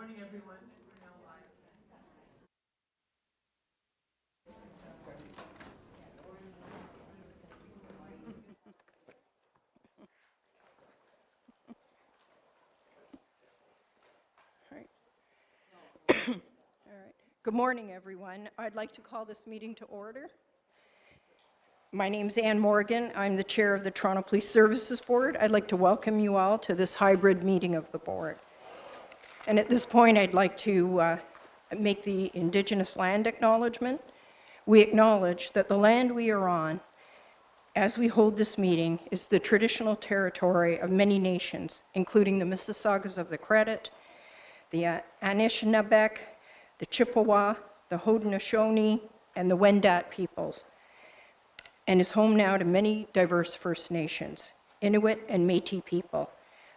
Morning, everyone. We're now live. All right. Good morning, everyone. I'd like to call this meeting to order. My name's Ann Morgan. I'm the chair of the Toronto Police Services Board. I'd like to welcome you all to this hybrid meeting of the board. And at this point, I'd like to make the Indigenous land acknowledgement. We acknowledge that the land we are on, as we hold this meeting, is the traditional territory of many nations, including the Mississaugas of the Credit, the Anishinaabe, the Chippewa, the Haudenosaunee, and the Wendat peoples, and is home now to many diverse First Nations, Inuit and Métis people.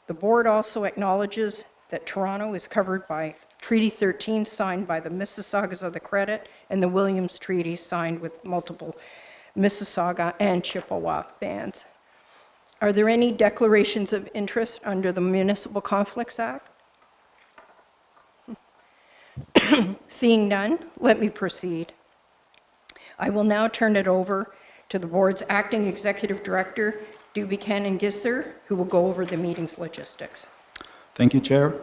The board also acknowledges that Toronto is covered by Treaty 13 signed by the Mississaugas of the Credit and the Williams Treaty signed with multiple Mississauga and Chippewa bands. Are there any declarations of interest under the Municipal Conflicts Act? Seeing none, let me proceed. I will now turn it over to the board's acting executive director, Demkiw, who will go over the meeting's logistics. Thank you, Chair,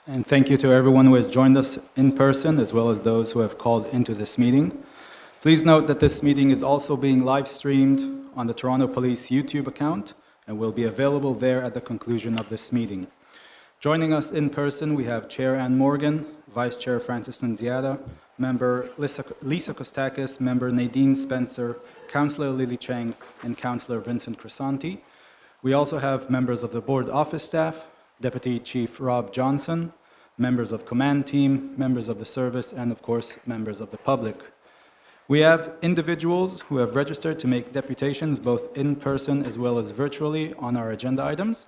and thank you to everyone who has joined us in person, as well as those who have called into this meeting. Please note that this meeting is also being live streamed on the Toronto Police YouTube account and will be available there at the conclusion of this meeting. Joining us in person, we have Chair Ann Morgan, Vice Chair Francis Nunziata, Member Lisa Kostakis, Member Nadine Spencer, Councillor Lily Cheng, and Councillor Vincent Crisanti. We also have members of the board office staff, Deputy Chief Rob Johnson, members of command team, members of the service, and of course, members of the public. We have individuals who have registered to make deputations both in person as well as virtually on our agenda items.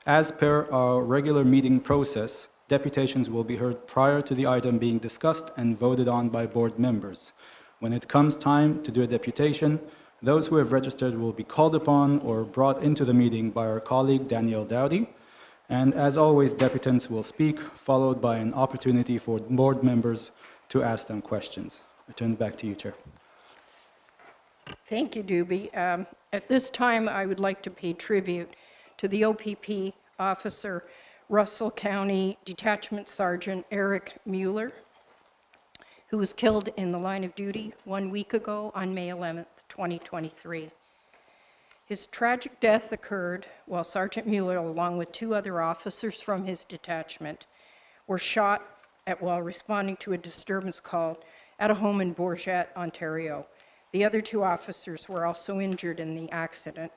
As per our regular meeting process, deputations will be heard prior to the item being discussed and voted on by board members. When it comes time to do a deputation, those who have registered will be called upon or brought into the meeting by our colleague Danielle Dowdy. And as always, deputants will speak, followed by an opportunity for board members to ask them questions. I turn it back to you, Chair. Thank you, Doobie. At this time, I would like to pay tribute to the OPP officer, Russell County Detachment Sergeant Eric Mueller, who was killed in the line of duty 1 week ago on May 11th, 2023. His tragic death occurred while Sergeant Mueller, along with 2 other officers from his detachment, were shot while responding to a disturbance call at a home in Bourget, Ontario. The other 2 officers were also injured in the accident.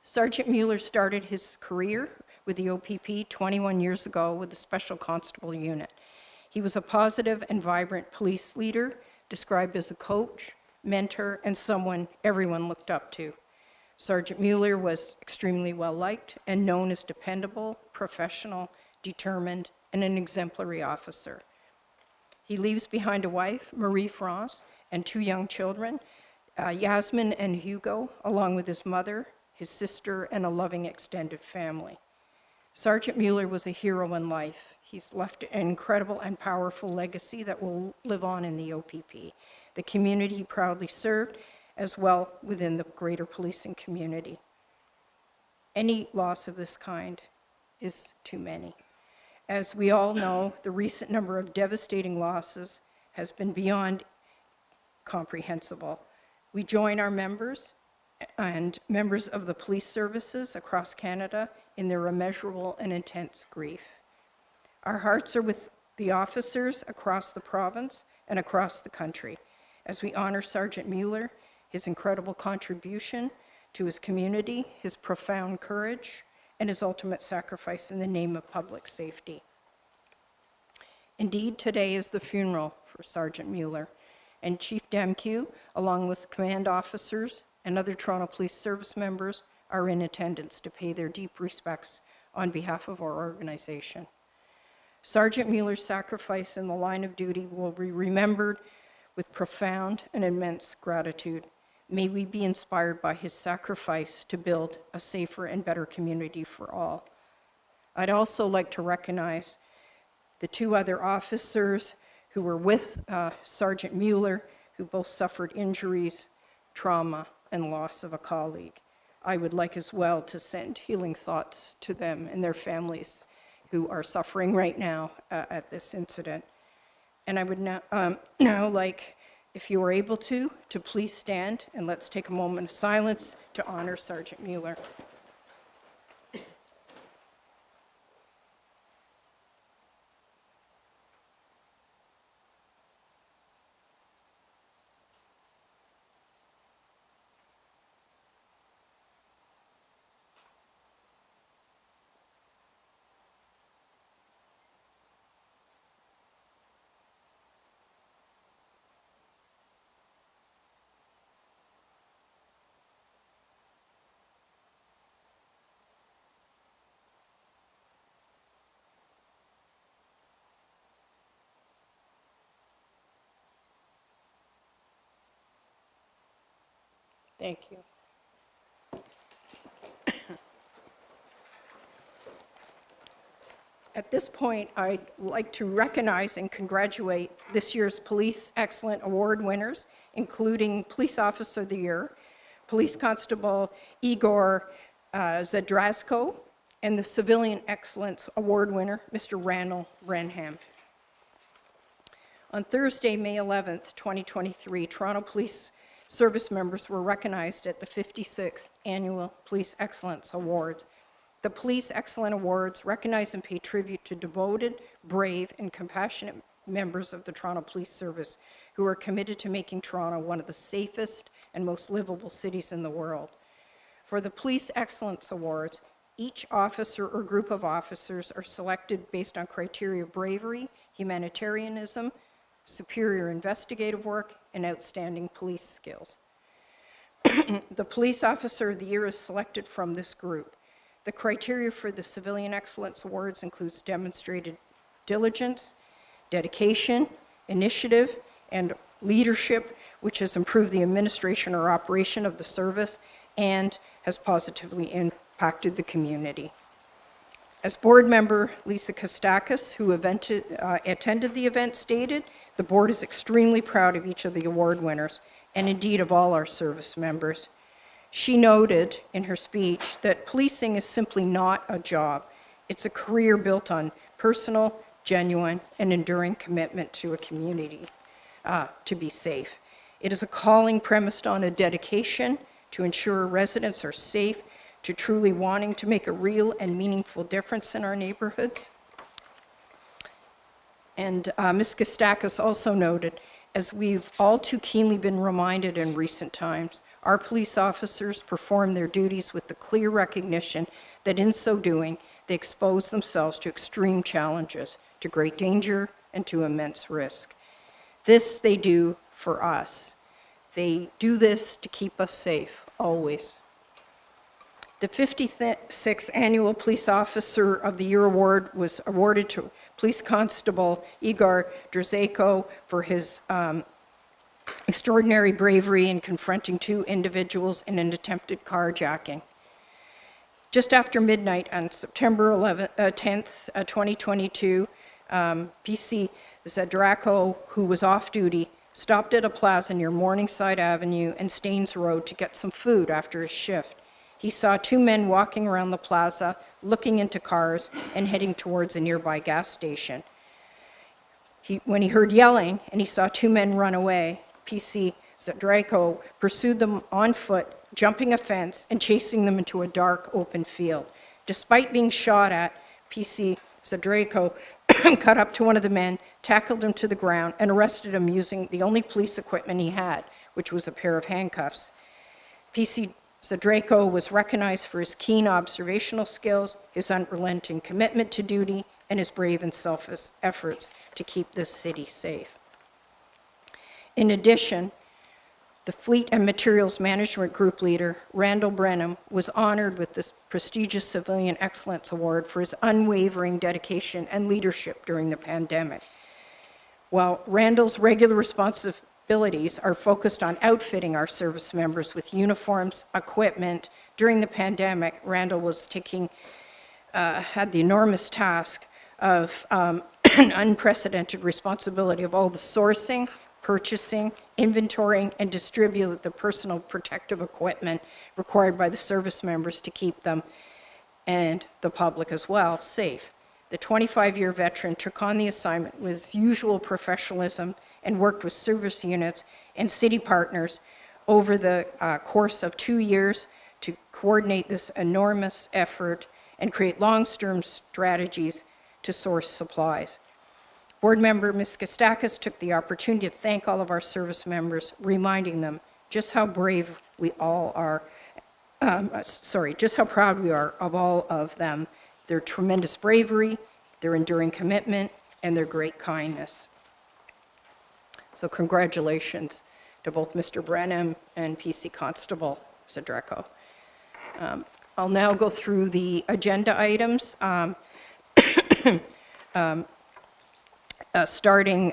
Sergeant Mueller started his career with the OPP 21 years ago with the Special Constable unit. He was a positive and vibrant police leader, described as a coach, mentor, and someone everyone looked up to. Sergeant Mueller was extremely well-liked and known as dependable, professional, determined, and an exemplary officer. He leaves behind a wife, Marie-France, and 2 young children, Yasmin and Hugo, along with his mother, his sister, and a loving extended family. Sergeant Mueller was a hero in life. He's left an incredible and powerful legacy that will live on in the OPP, the community he proudly served, as well within the greater policing community. Any loss of this kind is too many. As we all know, the recent number of devastating losses has been beyond comprehensible. We join our members and members of the police services across Canada in their immeasurable and intense grief. Our hearts are with the officers across the province and across the country as we honor Sergeant Mueller, his incredible contribution to his community, his profound courage, and his ultimate sacrifice in the name of public safety. Indeed, today is the funeral for Sergeant Mueller, and Chief Demkiw, along with command officers and other Toronto Police Service members, are in attendance to pay their deep respects on behalf of our organization. Sergeant Mueller's sacrifice in the line of duty will be remembered with profound and immense gratitude. May we be inspired by his sacrifice to build a safer and better community for all. I'd also like to recognize the two other officers who were with Sergeant Mueller, who both suffered injuries, trauma, and loss of a colleague. I would like as well to send healing thoughts to them and their families who are suffering right now at this incident. And I would now like, if you are able to please stand and let's take a moment of silence to honor Sergeant Mueller. Thank you. At this point, I'd like to recognize and congratulate this year's Police Excellent Award winners, including Police Officer of the Year, Police Constable Igor Zadrasko, and the Civilian Excellence Award winner, Mr. Randall Renham. On Thursday, May 11th, 2023, Toronto Police Service members were recognized at the 56th Annual Police Excellence Awards. The Police Excellence Awards recognize and pay tribute to devoted, brave, and compassionate members of the Toronto Police Service who are committed to making Toronto one of the safest and most livable cities in the world. For the Police Excellence Awards, each officer or group of officers are selected based on criteria of bravery, humanitarianism, superior investigative work, and outstanding police skills. The Police Officer of the Year is selected from this group. The criteria for the Civilian Excellence Awards includes demonstrated diligence, dedication, initiative, and leadership, which has improved the administration or operation of the service and has positively impacted the community. As board member Lisa Kostakis, who attended the event, stated, the board is extremely proud of each of the award winners, and indeed of all our service members. She noted in her speech that policing is simply not a job. It's a career built on personal, genuine, and enduring commitment to a community to be safe. It is a calling premised on a dedication to ensure residents are safe, to truly wanting to make a real and meaningful difference in our neighborhoods. And Ms. Kostakis also noted, as we've all too keenly been reminded in recent times, our police officers perform their duties with the clear recognition that in so doing, they expose themselves to extreme challenges, to great danger, and to immense risk. This they do for us. They do this to keep us safe, always. The 56th Annual Police Officer of the Year Award was awarded to Police Constable Igor Zadrasko for his extraordinary bravery in confronting two individuals in an attempted carjacking. Just after midnight on September 10th, 2022, PC Zadrasko, who was off duty, stopped at a plaza near Morningside Avenue and Staines Road to get some food after his shift. He saw two men walking around the plaza, looking into cars and heading towards a nearby gas station. When he heard yelling and he saw two men run away, PC Zadrasko pursued them on foot, jumping a fence and chasing them into a dark open field. Despite being shot at, PC Zadrasko cut up to one of the men, tackled him to the ground, and arrested him using the only police equipment he had, which was a pair of handcuffs. PC Zadrasko was recognized for his keen observational skills, his unrelenting commitment to duty, and his brave and selfless efforts to keep this city safe. In addition, the Fleet and Materials Management Group leader, Randall Brenham, was honored with this prestigious Civilian Excellence Award for his unwavering dedication and leadership during the pandemic. While Randall's regular responsibilities are focused on outfitting our service members with uniforms, equipment, during the pandemic, Randall was had the enormous task of an unprecedented responsibility of all the sourcing, purchasing, inventorying, and distributing the personal protective equipment required by the service members to keep them, and the public as well, safe. The 25-year veteran took on the assignment with his usual professionalism and worked with service units and city partners over the course of 2 years to coordinate this enormous effort and create long-term strategies to source supplies. Board member Ms. Kostakis took the opportunity to thank all of our service members, reminding them just how brave we all are, just how proud we are of all of them, their tremendous bravery, their enduring commitment, and their great kindness. So congratulations to both Mr. Brenham and PC Constable Zadreko. I'll now go through the agenda items, starting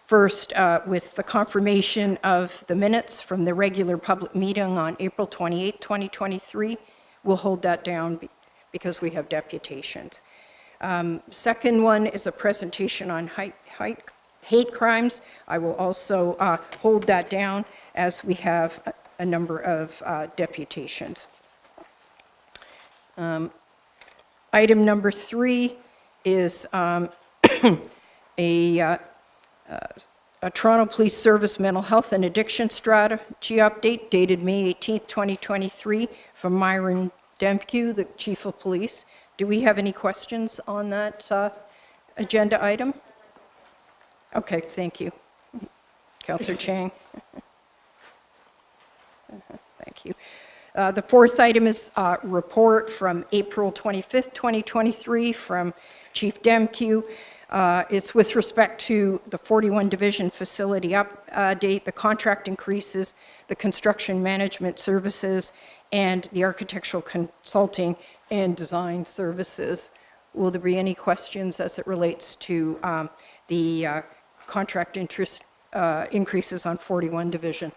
first with the confirmation of the minutes from the regular public meeting on April 28, 2023. We'll hold that down because we have deputations. Second one is a presentation on hate crimes. I will also hold that down as we have a number of deputations. Item number 3 is a Toronto Police Service Mental Health and Addiction Strategy Update dated May 18, 2023 from Myron Demkiw, the Chief of Police. Do we have any questions on that agenda item? Okay, thank you. Councillor Chang. Thank you. The fourth item is a report from April 25th, 2023 from Chief Demkiw. It's with respect to the 41 Division facility update, the contract increases, the construction management services, and the architectural consulting and design services. Will there be any questions as it relates to the contract interest increases on 41 Division?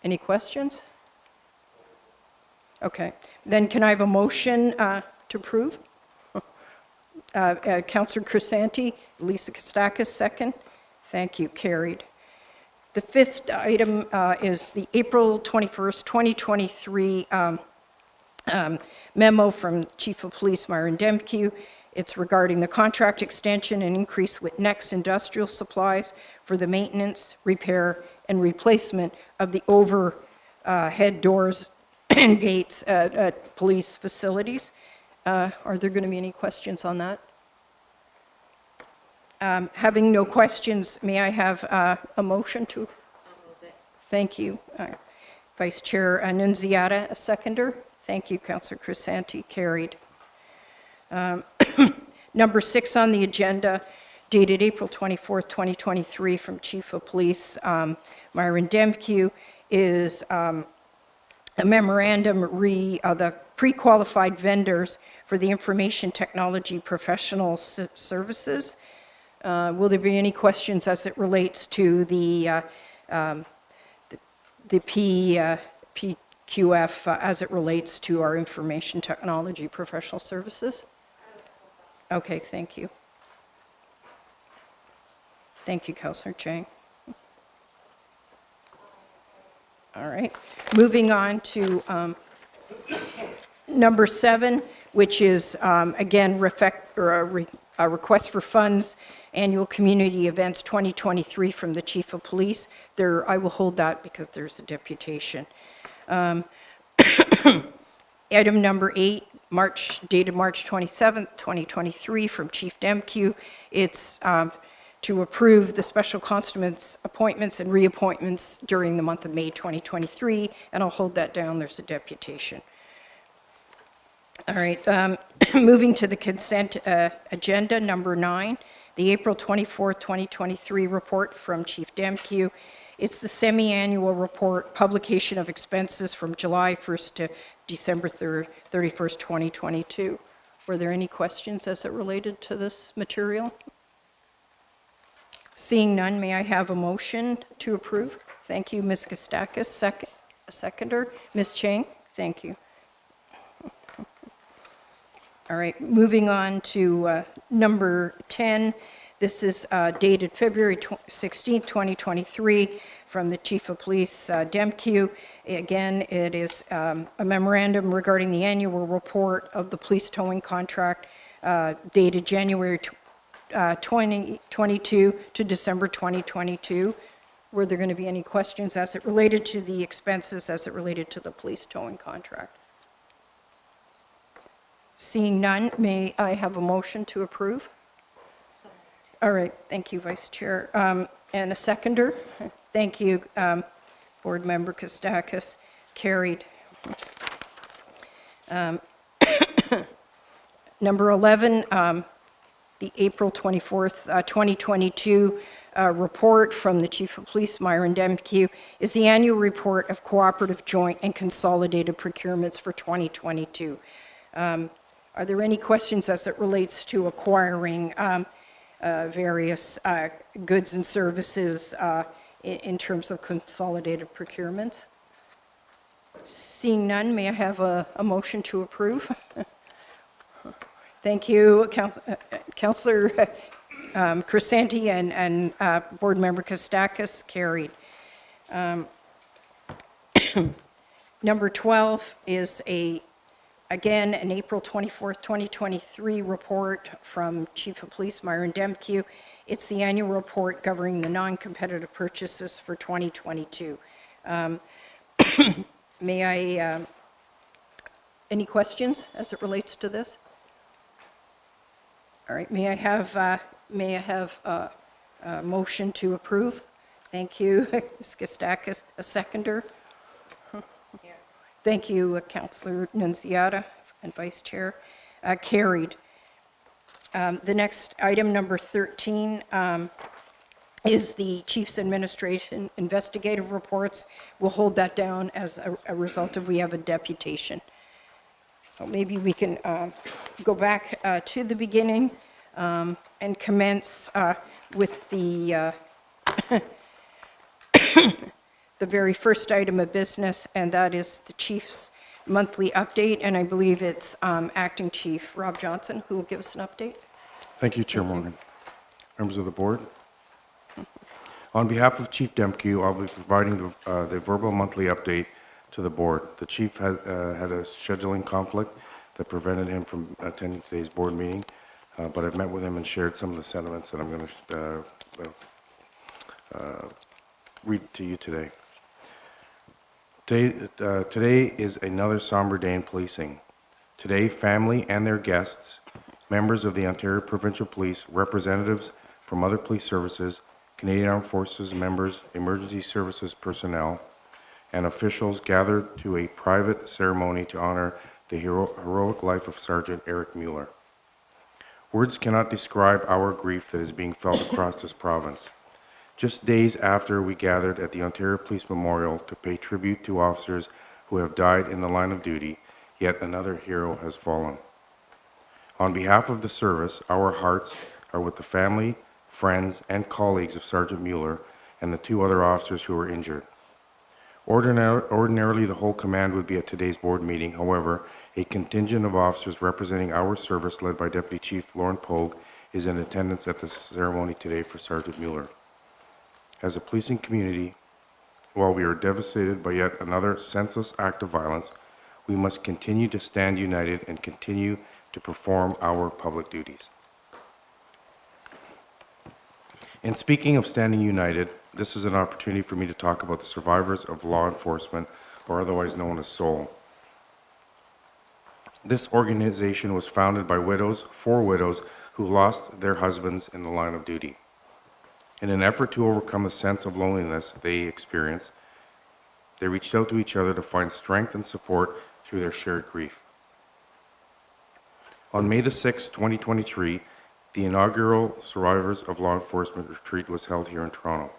Any questions? Okay, then can I have a motion to approve? Councillor Crisanti, Lisa Kostakis, second. Thank you, carried. The fifth item is the April 21st, 2023 memo from Chief of Police Myron Demkiw. It's regarding the contract extension and increase with Next Industrial Supplies for the maintenance, repair, and replacement of the overhead doors and gates at police facilities. Are there going to be any questions on that? Having no questions, may I have a motion to? Thank you. Vice Chair Annunziata, a seconder. Thank you, Councillor Crisanti, carried. Number 6 on the agenda, dated April 24th, 2023, from Chief of Police Myron Demkiw, is a memorandum the pre-qualified vendors for the information technology professional services. Will there be any questions as it relates to the PQF as it relates to our information technology professional services? Okay, thank you. Thank you, Councillor Chang. All right, moving on to number 7, which is again a request for funds, annual community events 2023 from the Chief of Police. I will hold that because there's a deputation. Item number 8, dated March 27th, 2023 from Chief Demkiw. It's to approve the special constable's appointments and reappointments during the month of May 2023, and I'll hold that down. There's a deputation. All right, moving to the consent agenda, number 9, the April 24th, 2023 report from Chief Demkiw. It's the semi-annual report, publication of expenses from July 1st to December 31st, 2022. Were there any questions as it related to this material? Seeing none, may I have a motion to approve? Thank you, Ms. Kostakis. Seconder, Ms. Chang. Thank you. All right, moving on to number 10. This is dated February 16, 2023, from the Chief of Police, Demkiw. Again, it is a memorandum regarding the annual report of the police towing contract dated January 2022 to December 2022. Were there going to be any questions as it related to the expenses as it related to the police towing contract? Seeing none, may I have a motion to approve? All right, thank you, Vice Chair. And a seconder? Thank you, Board Member Kostakis. Carried. Number 11, the April 24th, 2022 report from the Chief of Police, Myron Demkiw, is the annual report of cooperative, joint, and consolidated procurements for 2022. Are there any questions as it relates to acquiring various goods and services in terms of consolidated procurement? Seeing none, may I have a motion to approve? Thank you, Councillor Crisanti and Board Member Kostakis. Carried. Number 12 is again, an April 24th, 2023 report from Chief of Police Myron Demkiw. It's the annual report governing the non-competitive purchases for 2022. May I, any questions as it relates to this? All right, may I have a motion to approve? Thank you, Ms. Kostakis. A seconder? Thank you, Councillor Nunziata and Vice Chair. Carried. The next item, number 13, is the Chief's Administration investigative reports. We'll hold that down as a result of we have a deputation. So maybe we can go back to the beginning and commence with the the very first item of business, and that is the Chief's monthly update, and I believe it's Acting Chief Rob Johnson who will give us an update. Thank you, Chair Morgan. Members of the Board. On behalf of Chief Demkiw, I'll be providing the verbal monthly update to the Board. The Chief had a scheduling conflict that prevented him from attending today's Board meeting, but I've met with him and shared some of the sentiments that I'm going to read to you today. Today is another somber day in policing. Today, family and their guests, members of the Ontario Provincial Police, representatives from other police services, Canadian Armed Forces members, emergency services personnel, and officials gathered to a private ceremony to honor the heroic life of Sergeant Eric Mueller. Words cannot describe our grief that is being felt across this province. Just days after we gathered at the Ontario Police Memorial to pay tribute to officers who have died in the line of duty, yet another hero has fallen. On behalf of the service, our hearts are with the family, friends, and colleagues of Sergeant Mueller and the two other officers who were injured. Ordinarily, the whole command would be at today's Board meeting. However, a contingent of officers representing our service, led by Deputy Chief Lauren Pogue, is in attendance at the ceremony today for Sergeant Mueller. As a policing community, while we are devastated by yet another senseless act of violence, we must continue to stand united and continue to perform our public duties. In speaking of standing united, this is an opportunity for me to talk about the survivors of law enforcement, or otherwise known as SOL. This organization was founded by widows, for widows, who lost their husbands in the line of duty. In an effort to overcome the sense of loneliness they experienced, they reached out to each other to find strength and support through their shared grief. On May the 6th, 2023, the inaugural Survivors of Law Enforcement Retreat was held here in Toronto.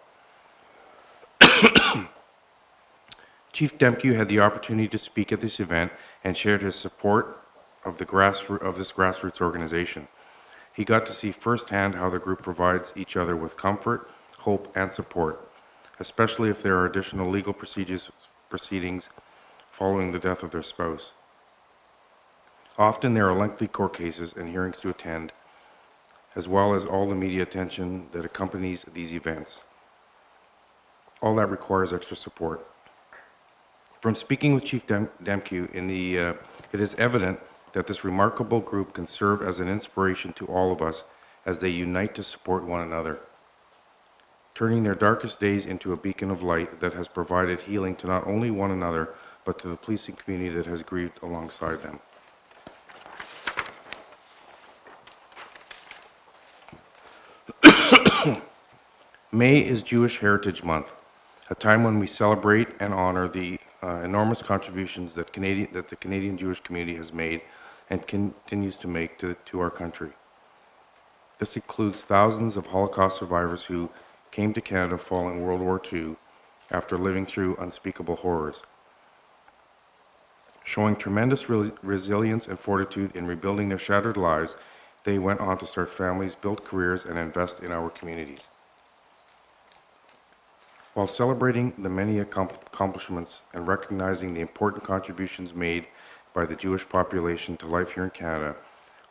Chief Demkiw had the opportunity to speak at this event and shared his support of this grassroots organization. He got to see firsthand how the group provides each other with comfort, hope, and support, especially if there are additional legal proceedings following the death of their spouse. Often there are lengthy court cases and hearings to attend, as well as all the media attention that accompanies these events. All that requires extra support. From speaking with Chief Demkiw, it is evident that this remarkable group can serve as an inspiration to all of us as they unite to support one another, turning their darkest days into a beacon of light that has provided healing to not only one another, but to the policing community that has grieved alongside them. May is Jewish Heritage Month, a time when we celebrate and honor the enormous contributions that the Canadian Jewish community has made and continues to make to our country. This includes thousands of Holocaust survivors who came to Canada following World War II after living through unspeakable horrors. Showing tremendous resilience and fortitude in rebuilding their shattered lives, they went on to start families, build careers, and invest in our communities. While celebrating the many accomplishments and recognizing the important contributions made by the Jewish population to life here in Canada,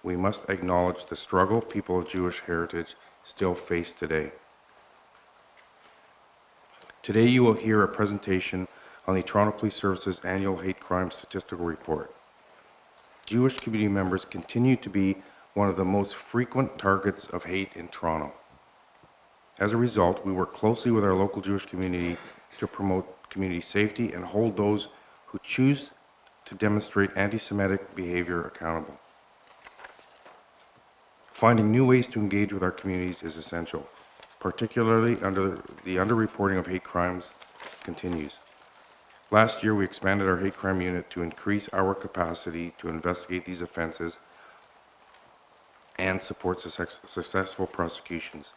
we must acknowledge the struggle people of Jewish heritage still face today. Today you will hear a presentation on the Toronto Police Service's annual hate crime statistical report. Jewish community members continue to be one of the most frequent targets of hate in Toronto. As a result, we work closely with our local Jewish community to promote community safety and hold those who choose to demonstrate anti-Semitic behavior accountable. Finding new ways to engage with our communities is essential, particularly under the underreporting of hate crimes continues. Last year, we expanded our hate crime unit to increase our capacity to investigate these offenses and support successful prosecutions.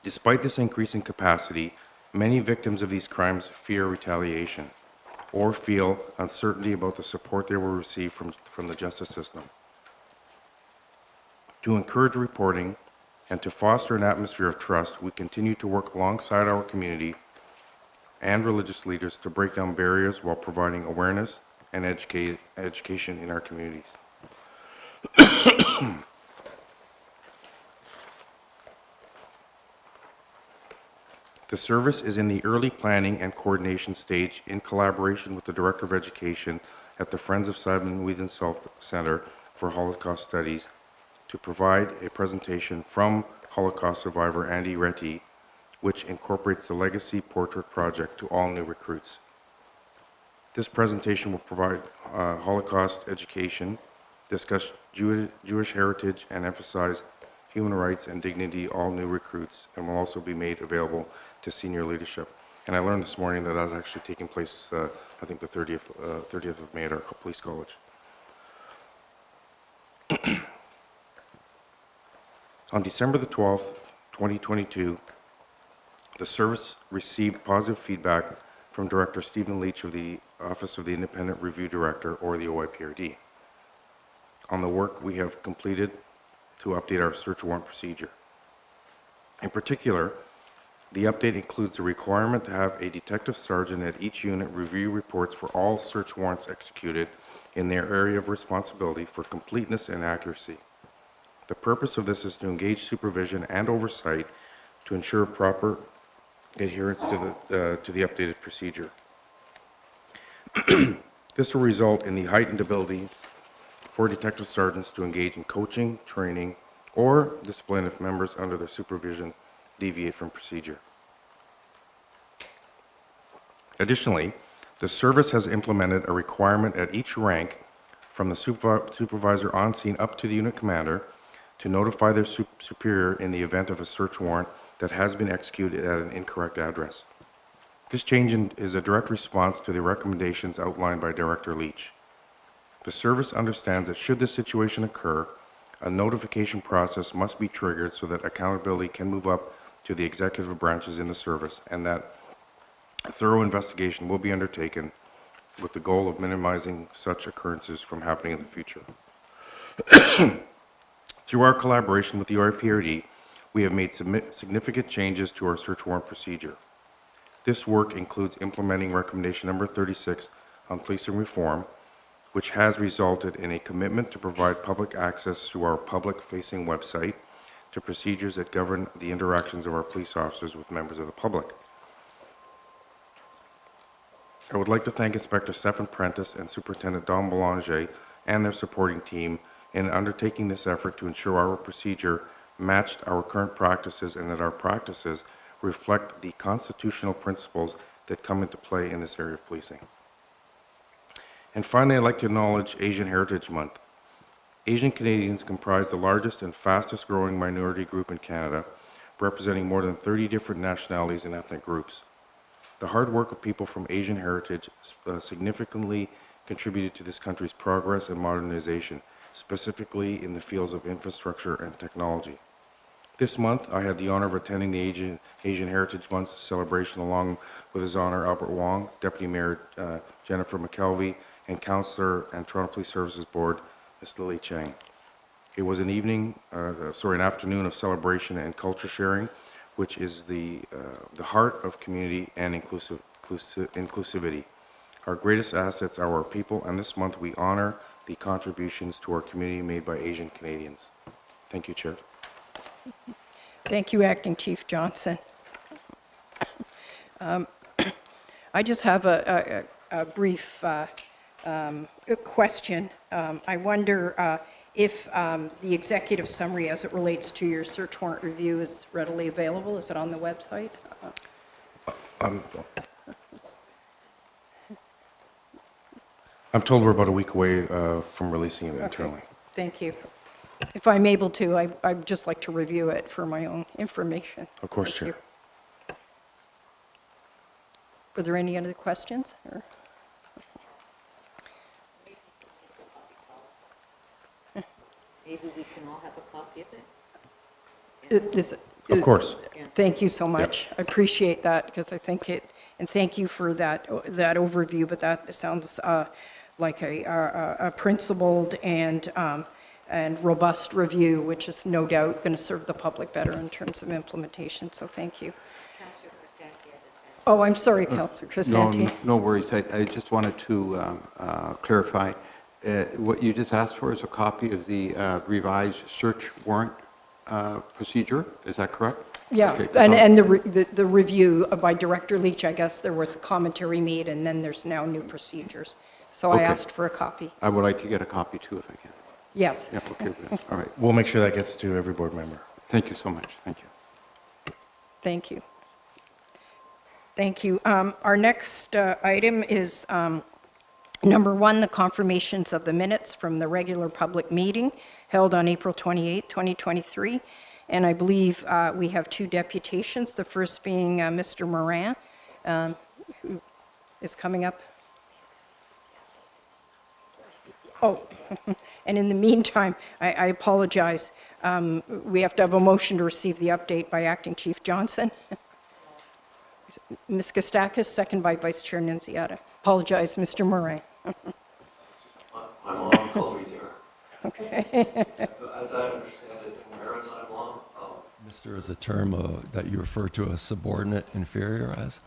Despite this increase in capacity, many victims of these crimes fear retaliation or feel uncertainty about the support they will receive from the justice system. To encourage reporting and to foster an atmosphere of trust, we continue to work alongside our community and religious leaders to break down barriers while providing awareness and education in our communities. The service is in the early planning and coordination stage in collaboration with the Director of Education at the Friends of Simon Wiesenthal Center for Holocaust Studies to provide a presentation from Holocaust survivor Andy Retty, which incorporates the Legacy Portrait Project to all new recruits. This presentation will provide Holocaust education, discuss Jewish heritage, and emphasize human rights and dignity to all new recruits, and will also be made available to senior leadership. And I learned this morning that was actually taking place, I think the 30th of May at our police college. On December the 12th, 2022, the service received positive feedback from Director Stephen Leach of the Office of the Independent Review Director, or the OIPRD, on the work we have completed to update our search warrant procedure. In particular, the update includes the requirement to have a detective sergeant at each unit review reports for all search warrants executed in their area of responsibility for completeness and accuracy. The purpose of this is to engage supervision and oversight to ensure proper adherence to the updated procedure. This will result in the heightened ability for detective sergeants to engage in coaching, training, or discipline if members under their supervision deviate from procedure. Additionally, the service has implemented a requirement at each rank, from the supervisor on scene up to the unit commander, to notify their superior in the event of a search warrant that has been executed at an incorrect address. This change is a direct response to the recommendations outlined by Director Leach. The service understands that should this situation occur, a notification process must be triggered so that accountability can move up to the executive branches in the service, and that a thorough investigation will be undertaken with the goal of minimizing such occurrences from happening in the future. Through our collaboration with the OIPRD, we have made significant changes to our search warrant procedure. This work includes implementing recommendation number 36 on policing reform, which has resulted in a commitment to provide public access through our public-facing website to procedures that govern the interactions of our police officers with members of the public. I would like to thank Inspector Stephen Prentice and Superintendent Don Belanger and their supporting team in undertaking this effort to ensure our procedure matched our current practices and that our practices reflect the constitutional principles that come into play in this area of policing. And finally, I'd like to acknowledge Asian Heritage Month. Asian Canadians comprise the largest and fastest growing minority group in Canada, representing more than 30 different nationalities and ethnic groups. The hard work of people from Asian heritage significantly contributed to this country's progress and modernization, specifically in the fields of infrastructure and technology. This month, I had the honor of attending the Asian Heritage Month celebration along with His Honor Albert Wong, Deputy Mayor Jennifer McKelvey, and Councillor and Toronto Police Services Board, Ms. Lily Chang. It was an afternoon of celebration and culture sharing, which is the heart of community and inclusivity. Our greatest assets are our people, and this month we honor the contributions to our community made by Asian Canadians. Thank you, Chair. Thank you, Acting Chief Johnson. I just have a brief question. I wonder if the executive summary as it relates to your search warrant review is readily available. Is it on the website? I'm told we're about a week away from releasing it internally. Okay. Thank you. If I'm able to, I'd just like to review it for my own information. Of course, Thank Chair. you. Were there any other questions? Or? Maybe we can all have a copy of it? Of course. Thank you so much. I appreciate that because I think and thank you for that overview, but that sounds like a principled and robust review, which is no doubt going to serve the public better in terms of implementation, so thank you. Oh, I'm sorry, Councillor Crisanti. No worries. I just wanted to clarify. What you just asked for is a copy of the revised search warrant procedure. Is that correct? Yeah, Okay, and the review by Director Leach, I guess there was commentary made, and then there's now new procedures. So I Okay. asked for a copy. I would like to get a copy too, if I can. Yes. Yeah, okay. All right. We'll make sure that gets to every board member. Thank you so much. Thank you. Thank you. Thank you. Our next item is number 1, the confirmations of the minutes from the regular public meeting held on April 28, 2023. And I believe we have 2 deputations, the first being Mr. Morin, who is coming up. Oh, and in the meantime, I apologize. We have to have a motion to receive the update by Acting Chief Johnson. Ms. Kostakis, second by Vice Chair Nunziata. Apologize, Mr. Morin. My mom called me dear. Okay. As I understand it, in maritime law, Mr. is a term that you refer to a subordinate inferior as.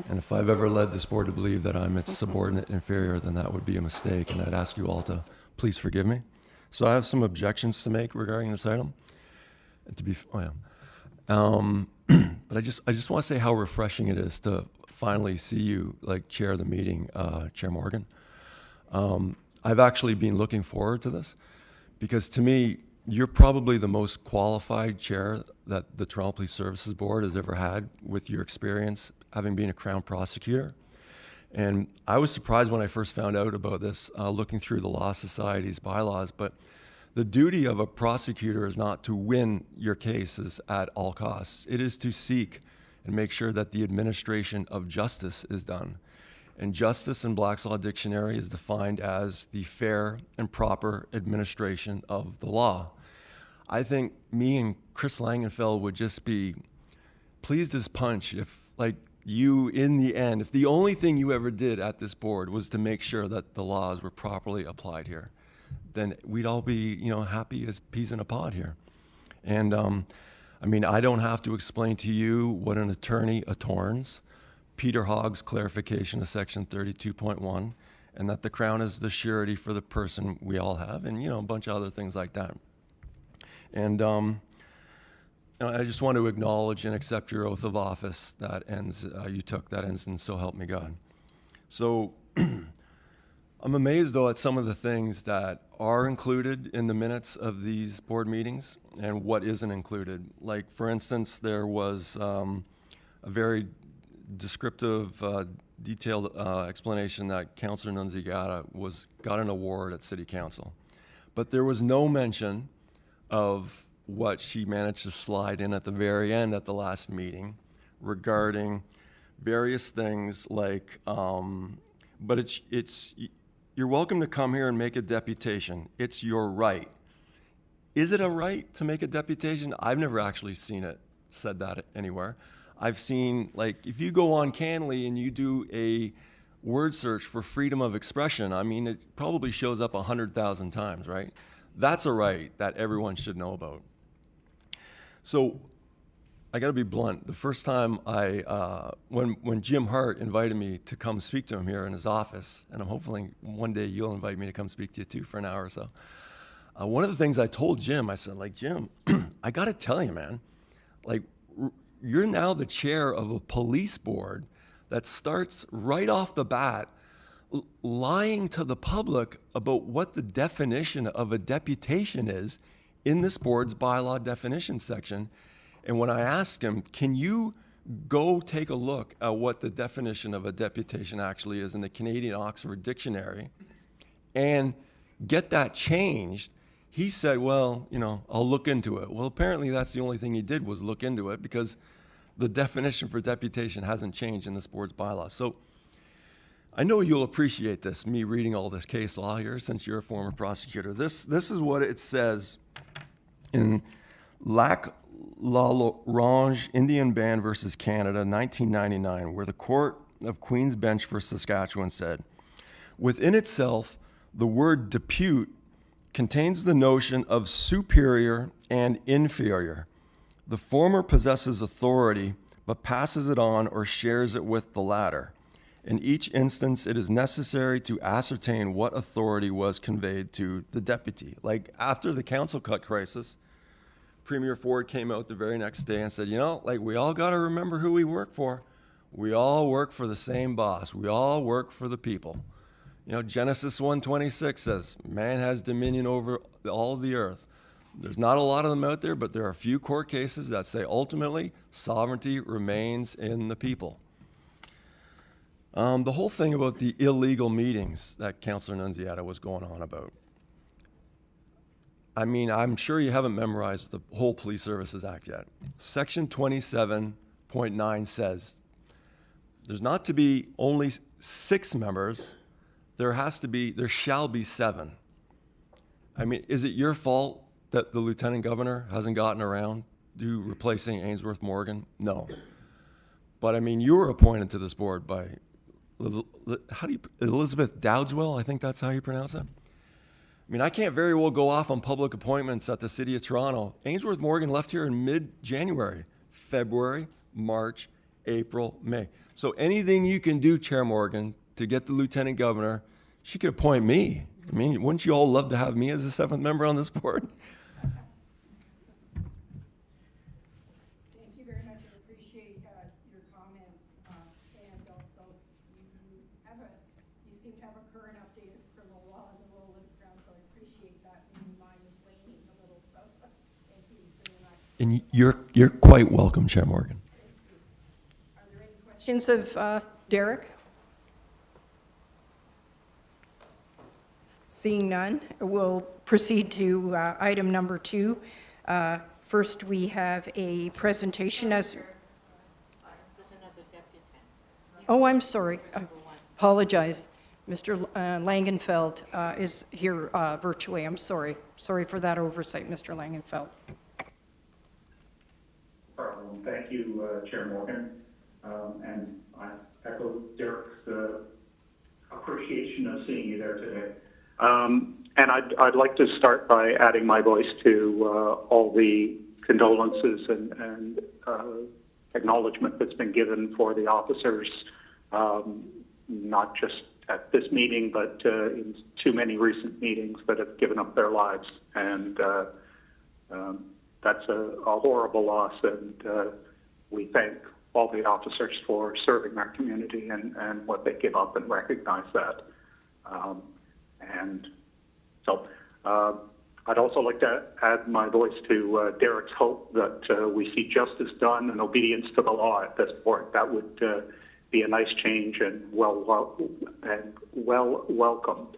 And if I've ever led this board to believe that I'm its subordinate inferior, then that would be a mistake, and I'd ask you all to please forgive me. So I have some objections to make regarding this item. And to be, but I just want to say how refreshing it is to finally see you chair the meeting, Chair Morgan. I've actually been looking forward to this because to me, you're probably the most qualified chair that the Toronto Police Services Board has ever had with your experience having been a Crown prosecutor. And I was surprised when I first found out about this, looking through the Law Society's bylaws, but the duty of a prosecutor is not to win your cases at all costs. It is to seek and make sure that the administration of justice is done. And justice in Black's Law Dictionary is defined as the fair and proper administration of the law. I think me and Chris Langenfeld would just be pleased as punch if, you, in the end, if the only thing you ever did at this board was to make sure that the laws were properly applied here, then we'd all be, happy as peas in a pod here. And, I don't have to explain to you what an attorney attorns, Peter Hogg's clarification of Section 32.1, and that the crown is the surety for the person we all have, and, you know, a bunch of other things like that. And I just want to acknowledge and accept your oath of office that ends, you took, that ends in "So help me God." So I'm amazed, though, at some of the things that are included in the minutes of these board meetings and what isn't included. Like, for instance, there was a very descriptive, detailed explanation that Councillor Nunziata got an award at City Council. But there was no mention of what she managed to slide in at the very end at the last meeting regarding various things like, but you're welcome to come here and make a deputation. It's your right. Is it a right to make a deputation? I've never actually seen it said that anywhere. I've seen, like, if you go on Canley and you do a word search for freedom of expression, I mean, it probably shows up 100,000 times, right? That's a right that everyone should know about. So I got to be blunt. The first time when Jim Hart invited me to come speak to him here in his office, and I'm hoping one day you'll invite me to come speak to you too for an hour or so. One of the things I told Jim, I said, like, Jim, I got to tell you, man, like, you're now the chair of a police board that starts right off the bat lying to the public about what the definition of a deputation is in this board's bylaw definition section. And when I asked him, can you go take a look at what the definition of a deputation actually is in the Canadian Oxford Dictionary and get that changed, he said, well, you know, I'll look into it. Well, apparently that's the only thing he did was look into it, because the definition for deputation hasn't changed in this board's bylaw. So I know you'll appreciate this, me reading all this case law here, since you're a former prosecutor. This is what it says in Lac La Ronge Indian Band versus Canada, 1999, where the Court of Queen's Bench for Saskatchewan said, within itself, the word depute contains the notion of superior and inferior. The former possesses authority, but passes it on or shares it with the latter. In each instance, it is necessary to ascertain what authority was conveyed to the deputy. Like, after the council cut crisis, Premier Ford came out the very next day and said, you know, like, we all got to remember who we work for. We all work for the same boss. We all work for the people. You know, Genesis 1:26 says, man has dominion over all the earth. There's not a lot of them out there, but there are a few court cases that say ultimately sovereignty remains in the people. The whole thing about the illegal meetings that Councillor Nunziata was going on about. I mean, I'm sure you haven't memorized the whole Police Services Act yet. Section 27.9 says there's not to be only 6 members. There shall be 7. I mean, is it your fault that the Lieutenant Governor hasn't gotten around to replacing Ainsworth Morgan? No. But I mean, you were appointed to this board by, Elizabeth Dowdswell, I think that's how you pronounce it. I mean, I can't very well go off on public appointments at the City of Toronto. Ainsworth Morgan left here in mid-January, February, March, April, May. So anything you can do, Chair Morgan, to get the Lieutenant Governor, she could appoint me. I mean, wouldn't you all love to have me as a 7th member on this board? Thank you very much. I appreciate your comments. And also, you seem to have a current update of criminal law and the role of the Crown, so I appreciate that. And mine is waning a little, so thank you very much. And you're quite welcome, Chair Morgan. Are there any questions of Derek? Seeing none, we'll proceed to item number 2. First, we have a presentation as... There's another deputant. Oh, I'm sorry. I apologize. Mr. Langenfeld is here virtually. I'm sorry. Sorry for that oversight, Mr. Langenfeld. Thank you, Chair Morgan. And I echo Derek's appreciation of seeing you there today. And I'd like to start by adding my voice to all the condolences and acknowledgement that's been given for the officers, not just at this meeting, but in too many recent meetings that have given up their lives. And that's a horrible loss, and we thank all the officers for serving our community and what they give up and recognize that. And so I'd also like to add my voice to Derek's hope that we see justice done and obedience to the law at this point. That would be a nice change and well welcomed.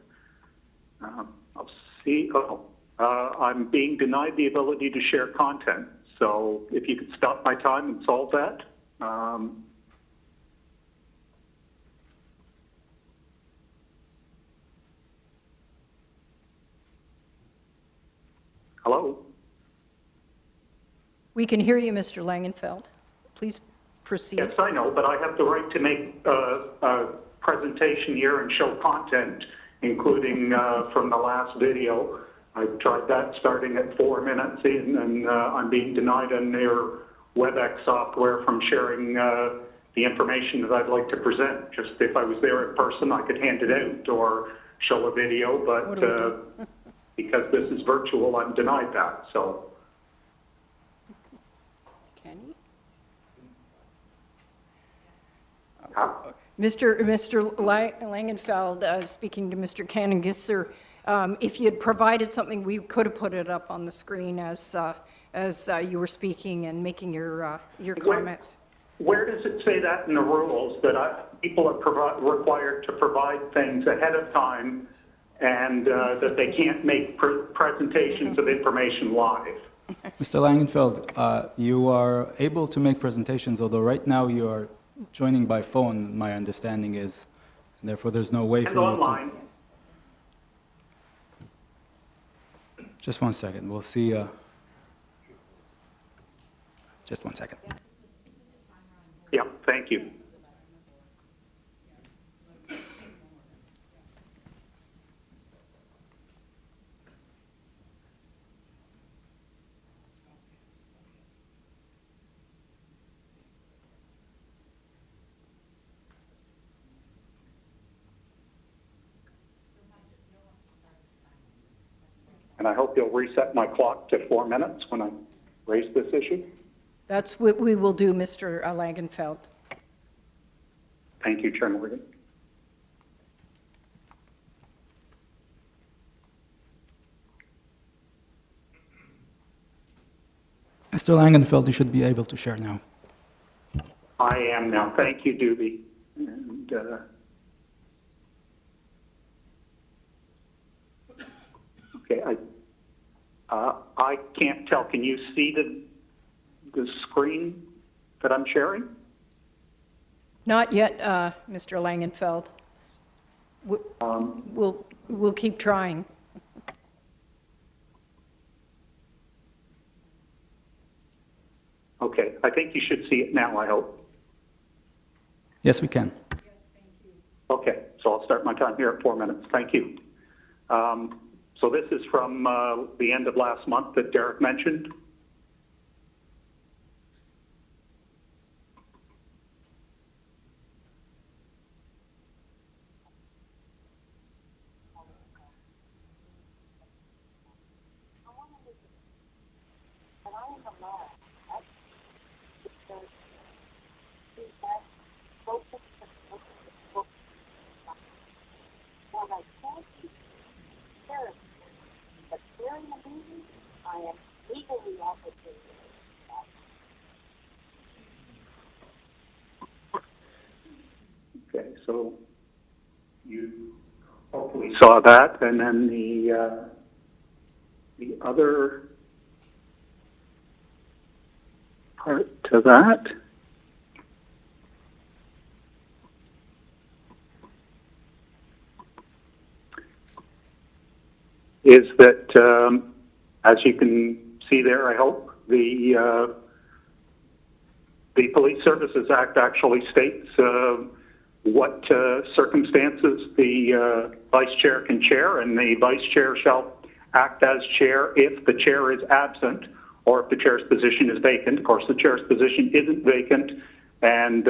I'll see. I'm being denied the ability to share content. So if you could stop my time and solve that. Hello? We can hear you, Mr. Langenfeld. Please proceed. Yes, I know, but I have the right to make a presentation here and show content, including from the last video. I tried that starting at 4 minutes in, and I'm being denied on their WebEx software from sharing the information that I'd like to present. Just if I was there in person, I could hand it out or show a video, but because this is virtual, I'm denied that. So, Can you? Mr. Langenfeld, speaking to Mr. Kanengisser, if you had provided something, we could have put it up on the screen as you were speaking and making your comments. Where does it say that in the rules that people are required to provide things ahead of time and that they can't make presentations of information live? Mr. Langenfeld, you are able to make presentations, although right now you are joining by phone, my understanding is, and therefore there's no way for you online. to... Just 1 second, we'll see... Just 1 second. Yeah, thank you. And I hope you'll reset my clock to 4 minutes when I raise this issue. That's what we will do, Mr. Langenfeld. Thank you, Chair Morgan. Mr. Langenfeld, you should be able to share now. I am now. Thank you, Doobie. And, okay, I can't tell. Can you see the screen that I'm sharing? Not yet, Mr. Langenfeld. We'll keep trying. Okay, I think you should see it now, I hope. Yes, we can. Okay, so I'll start my time here at 4 minutes. Thank you. So this is from the end of last month that Derek mentioned. Okay, so you hopefully saw that, and then the other part to that is that, as you can see there, I hope, the Police Services Act actually states what circumstances the vice chair can chair, and the vice chair shall act as chair if the chair is absent or if the chair's position is vacant. Of course, the chair's position isn't vacant, and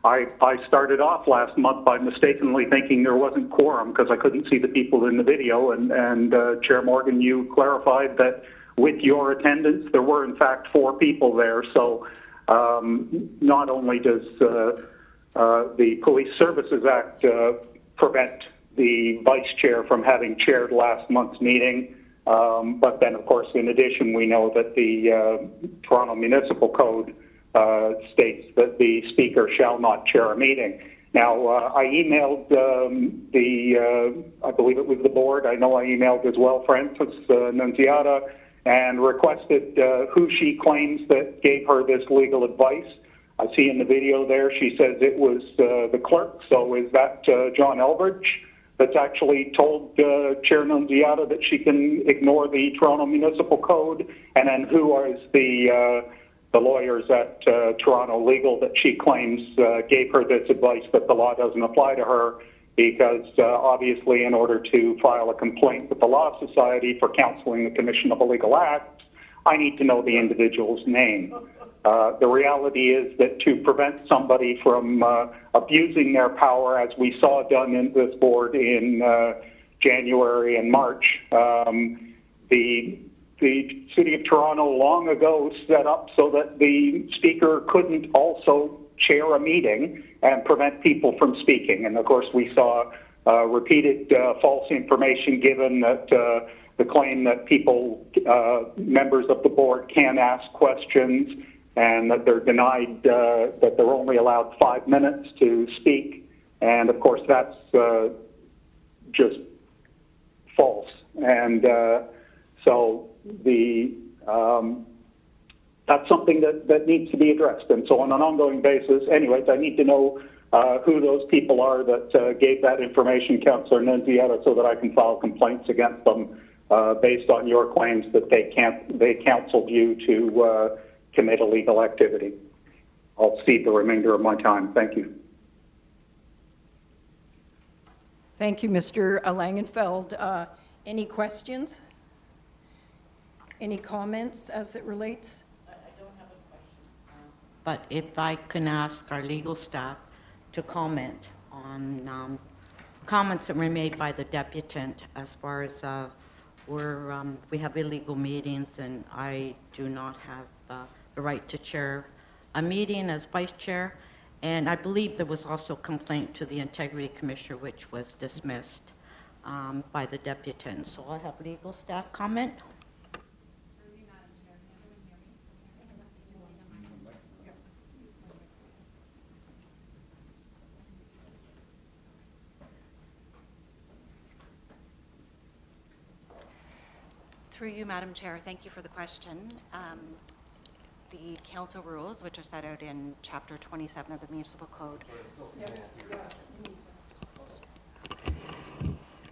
I started off last month by mistakenly thinking there wasn't quorum because I couldn't see the people in the video, and Chair Morgan, you clarified that with your attendance, there were in fact 4 people there. So not only does the Police Services Act prevent the vice chair from having chaired last month's meeting, but then, of course, in addition, we know that the Toronto Municipal Code states that the speaker shall not chair a meeting. Now, I emailed I believe it was the board. I know I emailed as well Francis Nunziata and requested who she claims that gave her this legal advice. I see in the video there she says it was the clerk. So is that John Elbridge that's actually told Chair Nunziata that she can ignore the Toronto Municipal Code? And then who is the lawyers at Toronto Legal that she claims gave her this advice that the law doesn't apply to her? Because obviously in order to file a complaint with the Law Society for counseling the commission of illegal acts, I need to know the individual's name. The reality is that to prevent somebody from abusing their power, as we saw done in this board in January and March, the City of Toronto long ago set up so that the speaker couldn't also chair a meeting and prevent people from speaking. And of course, we saw repeated false information given that the claim that people, members of the board, can ask questions and that they're denied, that they're only allowed 5 minutes to speak. And of course, that's just false. And so that's something that needs to be addressed. And so on an ongoing basis, anyways, I need to know who those people are that gave that information, Councillor Nunziata, so that I can file complaints against them based on your claims that they counseled you to commit illegal activity. I'll cede the remainder of my time. Thank you. Thank you, Mr. Langenfeld. Any questions? Any comments as it relates? I don't have a question. But if I can ask our legal staff to comment on comments that were made by the deputant as far as we have illegal meetings and I do not have the right to chair a meeting as vice chair. And I believe there was also a complaint to the Integrity Commissioner, which was dismissed by the deputant. So I'll have legal staff comment. Through you, Madam Chair, thank you for the question. The council rules, which are set out in Chapter 27 of the Municipal Code.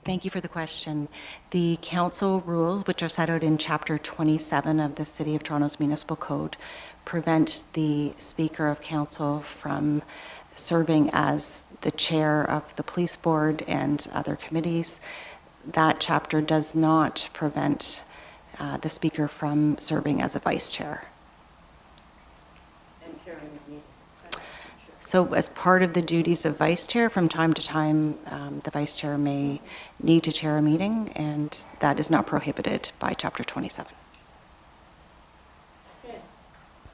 Thank you for the question. The council rules, which are set out in Chapter 27 of the City of Toronto's Municipal Code, prevent the Speaker of Council from serving as the chair of the police board and other committees. That chapter does not prevent the Speaker from serving as a vice chair. So as part of the duties of vice chair, from time to time, the vice chair may need to chair a meeting, and that is not prohibited by Chapter 27.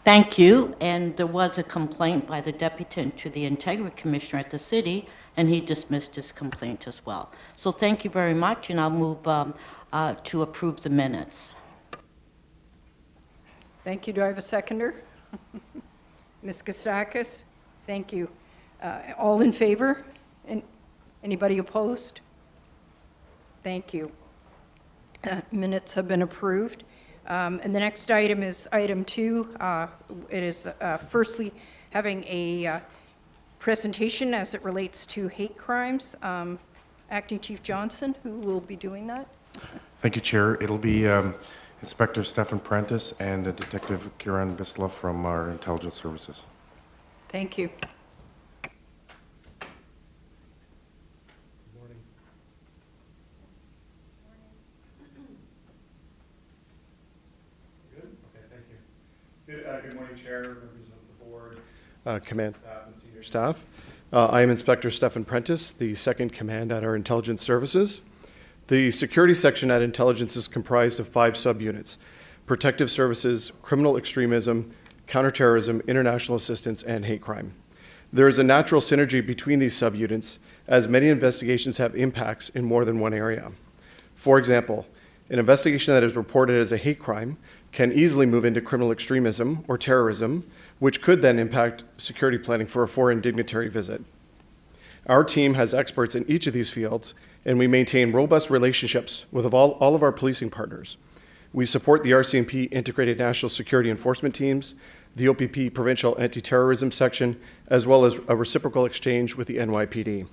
Thank you. And there was a complaint by the deputant to the Integrity Commissioner at the city, and he dismissed his complaint as well. So thank you very much, and I'll move to approve the minutes. Thank you. Do I have a seconder? Ms. Kostakis? Thank you. All in favor? Anybody opposed? Thank you. Minutes have been approved. And the next item is item 2. It is firstly having a presentation as it relates to hate crimes. Acting Chief Johnson, who will be doing that? Thank you, Chair. It'll be Inspector Stephen Prentice and Detective Kiran Bisla from our intelligence services. Thank you. Good morning, Chair, members of the board, command staff, and senior senior staff. I am Inspector Stephan Prentice, the second command at our intelligence services. The security section at intelligence is comprised of 5 subunits: protective services, criminal extremism, counterterrorism, international assistance, and hate crime. There is a natural synergy between these subunits, as many investigations have impacts in more than one area. For example, an investigation that is reported as a hate crime can easily move into criminal extremism or terrorism, which could then impact security planning for a foreign dignitary visit. Our team has experts in each of these fields, and we maintain robust relationships with all of our policing partners. We support the RCMP Integrated National Security Enforcement Teams, the OPP Provincial Anti-Terrorism Section, as well as a reciprocal exchange with the NYPD.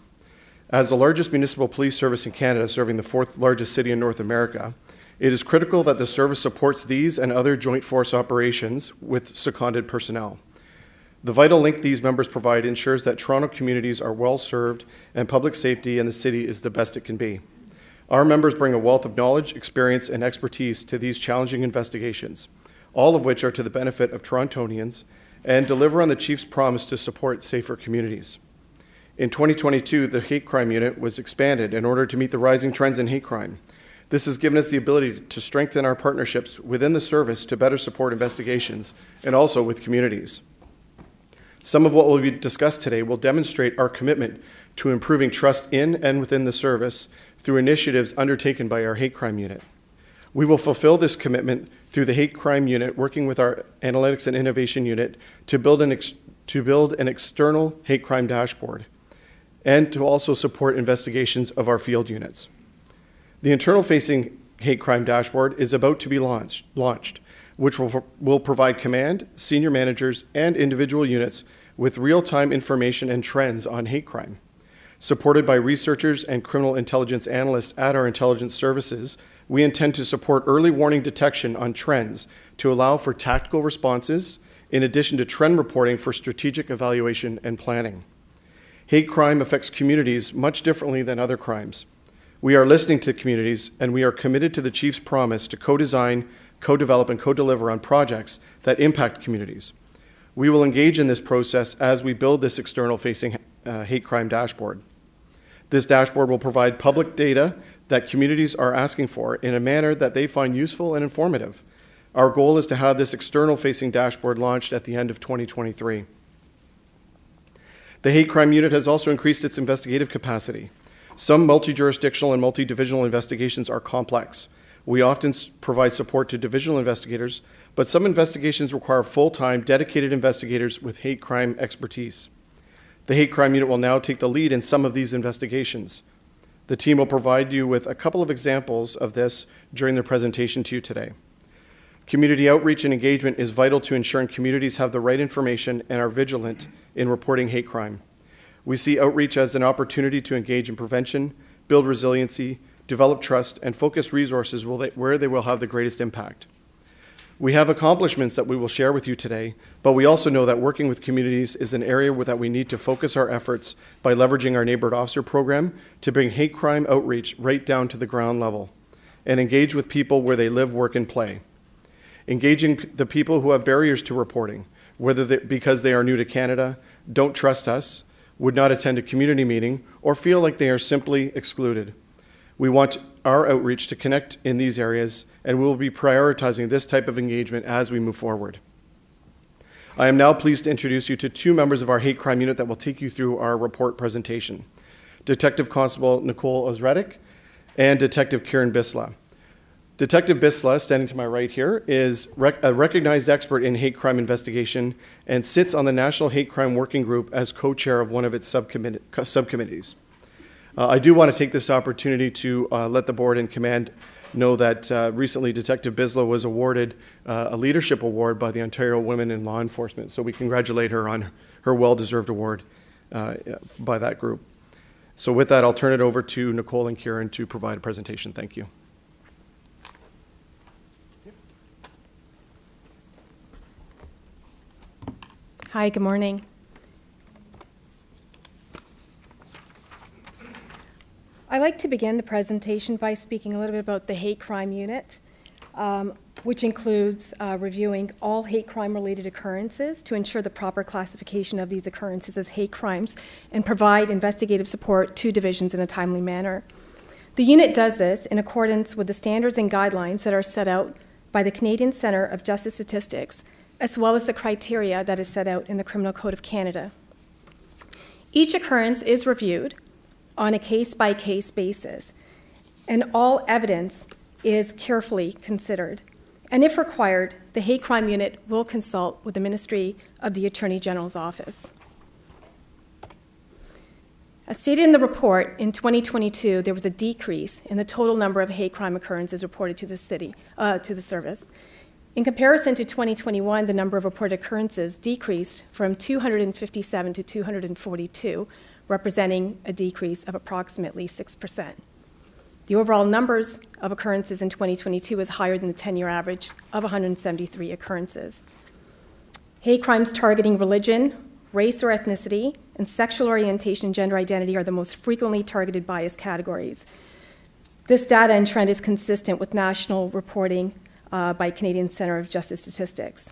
As the largest municipal police service in Canada, serving the 4th largest city in North America, it is critical that the service supports these and other joint force operations with seconded personnel. The vital link these members provide ensures that Toronto communities are well served and public safety in the city is the best it can be. Our members bring a wealth of knowledge, experience, and expertise to these challenging investigations, all of which are to the benefit of Torontonians and deliver on the Chief's promise to support safer communities. In 2022, the Hate Crime Unit was expanded in order to meet the rising trends in hate crime. This has given us the ability to strengthen our partnerships within the service to better support investigations and also with communities. Some of what will be discussed today will demonstrate our commitment to improving trust in and within the service through initiatives undertaken by our Hate Crime Unit. We will fulfill this commitment through the Hate Crime Unit, working with our Analytics and Innovation Unit to build an external hate crime dashboard and to also support investigations of our field units. The internal-facing hate crime dashboard is about to be launched, which will provide command, senior managers, and individual units with real-time information and trends on hate crime. Supported by researchers and criminal intelligence analysts at our intelligence services, we intend to support early warning detection on trends to allow for tactical responses, in addition to trend reporting for strategic evaluation and planning. Hate crime affects communities much differently than other crimes. We are listening to communities, and we are committed to the Chief's promise to co-design, co-develop, and co-deliver on projects that impact communities. We will engage in this process as we build this external-facing hate crime dashboard. This dashboard will provide public data that communities are asking for in a manner that they find useful and informative. Our goal is to have this external-facing dashboard launched at the end of 2023. The Hate Crime Unit has also increased its investigative capacity. Some multi-jurisdictional and multi-divisional investigations are complex. We often provide support to divisional investigators, but some investigations require full-time, dedicated investigators with hate crime expertise. The Hate Crime Unit will now take the lead in some of these investigations. The team will provide you with a couple of examples of this during their presentation to you today. Community outreach and engagement is vital to ensuring communities have the right information and are vigilant in reporting hate crime. We see outreach as an opportunity to engage in prevention, build resiliency, develop trust, and focus resources where they will have the greatest impact. We have accomplishments that we will share with you today, but we also know that working with communities is an area that we need to focus our efforts by leveraging our Neighborhood Officer Program to bring hate crime outreach right down to the ground level and engage with people where they live, work, and play. Engaging the people who have barriers to reporting, whether because they are new to Canada, don't trust us, would not attend a community meeting, or feel like they are simply excluded. We want our outreach to connect in these areas, and we will be prioritizing this type of engagement as we move forward. I am now pleased to introduce you to 2 members of our Hate Crime Unit that will take you through our report presentation: Detective Constable Nicole Ozretic and Detective Kieran Bisla. Detective Bisla, standing to my right here, is a recognized expert in hate crime investigation and sits on the National Hate Crime Working Group as co-chair of one of its subcommittees. I do want to take this opportunity to let the board and command know that recently Detective Bisla was awarded a leadership award by the Ontario Women in Law Enforcement, so we congratulate her on her well-deserved award by that group. So with that, I'll turn it over to Nicole and Kieran to provide a presentation. Thank you. Hi, good morning. I'd like to begin the presentation by speaking a little bit about the Hate Crime Unit. which includes reviewing all hate crime-related occurrences to ensure the proper classification of these occurrences as hate crimes and provide investigative support to divisions in a timely manner. The unit does this in accordance with the standards and guidelines that are set out by the Canadian Centre of Justice Statistics, as well as the criteria that is set out in the Criminal Code of Canada. Each occurrence is reviewed on a case-by-case basis, and all evidence is carefully considered. And if required, the hate crime unit will consult with the Ministry of the Attorney General's office. As stated in the report, in 2022, there was a decrease in the total number of hate crime occurrences reported to the service. In comparison to 2021, the number of reported occurrences decreased from 257 to 242, representing a decrease of approximately 6%. The overall numbers of occurrences in 2022 is higher than the 10-year average of 173 occurrences. Hate crimes targeting religion, race or ethnicity, and sexual orientation and gender identity are the most frequently targeted bias categories. This data and trend is consistent with national reporting by Canadian Centre of Justice Statistics.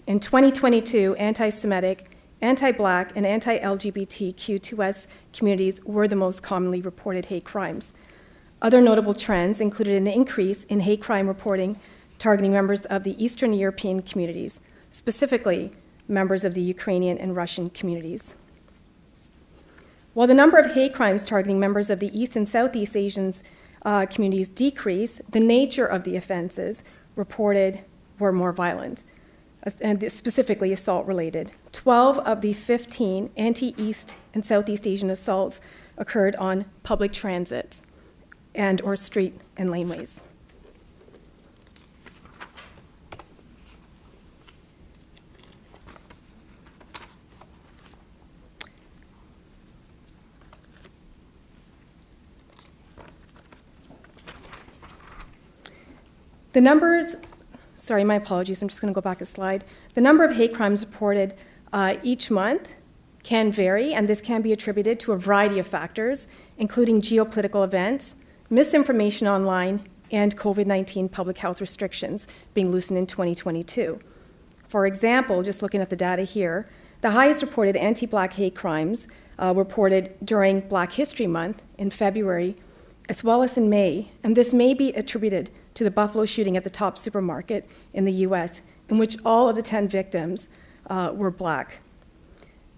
In 2022, anti-Semitic, anti-Black, and anti-LGBTQ2S communities were the most commonly reported hate crimes. Other notable trends included an increase in hate crime reporting targeting members of the Eastern European communities, specifically members of the Ukrainian and Russian communities. While the number of hate crimes targeting members of the East and Southeast Asian communities decreased, the nature of the offenses reported were more violent, and specifically assault-related. 12 of the 15 anti-East and Southeast Asian assaults occurred on public transit and or street and laneways. The numbers, sorry, my apologies, I'm just going to go back a slide. The number of hate crimes reported each month can vary, and this can be attributed to a variety of factors, including geopolitical events, misinformation online, and COVID-19 public health restrictions being loosened in 2022. For example, just looking at the data here, the highest reported anti-Black hate crimes reported during Black History Month in February, as well as in May, and this may be attributed to the Buffalo shooting at the Top supermarket in the U.S., in which all of the 10 victims were Black.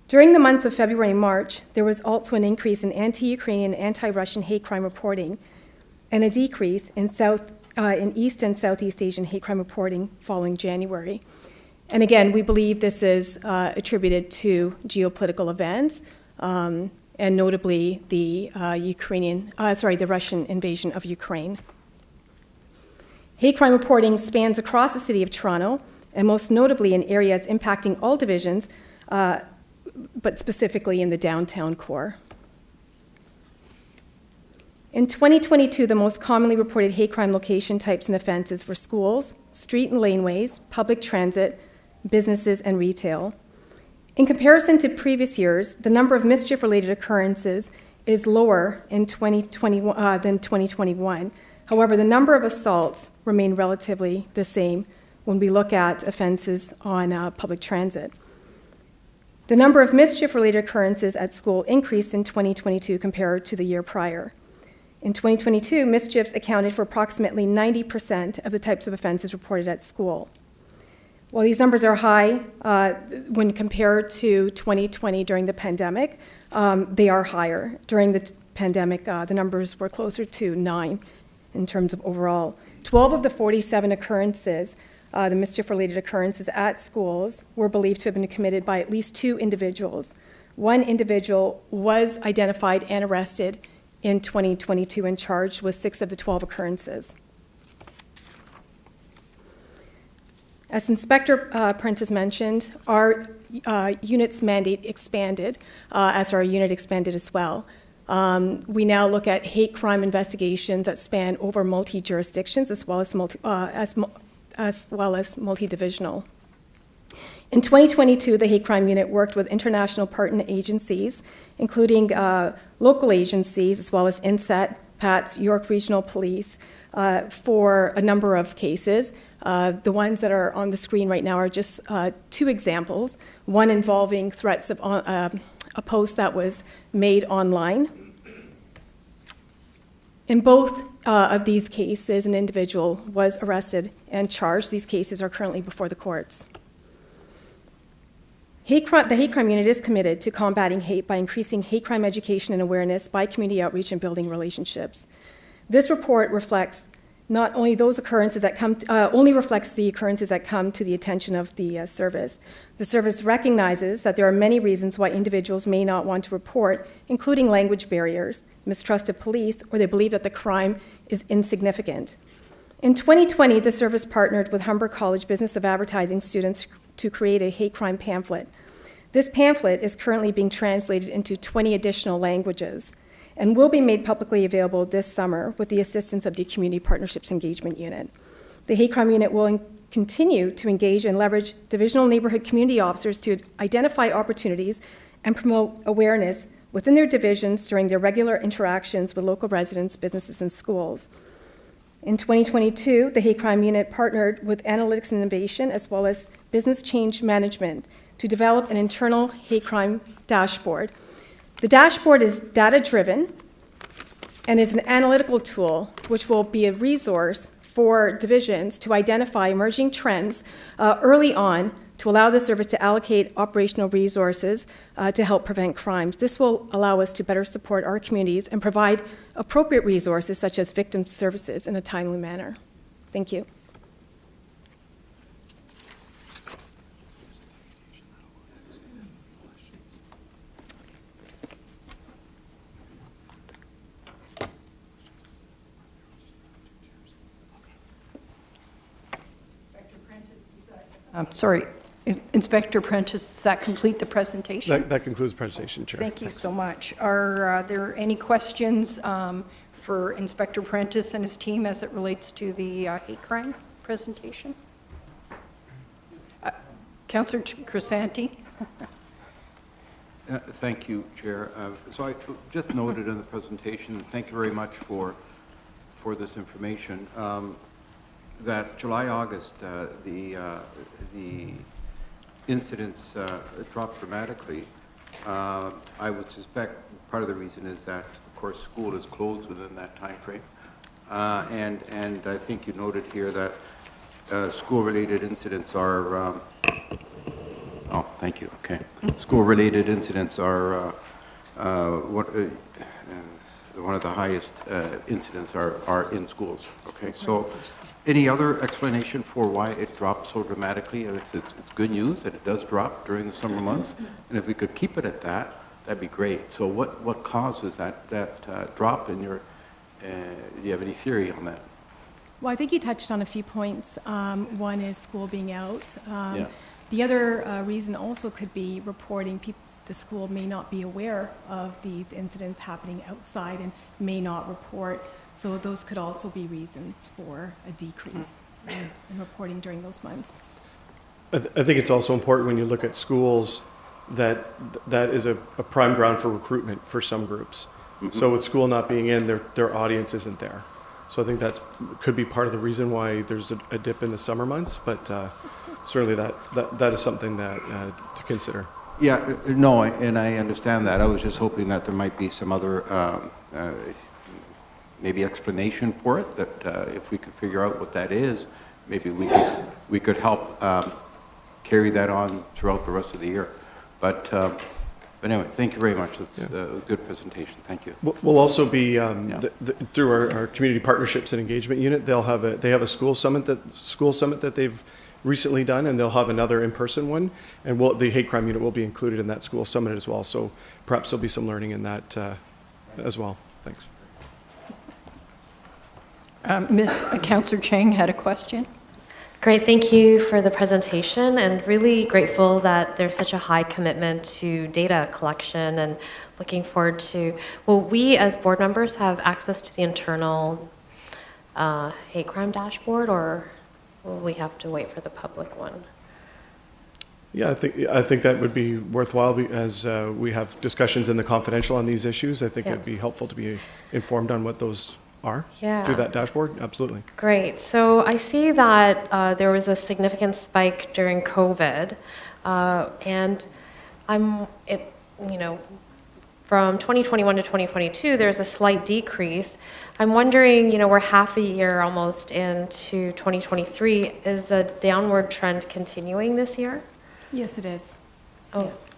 During the months of February and March, there was also an increase in anti-Ukrainian, anti-Russian hate crime reporting and a decrease in East and Southeast Asian hate crime reporting following January. And again, we believe this is attributed to geopolitical events, and notably the Russian invasion of Ukraine. Hate crime reporting spans across the City of Toronto, and most notably in areas impacting all divisions, but specifically in the downtown core. In 2022, the most commonly reported hate crime location types and offenses were schools, street and laneways, public transit, businesses, and retail. In comparison to previous years, the number of mischief-related occurrences is lower in 2021 than 2021. However, the number of assaults remain relatively the same when we look at offenses on public transit. The number of mischief-related occurrences at school increased in 2022 compared to the year prior. In 2022, mischiefs accounted for approximately 90% of the types of offenses reported at school. While these numbers are high when compared to 2020 during the pandemic, they are higher. During the pandemic, the numbers were closer to 9 in terms of overall. 12 of the 47 occurrences, the mischief-related occurrences at schools, were believed to have been committed by at least 2 individuals. One individual was identified and arrested in 2022 and charged with 6 of the 12 occurrences. As Inspector Prentice mentioned, our unit's mandate expanded, as our unit expanded as well. We now look at hate crime investigations that span over multi-jurisdictions as well as multi-divisional. In 2022, the Hate Crime Unit worked with international partner agencies, including local agencies as well as INSET, Pat's York Regional Police for a number of cases. The ones that are on the screen right now are just two examples, one involving threats of a post that was made online. In both of these cases, an individual was arrested and charged. These cases are currently before the courts. The hate crime unit is committed to combating hate by increasing hate crime education and awareness by community outreach and building relationships. This report reflects not only those occurrences that only reflects the occurrences that come to the attention of the service. The service recognizes that there are many reasons why individuals may not want to report, including language barriers, mistrust of police, or they believe that the crime is insignificant. In 2020, the service partnered with Humber College Business of Advertising students to create a hate crime pamphlet. This pamphlet is currently being translated into 20 additional languages and will be made publicly available this summer with the assistance of the Community Partnerships Engagement Unit. The Hate Crime Unit will continue to engage and leverage divisional neighborhood community officers to identify opportunities and promote awareness within their divisions during their regular interactions with local residents, businesses, and schools. In 2022, the Hate Crime Unit partnered with Analytics and Innovation as well as Business Change Management to develop an internal hate crime dashboard. The dashboard is data-driven and is an analytical tool which will be a resource for divisions to identify emerging trends early on to allow the service to allocate operational resources to help prevent crimes. This will allow us to better support our communities and provide appropriate resources such as victim services in a timely manner. Thank you. Sorry, Inspector Prentice, does that complete the presentation? That concludes the presentation, Chair. Thank you so much. Are there any questions for Inspector Prentice and his team as it relates to the hate crime presentation? Councillor Crisanti? Thank you, Chair. So I just noted in the presentation, thank you very much for this information, that July, August, the incidents dropped dramatically. I would suspect part of the reason is that, of course, school is closed within that time frame. And I think you noted here that school-related incidents are, oh, thank you, okay. School-related incidents are one of the highest incidents are in schools, okay? So any other explanation for why it dropped so dramatically? It's good news that it does drop during the summer months, and if we could keep it at that, that'd be great. So what causes that drop in your, do you have any theory on that? Well, I think you touched on a few points. One is school being out. Yeah. The other reason also could be reporting. The school may not be aware of these incidents happening outside and may not report. So those could also be reasons for a decrease in reporting during those months. I think it's also important when you look at schools that is a prime ground for recruitment for some groups. Mm-hmm. So with school not being in, their audience isn't there. So I think that could be part of the reason why there's a dip in the summer months, but certainly that is something that to consider. Yeah, no, and I understand that. I was just hoping that there might be some other maybe explanation for it, that if we could figure out what that is, maybe we could help carry that on throughout the rest of the year. But anyway, thank you very much. It's a good presentation. Thank you. We'll also be through our community partnerships and engagement unit. They have a school summit that they've recently done, and they'll have another in-person one, and the hate crime unit will be included in that school summit as well. So perhaps there'll be some learning in that as well. Thanks. Councillor Chang had a question. Great, thank you for the presentation, and really grateful that there's such a high commitment to data collection, and looking forward to, will we as board members have access to the internal hate crime dashboard, or will we have to wait for the public one? Yeah, I think that would be worthwhile as we have discussions in the confidential on these issues. I think it'd be helpful to be informed on what those are through that dashboard. Absolutely. Great. So I see that there was a significant spike during COVID, and from 2021 to 2022, there's a slight decrease. I'm wondering, we're half a year almost into 2023. Is the downward trend continuing this year? Yes, it is. Oh, yes.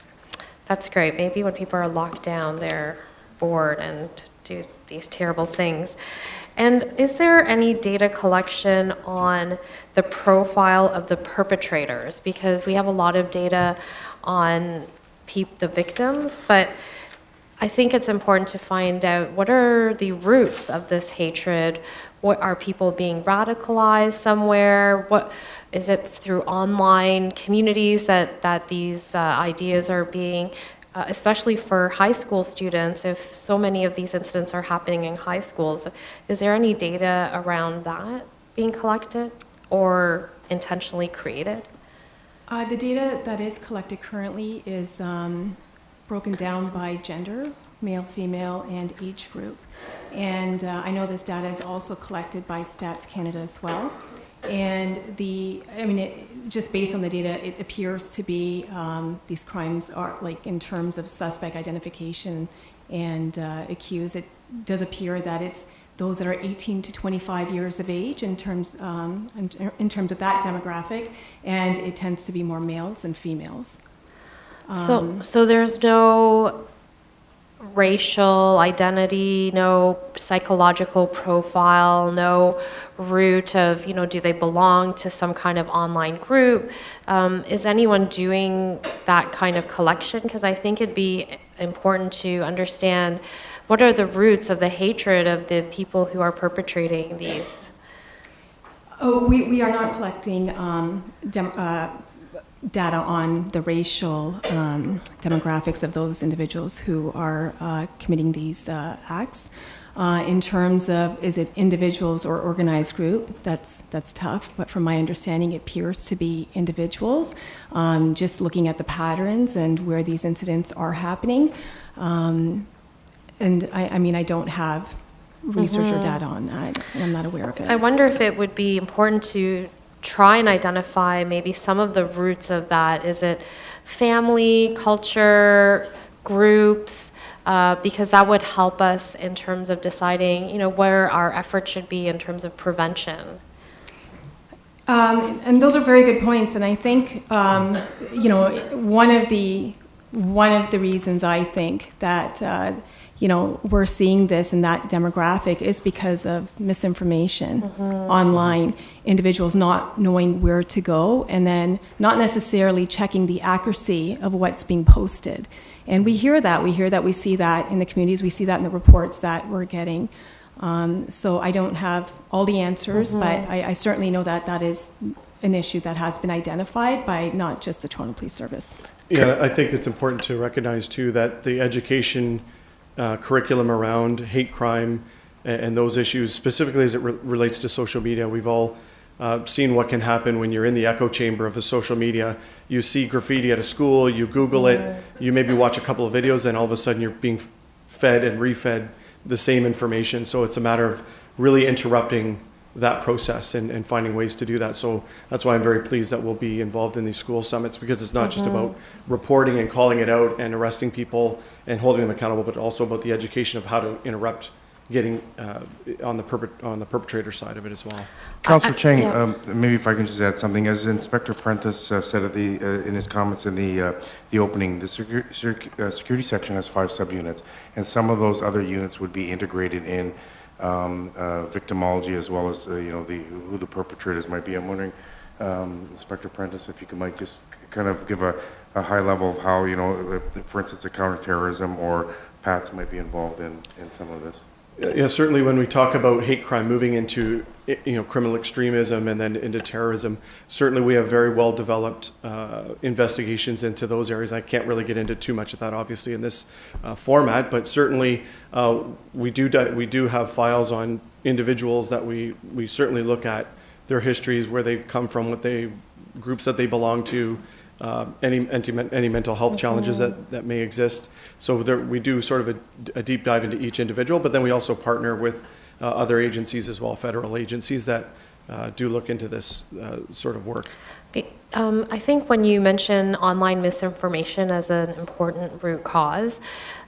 That's great. Maybe when people are locked down, they're bored and do these terrible things. And is there any data collection on the profile of the perpetrators? Because we have a lot of data on the victims, but I think it's important to find out what are the roots of this hatred. What are people being radicalized somewhere? What is it through online communities that these ideas are being, especially for high school students, if so many of these incidents are happening in high schools? Is there any data around that being collected or intentionally created? The data that is collected currently is broken down by gender, male, female, and age group. And I know this data is also collected by Stats Canada as well. And just based on the data, it appears to be these crimes are, like, in terms of suspect identification and accused, it does appear that it's those that are 18 to 25 years of age in terms of that demographic, and it tends to be more males than females. So there's no racial identity, no psychological profile, no root of, do they belong to some kind of online group? Is anyone doing that kind of collection? Because I think it'd be important to understand what are the roots of the hatred of the people who are perpetrating these. We are not collecting data on the racial demographics of those individuals who are committing these acts. In terms of, is it individuals or organized group, that's tough, but from my understanding, it appears to be individuals, just looking at the patterns and where these incidents are happening. And I don't have research or data on that, and I'm not aware of it. I wonder if it would be important to try and identify maybe some of the roots of that. Is it family, culture, groups? Because that would help us in terms of deciding, where our efforts should be in terms of prevention. And those are very good points. And I think, one of the reasons I think that we're seeing this in that demographic is because of misinformation online, individuals not knowing where to go, and then not necessarily checking the accuracy of what's being posted. And we hear that, we see that in the communities, we see that in the reports that we're getting. So I don't have all the answers, but I certainly know that that is an issue that has been identified by not just the Toronto Police Service. Yeah, I think it's important to recognize too that the education curriculum around hate crime and those issues, specifically as it relates to social media. We've all seen what can happen when you're in the echo chamber of a social media. You see graffiti at a school, you Google it, you maybe watch a couple of videos, and all of a sudden you're being fed and refed the same information. So it's a matter of really interrupting that process and finding ways to do that. So that's why I'm very pleased that we'll be involved in these school summits, because it's not just about reporting and calling it out and arresting people and holding them accountable, but also about the education of how to interrupt getting on the perpetrator side of it as well. Councillor Cheng, maybe if I can just add something. As Inspector Prentice said in his comments in the opening, the security section has 5 subunits, and some of those other units would be integrated in victimology as well as who the perpetrators might be. I'm wondering, Inspector Prentice, if you might just kind of give a high level of how, for instance, the counterterrorism or PATS might be involved in some of this. Yeah, certainly when we talk about hate crime moving into criminal extremism and then into terrorism, certainly we have very well developed investigations into those areas. I can't really get into too much of that obviously in this format, but certainly we do have files on individuals that we certainly look at their histories, where they come from, groups that they belong to, any mental health challenges that may exist. So we do sort of a deep dive into each individual, but then we also partner with other agencies as well, federal agencies that do look into this sort of work. I think when you mention online misinformation as an important root cause,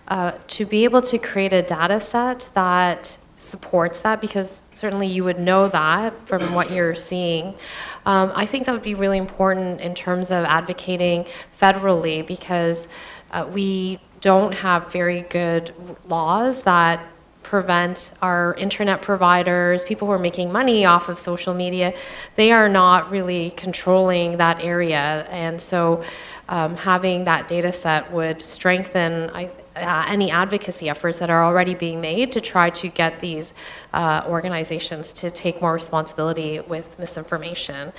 to be able to create a data set that supports that, because certainly you would know that from what you're seeing. I think that would be really important in terms of advocating federally, because we don't have very good laws that prevent our internet providers, people who are making money off of social media, they are not really controlling that area. And so having that data set would strengthen any advocacy efforts that are already being made to try to get these organizations to take more responsibility with misinformation.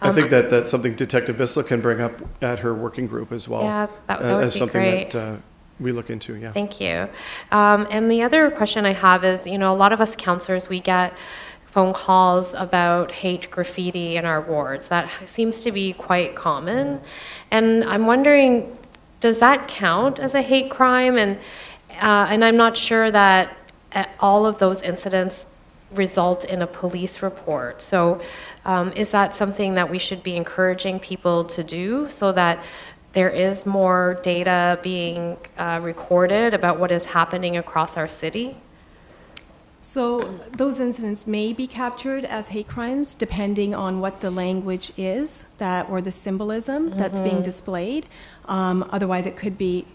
I think that's something Detective Bisla can bring up at her working group as well. Yeah, that would as be something great. that we look into, yeah. Thank you. And the other question I have is, a lot of us counselors, we get phone calls about hate graffiti in our wards. That seems to be quite common. And I'm wondering, does that count as a hate crime? And I'm not sure that all of those incidents result in a police report. So is that something that we should be encouraging people to do so that there is more data being recorded about what is happening across our city? So those incidents may be captured as hate crimes depending on what the language is or the symbolism that's being displayed. Otherwise, it could be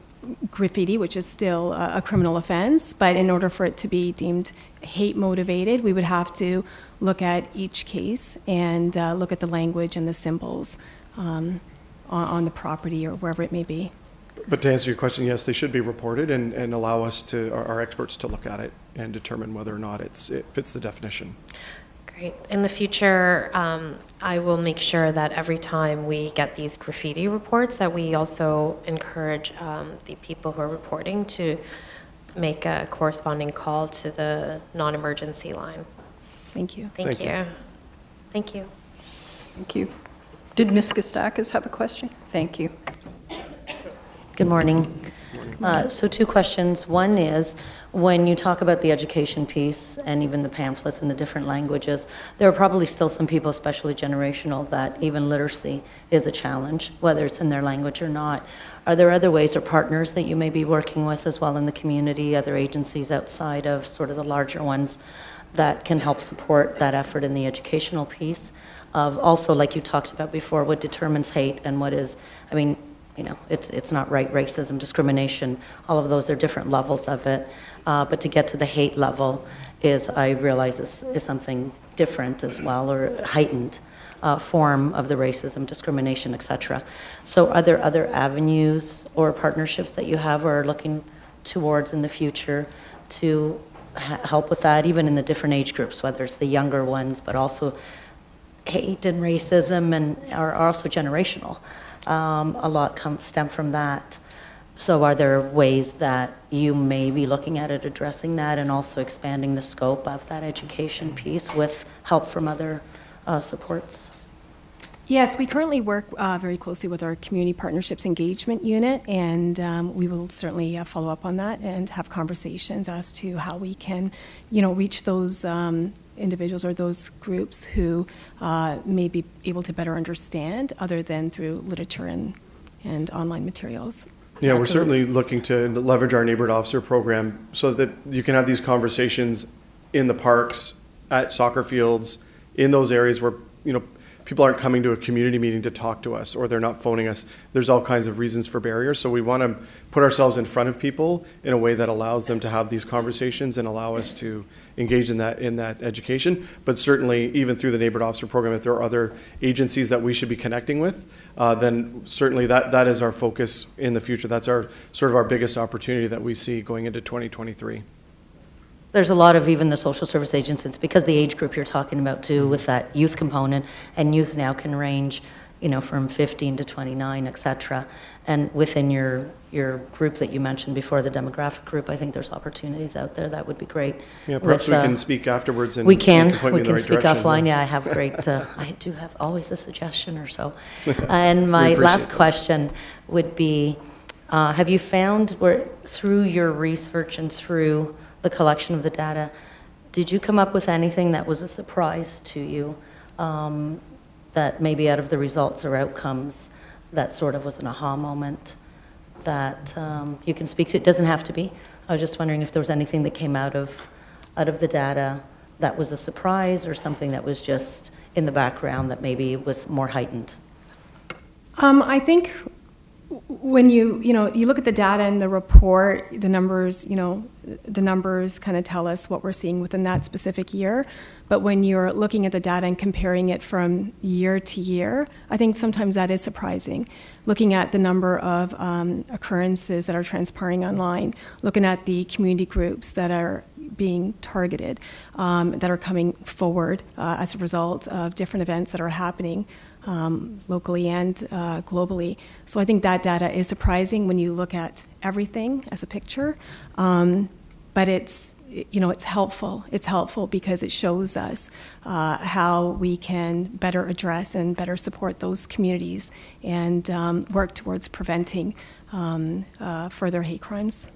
graffiti, which is still a criminal offense, but in order for it to be deemed hate motivated, we would have to look at each case and look at the language and the symbols on the property or wherever it may be. But to answer your question, yes, they should be reported and allow us our experts to look at it and determine whether or not it fits the definition. Great. In the future, I will make sure that every time we get these graffiti reports that we also encourage the people who are reporting to make a corresponding call to the non-emergency line. Thank you. Thank you. Thank you. Thank you. Did Ms. Kostakis have a question? Thank you. Good morning. So 2 questions. One is, when you talk about the education piece and even the pamphlets in the different languages, there are probably still some people, especially generational, that even literacy is a challenge, whether it's in their language or not. Are there other ways or partners that you may be working with as well in the community, other agencies outside of sort of the larger ones that can help support that effort in the educational piece? Of also, like you talked about before, what determines hate and what is, I mean, it's not right, racism, discrimination, all of those are different levels of it. But to get to the hate level I realize is something different as well, or heightened form of the racism, discrimination, etc. So are there other avenues or partnerships that you have or are looking towards in the future to help with that, even in the different age groups, whether it's the younger ones, but also hate and racism and are also generational? A lot stem from that. So are there ways that you may be looking at it, addressing that, and also expanding the scope of that education piece with help from other supports? Yes, we currently work very closely with our Community Partnerships Engagement Unit, and we will certainly follow up on that and have conversations as to how we can, reach those individuals or those groups who may be able to better understand other than through literature and online materials. Yeah, we're certainly looking to leverage our neighborhood officer program so that you can have these conversations in the parks, at soccer fields, in those areas where, people aren't coming to a community meeting to talk to us, or they're not phoning us. There's all kinds of reasons for barriers. So we want to put ourselves in front of people in a way that allows them to have these conversations and allow us to engage in that education. But certainly, even through the neighborhood officer program, if there are other agencies that we should be connecting with, then certainly that is our focus in the future. That's our biggest opportunity that we see going into 2023. There's a lot of even the social service agencies, because the age group you're talking about too, with that youth component, and youth now can range, from 15 to 29, et cetera. And within your group that you mentioned before, the demographic group, I think there's opportunities out there. That would be great. Yeah, perhaps we can speak afterwards and we can point me in the right speak direction. offline. Yeah, I have great, I do have always a suggestion or so. And my last question would be, have you found where through your research and through the collection of the data, did you come up with anything that was a surprise to you, that maybe out of the results or outcomes that sort of was an aha moment that you can speak to? It doesn't have to be. I was just wondering if there was anything that came out of the data that was a surprise or something that was just in the background that maybe was more heightened. I think when you look at the data in the report, the numbers kind of tell us what we're seeing within that specific year. But when you're looking at the data and comparing it from year to year, I think sometimes that is surprising. Looking at the number of occurrences that are transpiring online, looking at the community groups that are being targeted, that are coming forward as a result of different events that are happening locally and globally. So I think that data is surprising when you look at everything as a picture, but it's helpful. It's helpful because it shows us how we can better address and better support those communities and work towards preventing further hate crimes.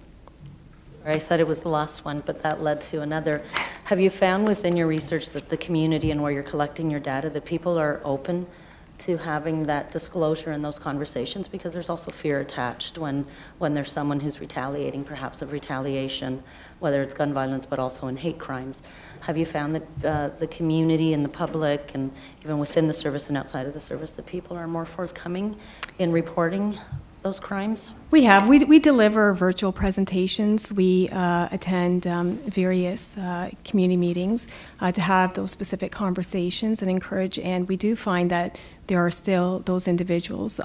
I said it was the last one, but that led to another. Have you found within your research that the community and where you're collecting your data, that people are open to having that disclosure in those conversations? Because there's also fear attached when there's someone who's retaliating, perhaps of retaliation, whether it's gun violence, but also in hate crimes. Have you found that the community and the public, and even within the service and outside of the service, that people are more forthcoming in reporting those crimes? We have. We deliver virtual presentations. We attend various community meetings to have those specific conversations and encourage. And we do find that there are still those individuals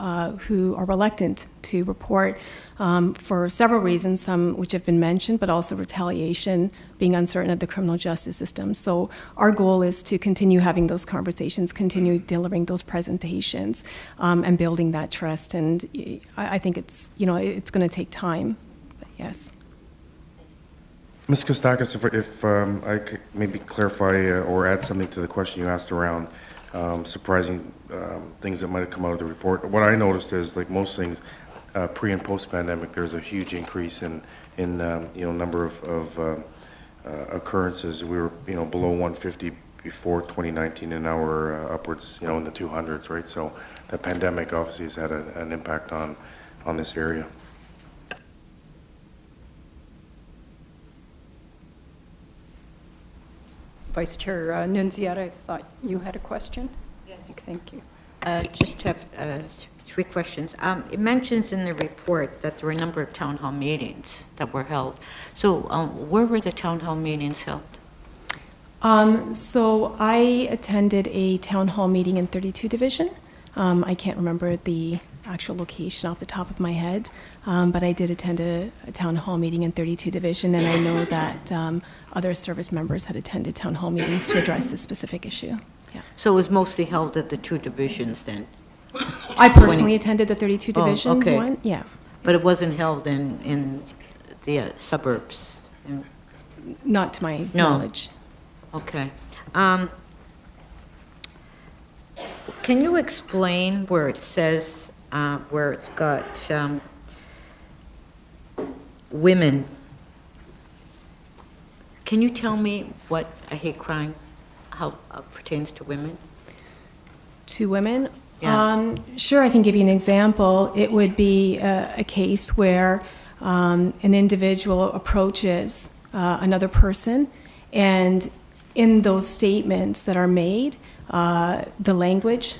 who are reluctant to report for several reasons, some which have been mentioned, but also retaliation, being uncertain of the criminal justice system. So our goal is to continue having those conversations, continue delivering those presentations, and building that trust. And I think it's going to take time, but yes. Ms. Kostakis, if I could maybe clarify or add something to the question you asked around surprising things that might have come out of the report. What I noticed is, like most things, pre and post pandemic, there's a huge increase in number of occurrences. We were below 150 before 2019, and now we're upwards in the 200s, right? So the pandemic obviously has had an impact on this area. Vice Chair Nunziata, I thought you had a question? Yes. Thank you. Just have 3 questions. It mentions in the report that there were a number of town hall meetings that were held. So where were the town hall meetings held? So I attended a town hall meeting in 32 Division. I can't remember the actual location off the top of my head, but I did attend a town hall meeting in 32 Division, and I know that other service members had attended town hall meetings to address this specific issue. Yeah. So it was mostly held at the 2 divisions then? I personally attended the 32 Division one, yeah. But it wasn't held in the suburbs? Not to my knowledge. Okay. Can you explain where it says, where it's got women? Can you tell me what a hate crime, how pertains to women? To women? Yeah. Sure, I can give you an example. It would be a case where an individual approaches another person, and in those statements that are made, the language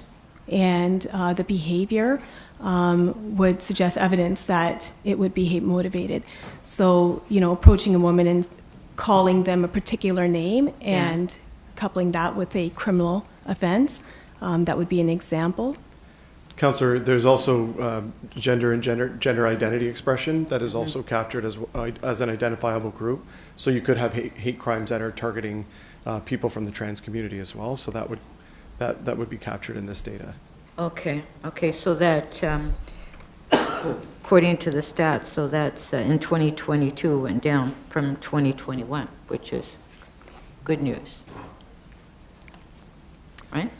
and the behavior would suggest evidence that it would be hate motivated. So, approaching a woman and calling them a particular name and coupling that with a criminal offense, that would be an example. Councillor, there's also gender and gender identity expression that is also captured as an identifiable group. So you could have hate crimes that are targeting people from the trans community as well. So that would be captured in this data. Okay, so that, according to the stats, so that's in 2022 and down from 2021, which is good news. Right?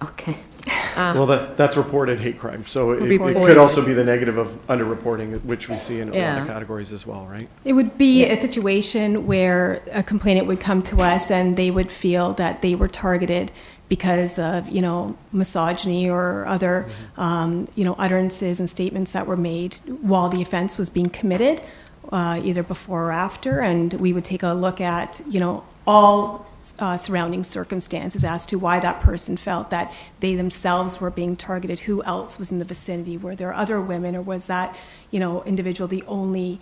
Okay. Well, that's reported hate crime, so it Reported. could also be the negative of underreporting, which we see in a lot Yeah. of categories as well, right? It would be a situation where a complainant would come to us and they would feel that they were targeted because of, misogyny or other, utterances and statements that were made while the offense was being committed, either before or after. And we would take a look at, all surrounding circumstances as to why that person felt that they themselves were being targeted. Who else was in the vicinity? Were there other women, or was that, individual the only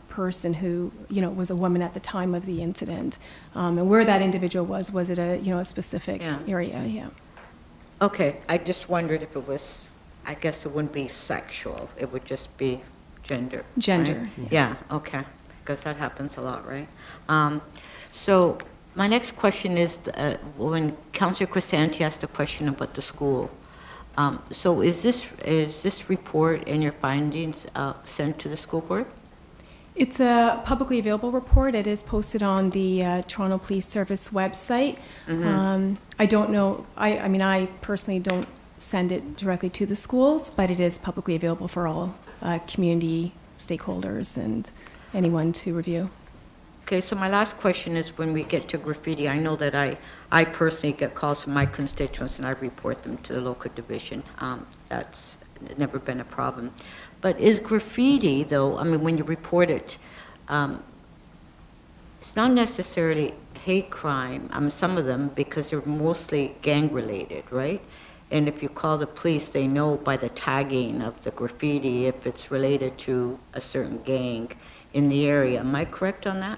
person who, was a woman at the time of the incident? And where that individual was it a specific area? Yeah. Okay, I just wondered if it was, I guess it wouldn't be sexual, it would just be gender. Gender, right? yes. Yeah, okay, because that happens a lot, right? So my next question is, when Councillor Crisanti asked the question about the school, so is this report and your findings sent to the school board? It's a publicly available report. It is posted on the Toronto Police Service website. I don't know, I personally don't send it directly to the schools, but it is publicly available for all community stakeholders and anyone to review. Okay, so my last question is, when we get to graffiti, I know that I personally get calls from my constituents and I report them to the local division. That's never been a problem. But is graffiti, though, when you report it, it's not necessarily hate crime, some of them, because they're mostly gang-related, right? And if you call the police, they know by the tagging of the graffiti if it's related to a certain gang in the area. Am I correct on that?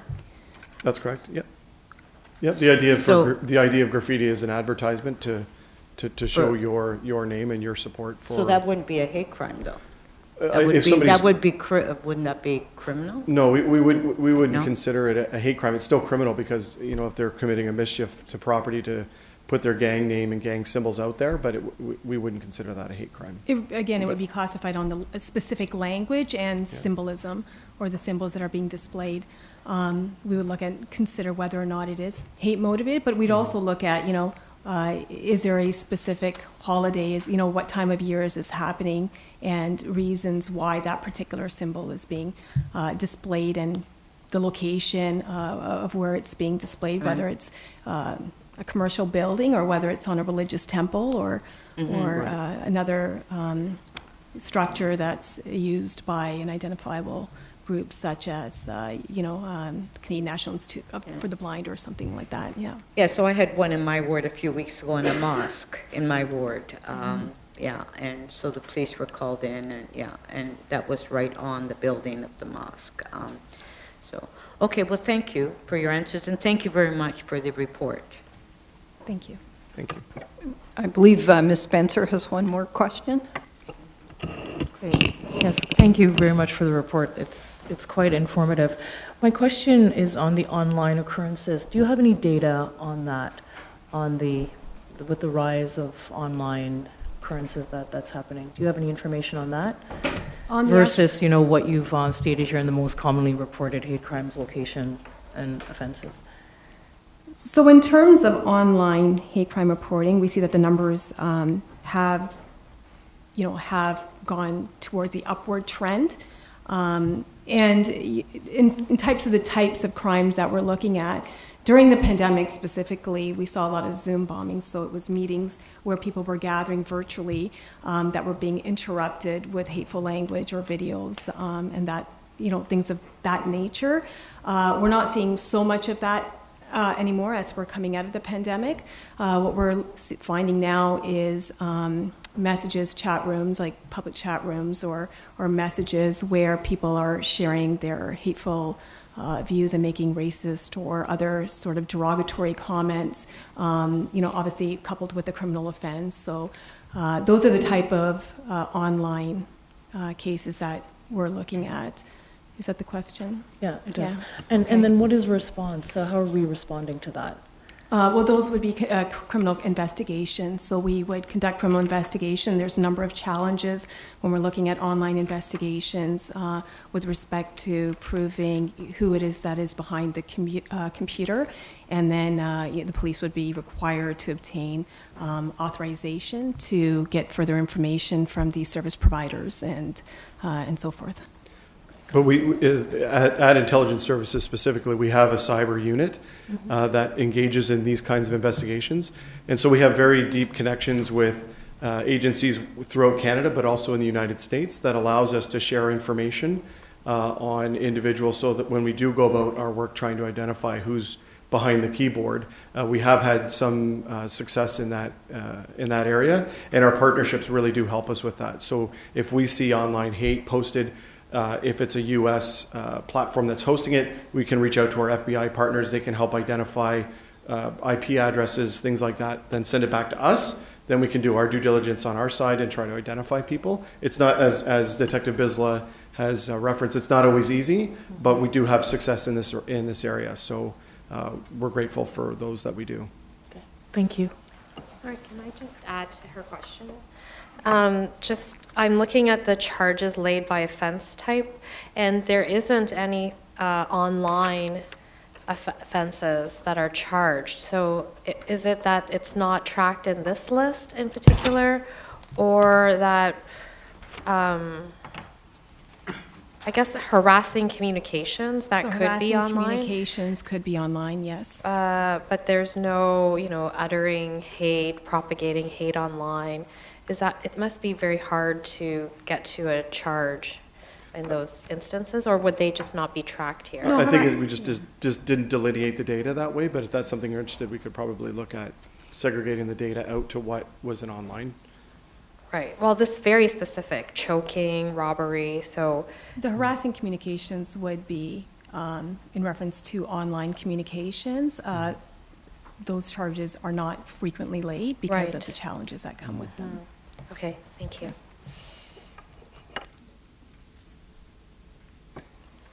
That's correct, yep. Yep, the idea of graffiti is an advertisement to show your name and your support for... So that wouldn't be a hate crime, though? Wouldn't that be criminal? No, we wouldn't No? consider it a hate crime. It's still criminal because, if they're committing a mischief to property to put their gang name and gang symbols out there, but we wouldn't consider that a hate crime. It would be classified on the specific language and symbolism, or the symbols that are being displayed. We would look at, consider whether or not it is hate motivated, but we'd also look at, is there a specific holiday, what time of year is this happening, and reasons why that particular symbol is being displayed, and the location of where it's being displayed, whether it's a commercial building or whether it's on a religious temple or another structure that's used by an identifiable group, such as Canadian National Institute for the Blind or something like that. Yeah, so I had one in my ward a few weeks ago in a mosque in my ward. And so the police were called in, and that was right on the building of the mosque. Okay, well, thank you for your answers, and thank you very much for the report. Thank you. Thank you. I believe Ms. Spencer has one more question. Great. Yes, thank you very much for the report. It's quite informative. My question is on the online occurrences. Do you have any data on that, with the rise of online occurrences that's happening? Do you have any information on that? Versus, what you've stated here in the most commonly reported hate crimes, location, and offenses? So in terms of online hate crime reporting, we see that the numbers have gone towards the upward trend. And in types of crimes that we're looking at, during the pandemic specifically, we saw a lot of Zoom bombings. So it was meetings where people were gathering virtually that were being interrupted with hateful language or videos and that, things of that nature. We're not seeing so much of that anymore as we're coming out of the pandemic. What we're finding now is messages, chat rooms, like public chat rooms, or messages where people are sharing their hateful views and making racist or other sort of derogatory comments, obviously coupled with a criminal offense. So those are the type of online cases that we're looking at. Is that the question? Yeah, it does. And then what is response? So how are we responding to that? Well, those would be criminal investigations. So we would conduct criminal investigation. There's a number of challenges when we're looking at online investigations with respect to proving who it is that is behind the computer. And then the police would be required to obtain authorization to get further information from the service providers and so forth. But at Intelligence Services specifically, we have a cyber unit that engages in these kinds of investigations. And so we have very deep connections with agencies throughout Canada, but also in the United States, that allows us to share information on individuals so that when we do go about our work trying to identify who's behind the keyboard, we have had some success in that area, and our partnerships really do help us with that. So if we see online hate posted, if it's a U.S. platform that's hosting it, we can reach out to our FBI partners. They can help identify IP addresses, things like that, then send it back to us. Then we can do our due diligence on our side and try to identify people. It's not, as Detective Bisla has referenced, it's not always easy, but we do have success in this area. So we're grateful for those that we do. Okay. Thank you. Sorry, can I just add to her question? I'm looking at the charges laid by offense type, and there isn't any online offenses that are charged. So is it that it's not tracked in this list in particular, or that, I guess, harassing communications that could be online? Communications could be online, yes. But there's no, uttering hate, propagating hate online. It must be very hard to get to a charge in those instances, or would they just not be tracked here? I think we just didn't delineate the data that way, but if that's something you're interested, we could probably look at segregating the data out to what was an online. Right. Well, this is very specific, choking, robbery, so. The harassing communications would be in reference to online communications. Those charges are not frequently laid because of the challenges that come with them. Okay, thank you. Yes. I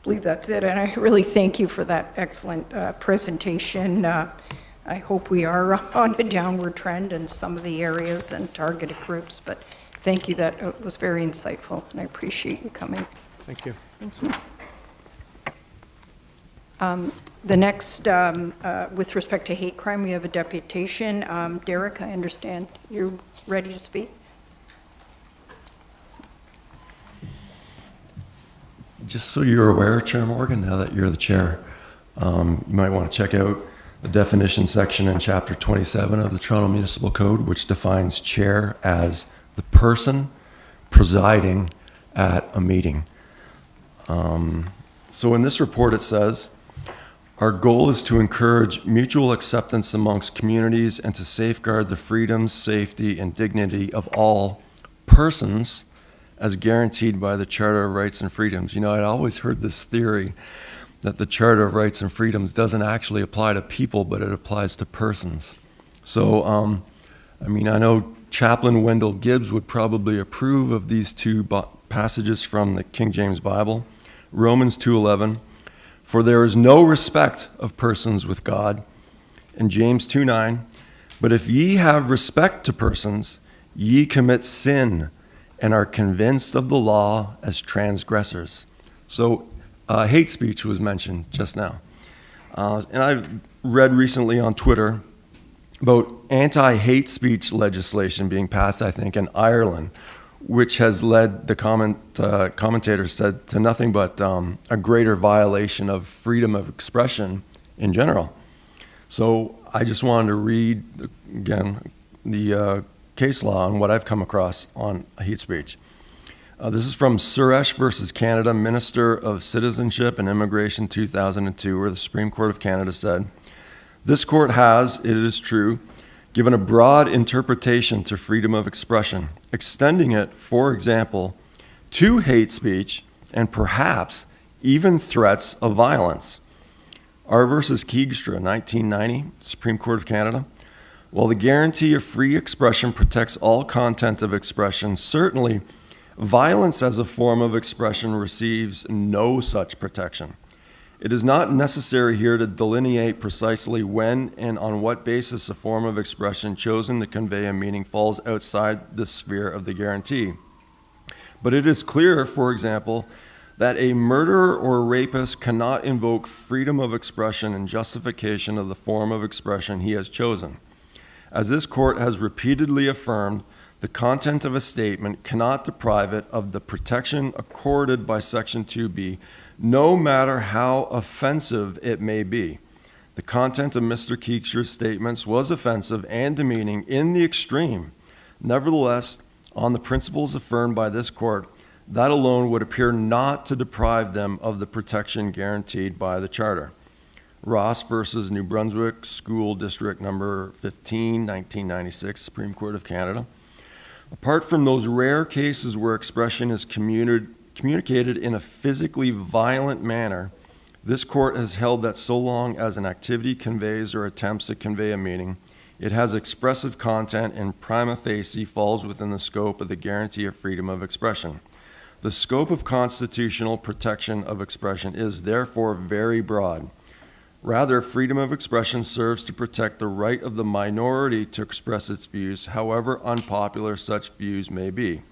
believe that's it, and I really thank you for that excellent presentation. I hope we are on a downward trend in some of the areas and targeted groups, but thank you. That was very insightful, and I appreciate you coming. Thank you. Thank you. The next, with respect to hate crime, we have a deputation. Derek, I understand you're ready to speak. Just so you're aware, Chair Morgan, now that you're the chair, you might want to check out the definition section in Chapter 27 of the Toronto Municipal Code, which defines chair as the person presiding at a meeting. So in this report it says, our goal is to encourage mutual acceptance amongst communities and to safeguard the freedoms, safety, and dignity of all persons as guaranteed by the Charter of Rights and Freedoms. I'd always heard this theory that the Charter of Rights and Freedoms doesn't actually apply to people, but it applies to persons. So, I know Chaplain Wendell Gibbs would probably approve of these two passages from the King James Bible. Romans 2:11, for there is no respect of persons with God. And James 2:9, but if ye have respect to persons, ye commit sin and are convinced of the law as transgressors. So hate speech was mentioned just now. And I've read recently on Twitter about anti-hate speech legislation being passed, I think, in Ireland, which has led, the commentator said, to nothing but a greater violation of freedom of expression in general. So I just wanted to read, again, the case law and what I've come across on hate speech. This is from Suresh versus Canada, Minister of Citizenship and Immigration 2002, where the Supreme Court of Canada said, this court has, it is true, given a broad interpretation to freedom of expression, extending it, for example, to hate speech and perhaps even threats of violence. R versus Keegstra, 1990, Supreme Court of Canada. While the guarantee of free expression protects all content of expression, certainly violence as a form of expression receives no such protection. It is not necessary here to delineate precisely when and on what basis a form of expression chosen to convey a meaning falls outside the sphere of the guarantee. But it is clear, for example, that a murderer or rapist cannot invoke freedom of expression in justification of the form of expression he has chosen. As this court has repeatedly affirmed, the content of a statement cannot deprive it of the protection accorded by Section 2B, no matter how offensive it may be. The content of Mr. Keeksher's statements was offensive and demeaning in the extreme. Nevertheless, on the principles affirmed by this court, that alone would appear not to deprive them of the protection guaranteed by the Charter. Ross versus New Brunswick School District Number 15, 1996, Supreme Court of Canada. Apart from those rare cases where expression is communicated in a physically violent manner, this court has held that so long as an activity conveys or attempts to convey a meaning, it has expressive content and prima facie falls within the scope of the guarantee of freedom of expression. The scope of constitutional protection of expression is therefore very broad. Rather, freedom of expression serves to protect the right of the minority to express its views, however unpopular such views may be.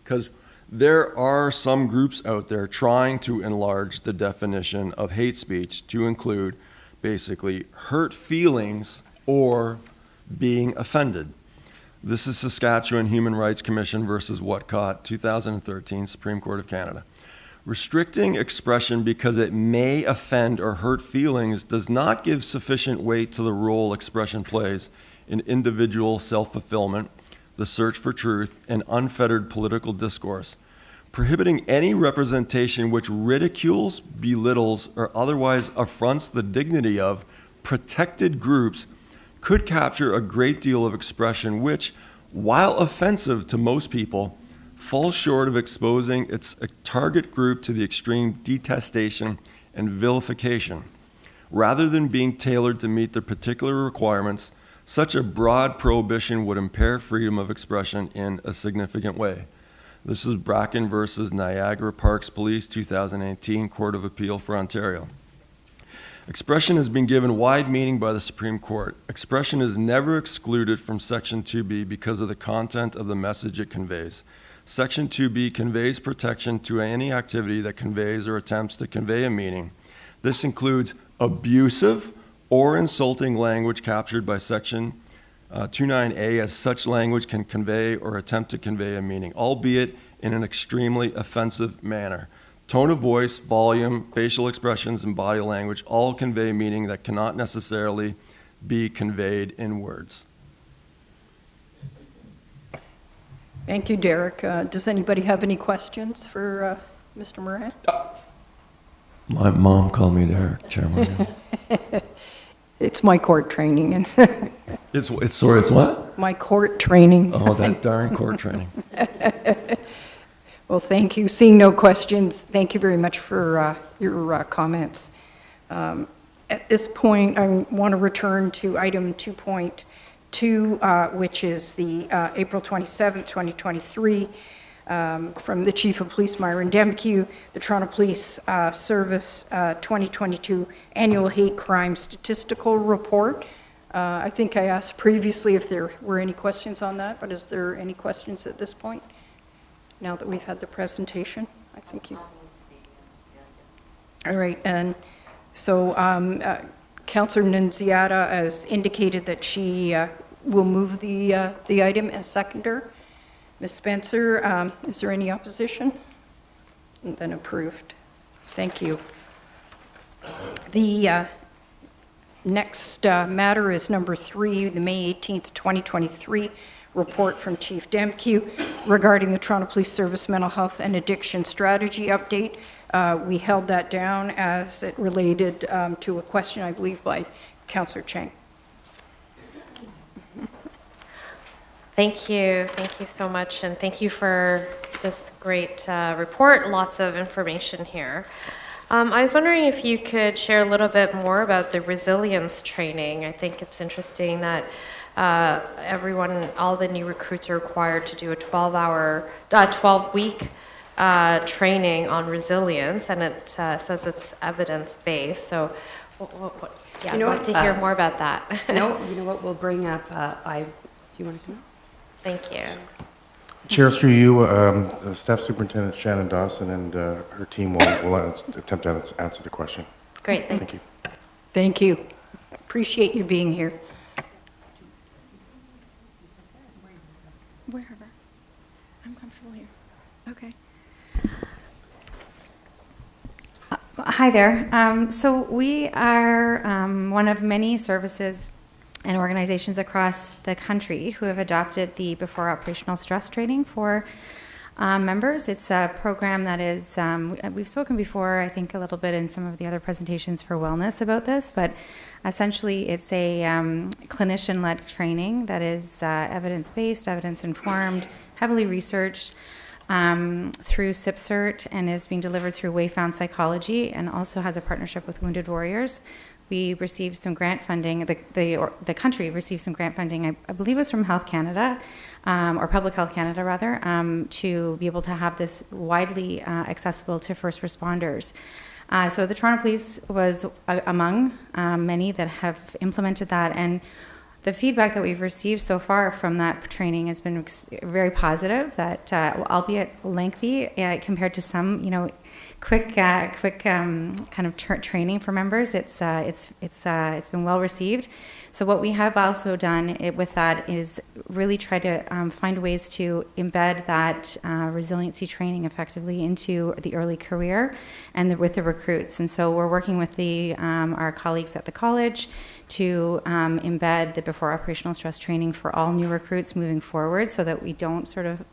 Because there are some groups out there trying to enlarge the definition of hate speech to include basically hurt feelings or being offended. This is Saskatchewan Human Rights Commission versus Whatcott, 2013, Supreme Court of Canada. Restricting expression because it may offend or hurt feelings does not give sufficient weight to the role expression plays in individual self-fulfillment, the search for truth, and unfettered political discourse. Prohibiting any representation which ridicules, belittles, or otherwise affronts the dignity of protected groups could capture a great deal of expression which, while offensive to most people, falls short of exposing its target group to the extreme detestation and vilification. Rather than being tailored to meet their particular requirements, such a broad prohibition would impair freedom of expression in a significant way. This is Bracken versus Niagara Parks Police, 2018, Court of Appeal for Ontario. Expression has been given wide meaning by the Supreme Court. Expression is never excluded from Section 2B because of the content of the message it conveys. Section 2B conveys protection to any activity that conveys or attempts to convey a meaning. This includes abusive or insulting language captured by Section 29A, as such language can convey or attempt to convey a meaning, albeit in an extremely offensive manner. Tone of voice, volume, facial expressions, and body language all convey meaning that cannot necessarily be conveyed in words. Thank you, Derek. Does anybody have any questions for Mr. Moran? My mom called me Derek, Chairman. It's my court training. It's what? My court training. Oh, that darn court training. Well, thank you. Seeing no questions, thank you very much for your comments. At this point, I want to return to item 2.2, which is the April 27, 2023, from the Chief of Police, Myron Demkiw, the Toronto Police Service 2022 Annual Hate Crime Statistical Report. I think I asked previously if there were any questions on that, but is there any questions at this point? Now that we've had the presentation, I think you. All right, and so Councillor Nunziata has indicated that she will move the item as seconder. Ms. Spencer, is there any opposition? And then approved. Thank you. The next matter is number 3, the May 18th, 2023 report from Chief Demkiw regarding the Toronto Police Service Mental Health and Addiction Strategy Update. We held that down as it related to a question, I believe, by Councillor Chang. Thank you so much, and thank you for this great report. Lots of information here. I was wondering if you could share a little bit more about the resilience training. I think it's interesting that all the new recruits are required to do a 12-week training on resilience, and it says it's evidence-based. So, yeah, I'd like to hear more about that. No, you know what? We'll bring up. Do you want to come up? Thank you. Chair, through you, Staff Superintendent Shannon Dawson and her team will attempt to answer the question. Great, thanks. Thank you. Thank you. Appreciate you being here. Wherever. I'm comfortable here. Okay. Hi there. So we are one of many services and organizations across the country who have adopted the Before Operational Stress Training for members. It's a program that is, we've spoken before, I think a little bit in some of the other presentations for wellness about this, but essentially it's a clinician-led training that is evidence-based, evidence-informed, heavily researched, through CIPCERT, and is being delivered through Wayfound Psychology, and also has a partnership with Wounded Warriors. We received some grant funding, the country received some grant funding, I believe it was from Health Canada, or Public Health Canada rather, to be able to have this widely accessible to first responders. So the Toronto Police was among many that have implemented that, and the feedback that we've received so far from that training has been very positive. That, albeit lengthy compared to some, quick kind of training for members, it's been well received. So what we have also done with that is really try to find ways to embed that resiliency training effectively into the early career and with the recruits. And so we're working with our colleagues at the college to embed the before operational stress training for all new recruits moving forward, so that we don't sort of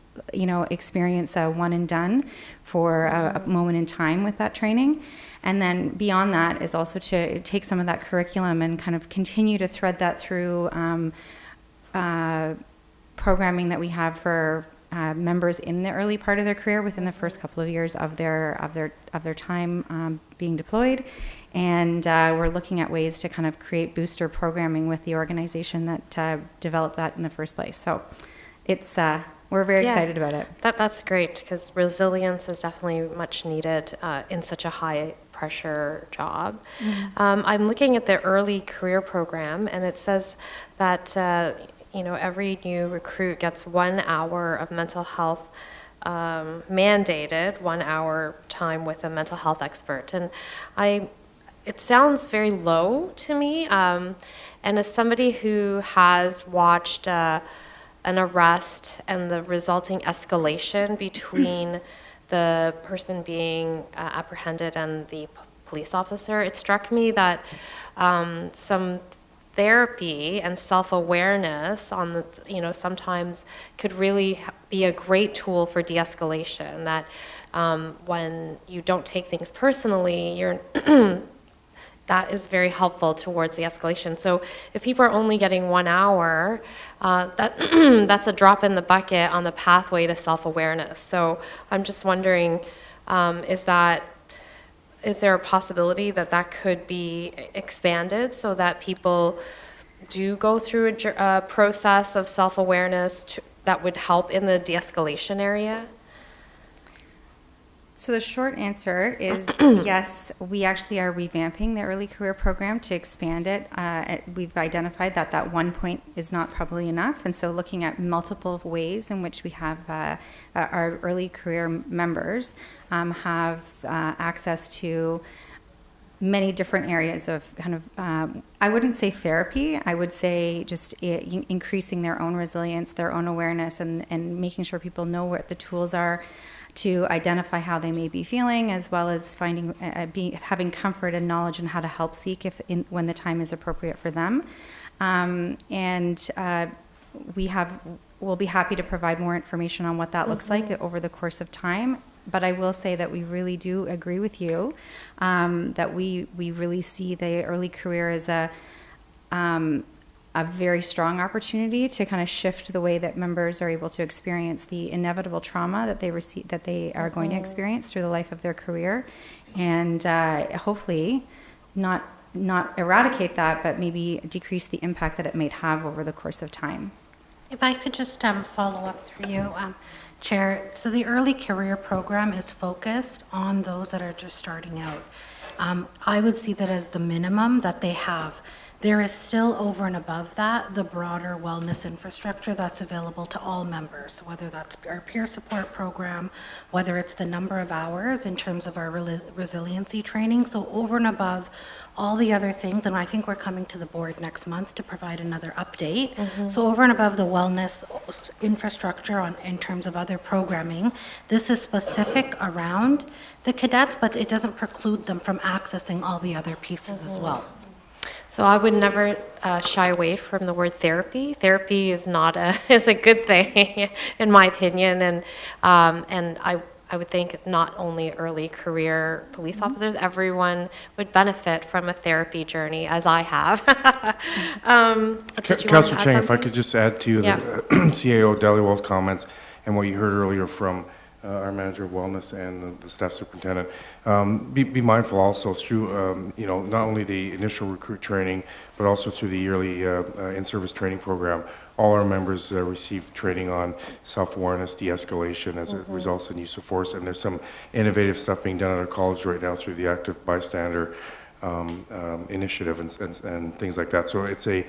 experience a one and done for a moment in time with that training. And then beyond that is also to take some of that curriculum and kind of continue to thread that through programming that we have for members in the early part of their career, within the first couple of years of their time being deployed. And we're looking at ways to kind of create booster programming with the organization that developed that in the first place. So it's we're very excited about it. That's great, because resilience is definitely much needed in such a high pressure job. Mm-hmm. I'm looking at the early career program, and it says that every new recruit gets 1 hour of mental health mandated 1 hour time with a mental health expert, and it sounds very low to me. And as somebody who has watched an arrest and the resulting escalation between the person being apprehended and the police officer, it struck me that some therapy and self-awareness sometimes could really be a great tool for de-escalation. That when you don't take things personally, that is very helpful towards the escalation. So if people are only getting 1 hour, that's a drop in the bucket on the pathway to self-awareness. So I'm just wondering, is there a possibility that could be expanded so that people do go through a process of self-awareness that would help in the de-escalation area? So the short answer is yes, we actually are revamping the early career program to expand it. We've identified that 1 point is not probably enough, and so looking at multiple ways in which we have our early career members have access to many different areas of kind of, I wouldn't say therapy, I would say just increasing their own resilience, their own awareness, and making sure people know what the tools are to identify how they may be feeling, as well as finding, having comfort and knowledge in how to help seek when the time is appropriate for them. We'll be happy to provide more information on what that looks like over the course of time. But I will say that we really do agree with you that we really see the early career as a very strong opportunity to kind of shift the way that members are able to experience the inevitable trauma that they are going to experience through the life of their career, and hopefully not eradicate that, but maybe decrease the impact that it may have over the course of time. If I could just follow up through you, Chair. So the early career program is focused on those that are just starting out. I would see that as the minimum that they have. There is still over and above that the broader wellness infrastructure that's available to all members, whether that's our peer support program, whether it's the number of hours in terms of our resiliency training. So over and above all the other things, and I think we're coming to the board next month to provide another update. So over and above the wellness infrastructure in terms of other programming, this is specific around the cadets, but it doesn't preclude them from accessing all the other pieces as well. So I would never shy away from the word therapy. Therapy is not is a good thing, in my opinion, and I would think not only early career police officers, everyone would benefit from a therapy journey, as I have. Councillor Chang, if I could just add to Yeah. the CAO Dhaliwal's comments and what you heard earlier from our manager of wellness and the staff superintendent. Be mindful also through, not only the initial recruit training, but also through the yearly in-service training program. All our members receive training on self-awareness, de-escalation as it results in use of force. And there's some innovative stuff being done at our college right now through the active bystander initiative and things like that. So it's a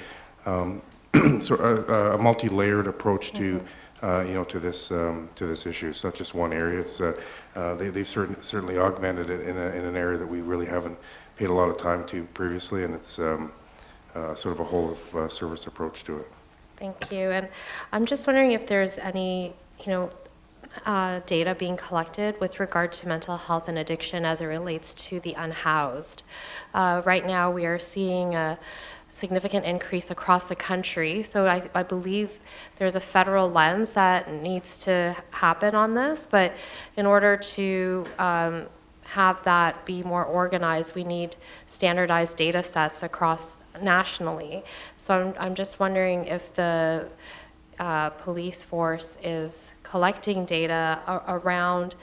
a multi-layered approach to to this issue. It's not just one area. It's they've certainly augmented it in an area that we really haven't paid a lot of time to previously, and it's sort of a whole of service approach to it. Thank you. And I'm just wondering if there's any, data being collected with regard to mental health and addiction as it relates to the unhoused. Right now, we are seeing a significant increase across the country. So I believe there's a federal lens that needs to happen on this, but in order to have that be more organized, we need standardized data sets across nationally. So I'm just wondering if the police force is collecting data around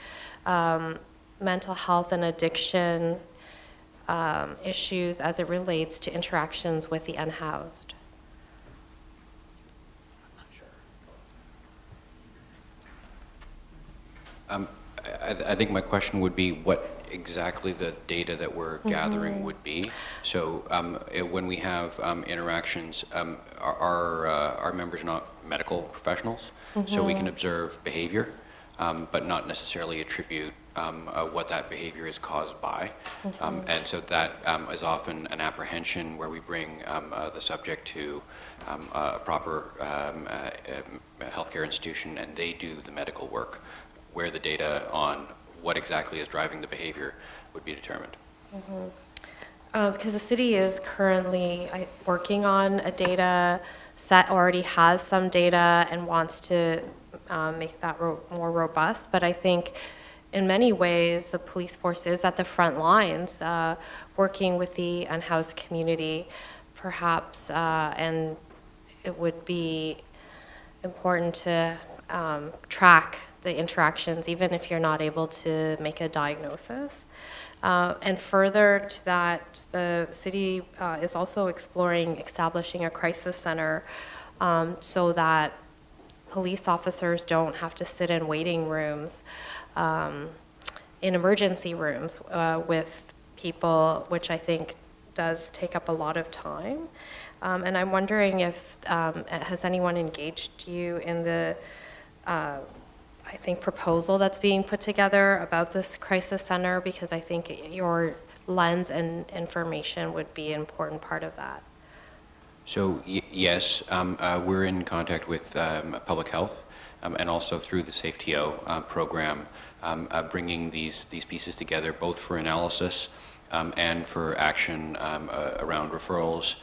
mental health and addiction issues as it relates to interactions with the unhoused. I think my question would be what exactly the data that we're gathering would be. So when we have interactions, our members are not medical professionals, so we can observe behavior, but not necessarily attribute what that behavior is caused by. And so that is often an apprehension where we bring the subject to a proper healthcare institution, and they do the medical work, where the data on what exactly is driving the behavior would be determined. Because the city is currently working on a data set, already has some data and wants to make that more robust. But I think in many ways the police force is at the front lines working with the unhoused community perhaps, and it would be important to track the interactions, even if you're not able to make a diagnosis. And further to that, the city is also exploring establishing a crisis center so that police officers don't have to sit in waiting rooms, in emergency rooms with people, which I think does take up a lot of time. And I'm wondering if, has anyone engaged you in the I think proposal that's being put together about this crisis center, because I think your lens and information would be an important part of that. So yes, we're in contact with public health and also through the SafeTO program, bringing these pieces together both for analysis and for action around referrals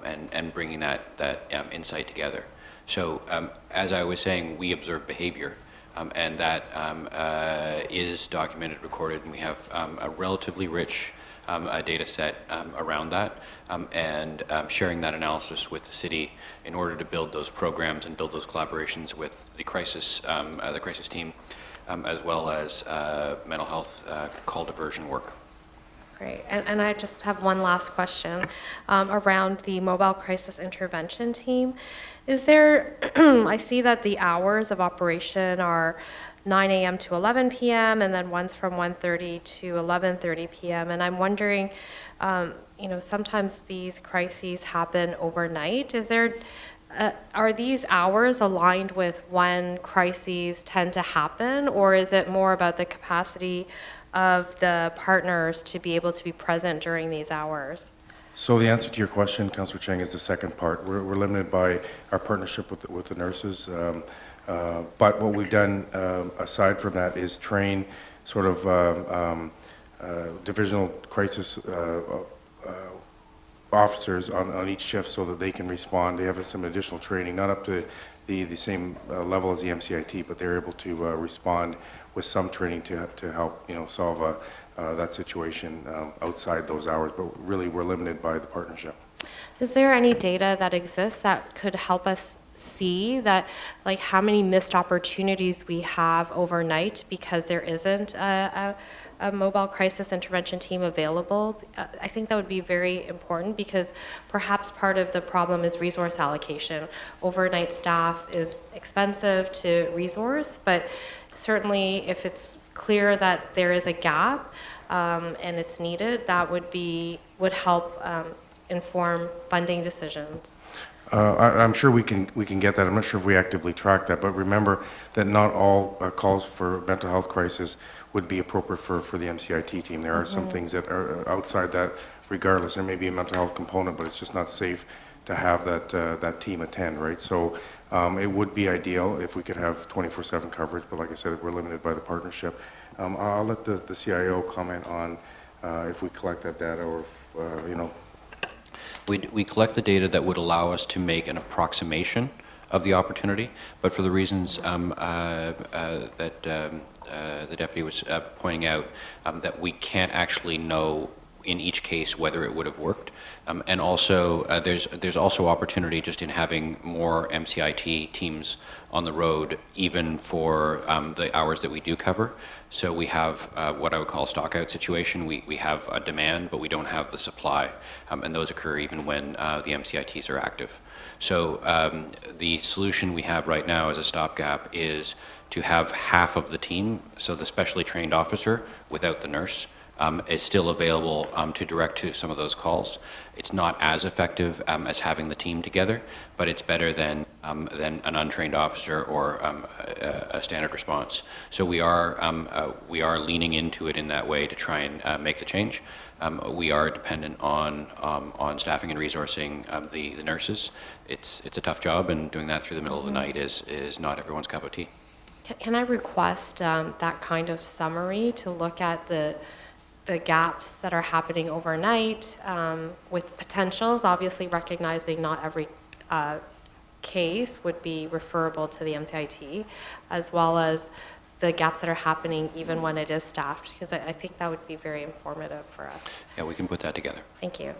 and bringing that insight together. So as I was saying, we observe behavior. And that is documented, recorded, and we have a relatively rich data set around that, and sharing that analysis with the city in order to build those programs and build those collaborations with the crisis team, as well as mental health call diversion work. Great. And I just have one last question around the mobile crisis intervention team. Is there, I see that the hours of operation are 9 a.m. to 11 p.m. and then one's from 1:30 to 11:30 p.m. And I'm wondering, sometimes these crises happen overnight. Are these hours aligned with when crises tend to happen, or is it more about the capacity of the partners to be able to be present during these hours? So the answer to your question, Councillor Cheng, is the second part. We're limited by our partnership with the nurses, but what we've done aside from that is train sort of divisional crisis officers on each shift so that they can respond. They have some additional training, not up to the same level as the MCIT, but they're able to respond with some training to help solve that situation outside those hours. But really, we're limited by the partnership. Is there any data that exists that could help us see that, like, how many missed opportunities we have overnight because there isn't a mobile crisis intervention team available? I think that would be very important, because perhaps part of the problem is resource allocation. Overnight staff is expensive to resource, but certainly if it's clear that there is a gap and it's needed, that would help inform funding decisions. I'm sure we can get that. I'm not sure if we actively track that, but remember that not all calls for mental health crisis would be appropriate for the MCIT team. There are some things that are outside that regardless. There may be a mental health component, but it's just not safe to have that team attend, right? So it would be ideal if we could have 24/7 coverage, but like I said, we're limited by the partnership. I'll let the CIO comment on if we collect that data, or if, We collect the data that would allow us to make an approximation of the opportunity, but for the reasons that the deputy was pointing out, that we can't actually know in each case whether it would have worked. And also, there's also opportunity just in having more MCIT teams on the road, even for the hours that we do cover. So we have what I would call a stockout situation. We have a demand, but we don't have the supply, and those occur even when the MCITs are active. So the solution we have right now as a stopgap is to have half of the team, so the specially trained officer without the nurse, is still available to direct to some of those calls. It's not as effective as having the team together, but it's better than an untrained officer or a standard response. So we are leaning into it in that way to try and make the change. We are dependent on staffing and resourcing the nurses. It's a tough job, and doing that through the middle of the night is not everyone's cup of tea. Can I request that kind of summary to look at the gaps that are happening overnight with potentials, obviously recognizing not every case would be referable to the MCIT, as well as the gaps that are happening even when it is staffed, because I think that would be very informative for us. Yeah, we can put that together. Thank you.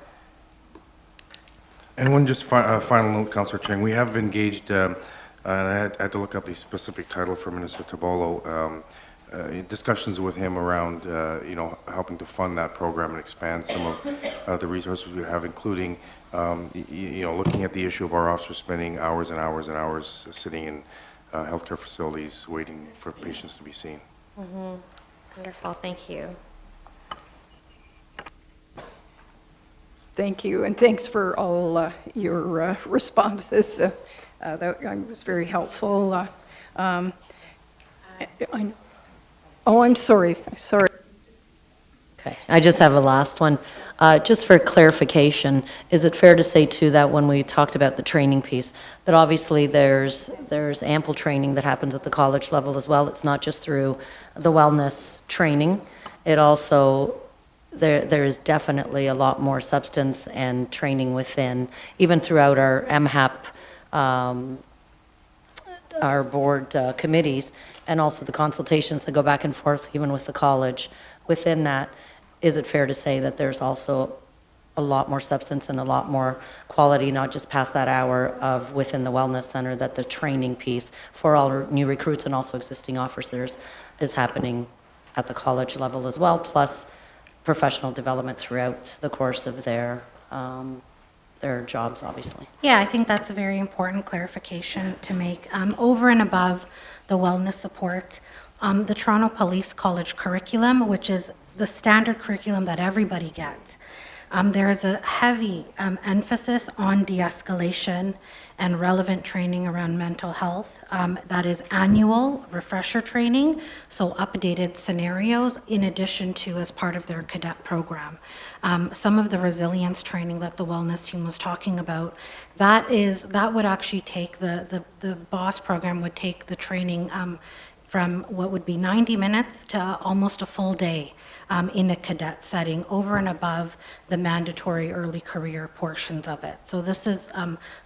And one just final note, Councillor Cheng, we have engaged, and I had to look up the specific title for Minister Tabolo, discussions with him around, helping to fund that program and expand some of the resources we have, including, looking at the issue of our officers spending hours and hours and hours sitting in healthcare facilities waiting for patients to be seen. Wonderful, thank you. Thank you, and thanks for all your responses. That was very helpful. I'm sorry. Okay, I just have a last one. Just for clarification, is it fair to say too that when we talked about the training piece, that obviously there's ample training that happens at the college level as well? It's not just through the wellness training. It also, there is definitely a lot more substance and training within, even throughout our MHAP, our board committees, and also the consultations that go back and forth even with the college. Within that, is it fair to say that there's also a lot more substance and a lot more quality, not just past that hour of within the wellness center, that the training piece for all new recruits and also existing officers is happening at the college level as well, plus professional development throughout the course of their jobs, obviously. Yeah, I think that's a very important clarification to make. Over and above the wellness support, the Toronto Police College curriculum, which is the standard curriculum that everybody gets, there is a heavy emphasis on de-escalation and relevant training around mental health. That is annual refresher training, so updated scenarios in addition to as part of their cadet program. Some of the resilience training that the wellness team was talking about, that would actually take the BOSS program would take the training from what would be 90 minutes to almost a full day in a cadet setting, over and above the mandatory early career portions of it. So this is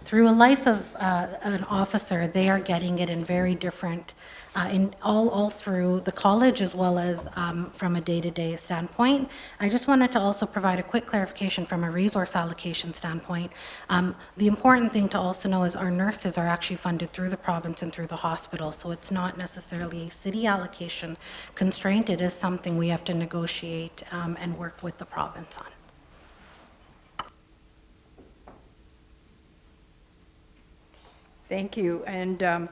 through a life of an officer, they are getting it in very different, in all through the college as well as from a day-to-day standpoint. I just wanted to also provide a quick clarification from a resource allocation standpoint. The important thing to also know is our nurses are actually funded through the province and through the hospital, so it's not necessarily a city allocation constraint. It is something we have to negotiate and work with the province on. Thank you. And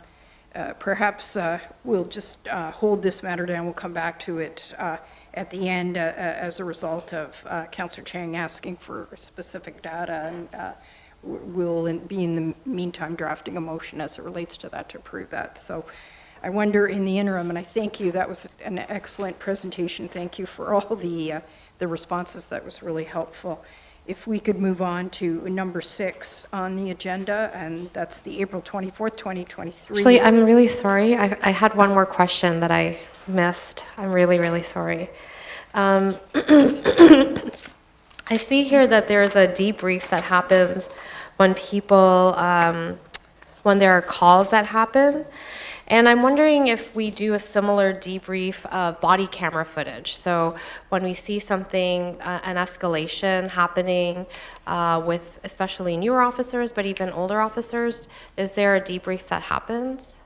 perhaps we'll just hold this matter down. We'll come back to it at the end as a result of Councillor Chang asking for specific data. And we'll be in the meantime drafting a motion as it relates to that to approve that. So I wonder in the interim, and I thank you, that was an excellent presentation. Thank you for all the responses. That was really helpful. If we could move on to number 6 on the agenda, and that's the April 24th, 2023. Actually, I'm really sorry. I had one more question that I missed. I'm really, really sorry. I see here that there's a debrief that happens when people, when there are calls that happen. And I'm wondering if we do a similar debrief of body camera footage. So when we see something, an escalation happening with especially newer officers, but even older officers, is there a debrief that happens?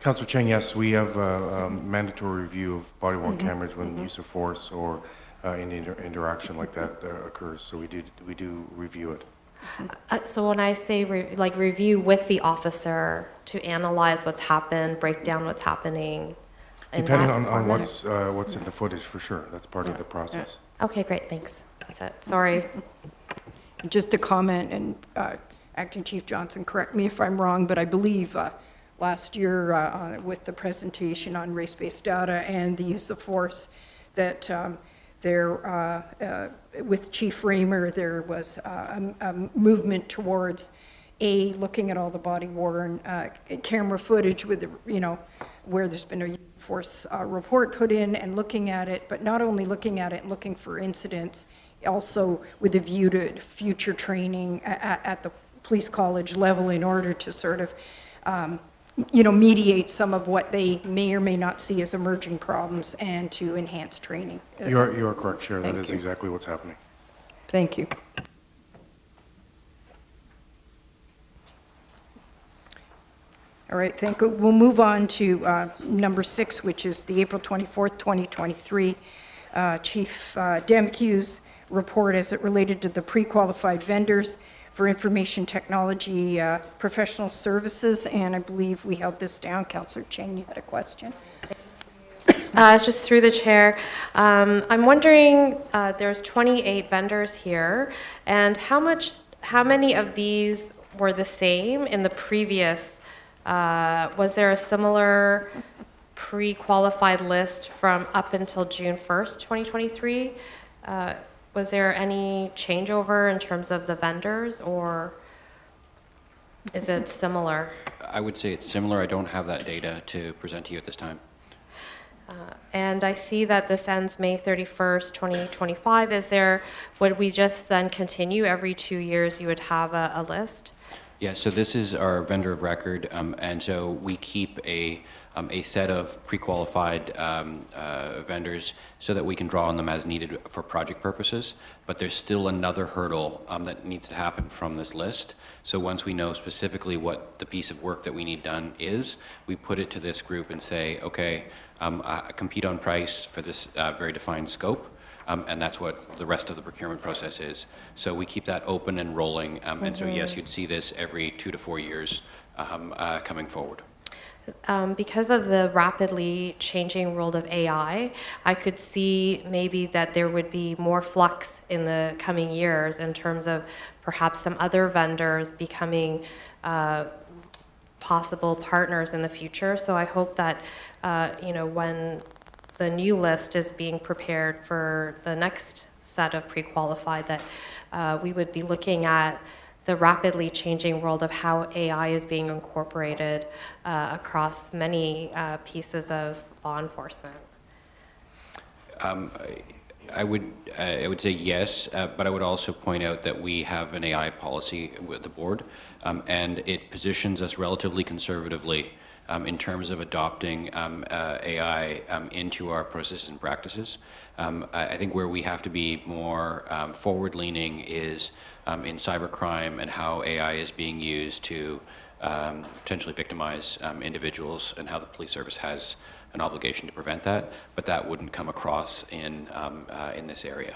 Councillor Cheng, yes, we have a mandatory review of body-worn cameras when use of force or any interaction like that occurs. So we do review it. So when I say review with the officer to analyze what's happened, break down what's happening. Depending on what's in the footage, for sure. That's part of the process. Okay, great, thanks. That's it. Sorry. Just a comment, and Acting Chief Johnson, correct me if I'm wrong, but I believe last year with the presentation on race-based data and the use of force that with Chief Raymer, there was a movement towards looking at all the body-worn camera footage with, where there's been a use of force report put in and looking at it, but not only looking at it and looking for incidents, also with a view to future training at the police college level in order to sort of mediate some of what they may or may not see as emerging problems and to enhance training. You are correct, Chair. That is exactly what's happening. Thank you. All right, thank you. We'll move on to number 6, which is the April 24th, 2023 Chief Demkiw's report as it related to the pre-qualified vendors for information technology professional services, and I believe we held this down. Councillor Cheng, you had a question. Just through the chair, I'm wondering, there's 28 vendors here, and how many of these were the same in the previous? Was there a similar pre-qualified list from up until June 1st, 2023? Was there any changeover in terms of the vendors, or is it similar? I would say it's similar. I don't have that data to present to you at this time. And I see that this ends May 31st, 2025. Would we just then continue every 2 years you would have a list? Yeah, so this is our vendor of record, and so we keep a a set of pre-qualified vendors so that we can draw on them as needed for project purposes. But there's still another hurdle that needs to happen from this list. So once we know specifically what the piece of work that we need done is, we put it to this group and say, okay, compete on price for this very defined scope. And that's what the rest of the procurement process is. So we keep that open and rolling. And so yes, you'd see this every 2 to 4 years coming forward. Because of the rapidly changing world of AI, I could see maybe that there would be more flux in the coming years in terms of perhaps some other vendors becoming possible partners in the future. So I hope that, when the new list is being prepared for the next set of pre-qualified, that we would be looking at the rapidly changing world of how AI is being incorporated across many pieces of law enforcement. I would say yes, but I would also point out that we have an AI policy with the board, and it positions us relatively conservatively in terms of adopting AI into our processes and practices. I think where we have to be more forward-leaning is in cybercrime and how AI is being used to potentially victimize individuals, and how the police service has an obligation to prevent that, but that wouldn't come across in this area.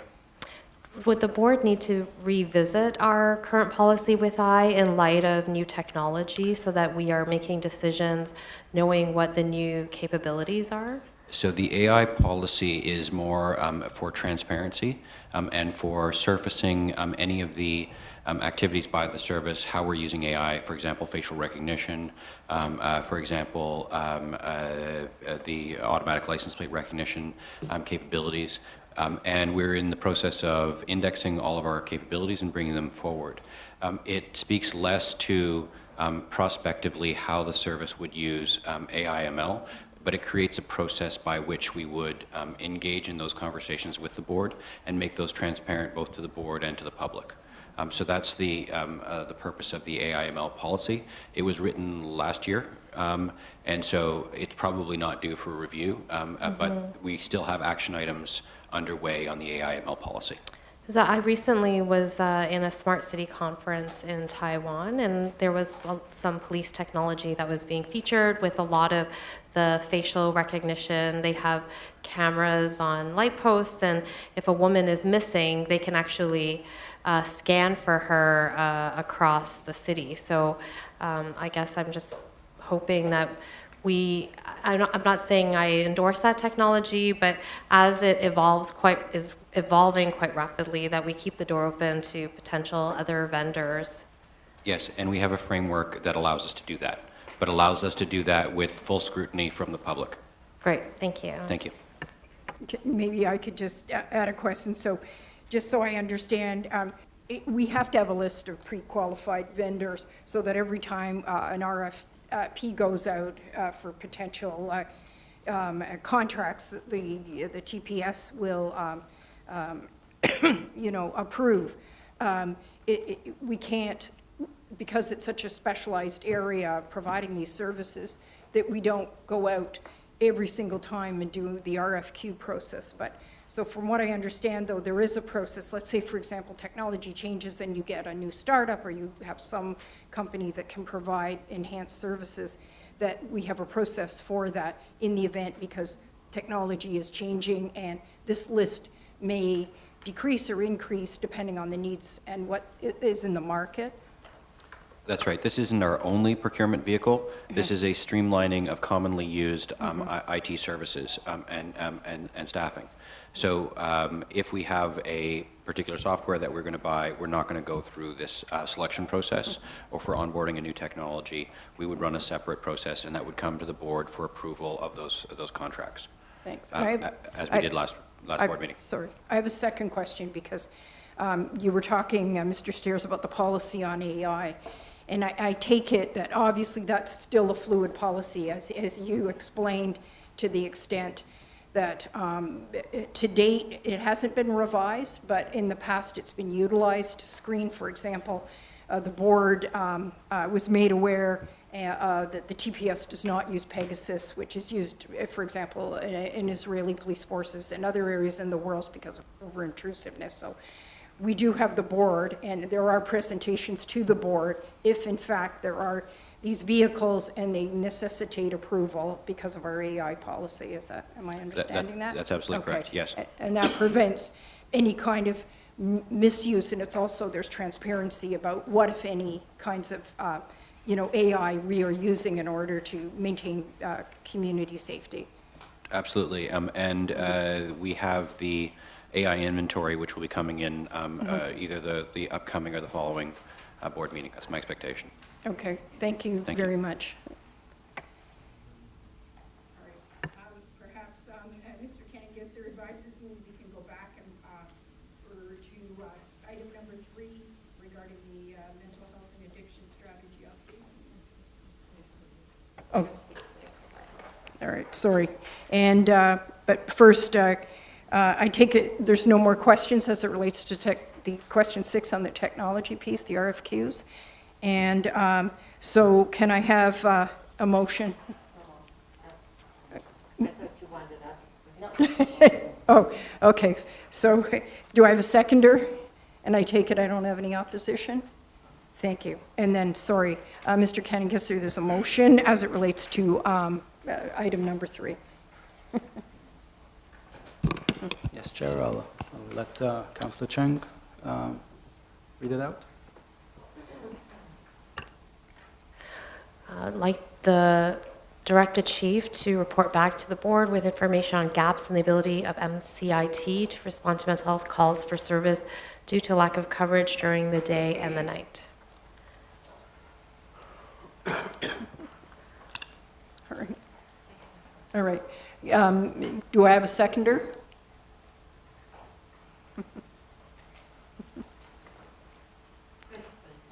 Would the board need to revisit our current policy with AI in light of new technology so that we are making decisions knowing what the new capabilities are? So the AI policy is more for transparency and for surfacing any of the activities by the service, how we're using AI, for example, facial recognition, for example, the automatic license plate recognition capabilities. And we're in the process of indexing all of our capabilities and bringing them forward. It speaks less to prospectively how the service would use AI/ML, but it creates a process by which we would engage in those conversations with the board and make those transparent both to the board and to the public. So that's the purpose of the AI/ML policy. It was written last year, and so it's probably not due for review, but we still have action items underway on the AI/ML policy. So I recently was in a smart city conference in Taiwan, and there was some police technology that was being featured with a lot of the facial recognition. They have cameras on light posts, and if a woman is missing, they can actually scan for her across the city. So I guess I'm just hoping that I'm not saying I endorse that technology, but as it is evolving quite rapidly, that we keep the door open to potential other vendors. Yes, and we have a framework that allows us to do that, but allows us to do that with full scrutiny from the public. Great, thank you. Thank you. Maybe I could just add a question. So just so I understand, we have to have a list of pre-qualified vendors so that every time an RFP goes out for potential contracts, the TPS will approve. We can't, because it's such a specialized area providing these services, that we don't go out every single time and do the RFQ process. But so from what I understand, though, there is a process. Let's say, for example, technology changes and you get a new startup, or you have some company that can provide enhanced services, that we have a process for that in the event, because technology is changing and this list may decrease or increase depending on the needs and what is in the market. That's right. This isn't our only procurement vehicle. This is a streamlining of commonly used IT services and staffing. So if we have a particular software that we're going to buy, we're not going to go through this selection process, or for onboarding a new technology, we would run a separate process, and that would come to the board for approval of those contracts. Thanks. As we did last board meeting. Sorry. I have a second question, because you were talking, Mr. Stairs, about the policy on AI. And I take it that obviously that's still a fluid policy, as you explained, to the extent that to date it hasn't been revised, but in the past it's been utilized to screen. For example, the board was made aware that the TPS does not use Pegasus, which is used, for example, in Israeli police forces and other areas in the world because of over-intrusiveness. So we do have the board, and there are presentations to the board if, in fact, there are these vehicles and they necessitate approval because of our AI policy. Am I understanding that? That's absolutely correct, yes. And that prevents any kind of misuse, and it's also, there's transparency about what, if any, kinds of AI we are using in order to maintain community safety. Absolutely. We have the AI inventory, which will be coming in either the upcoming or the following board meeting. That's my expectation. Okay, thank you very much. All right, perhaps Mr. Kennegisser advises me we can go back and to item number 3 regarding the mental health and addiction strategy update. Oh, all right, sorry. And but first, I take it there's no more questions as it relates to the question 6 on the technology piece, the RFQs. And so can I have a motion? Oh, okay. So do I have a seconder? And I take it I don't have any opposition? Thank you. And then, sorry, Mr. Kennegisser, there's a motion as it relates to item number 3. Yes, Chair, I'll let Councillor Cheng read it out. I'd like the direct the chief to report back to the board with information on gaps in the ability of MCIT to respond to mental health calls for service due to lack of coverage during the day and the night. All right. All right. Do I have a seconder?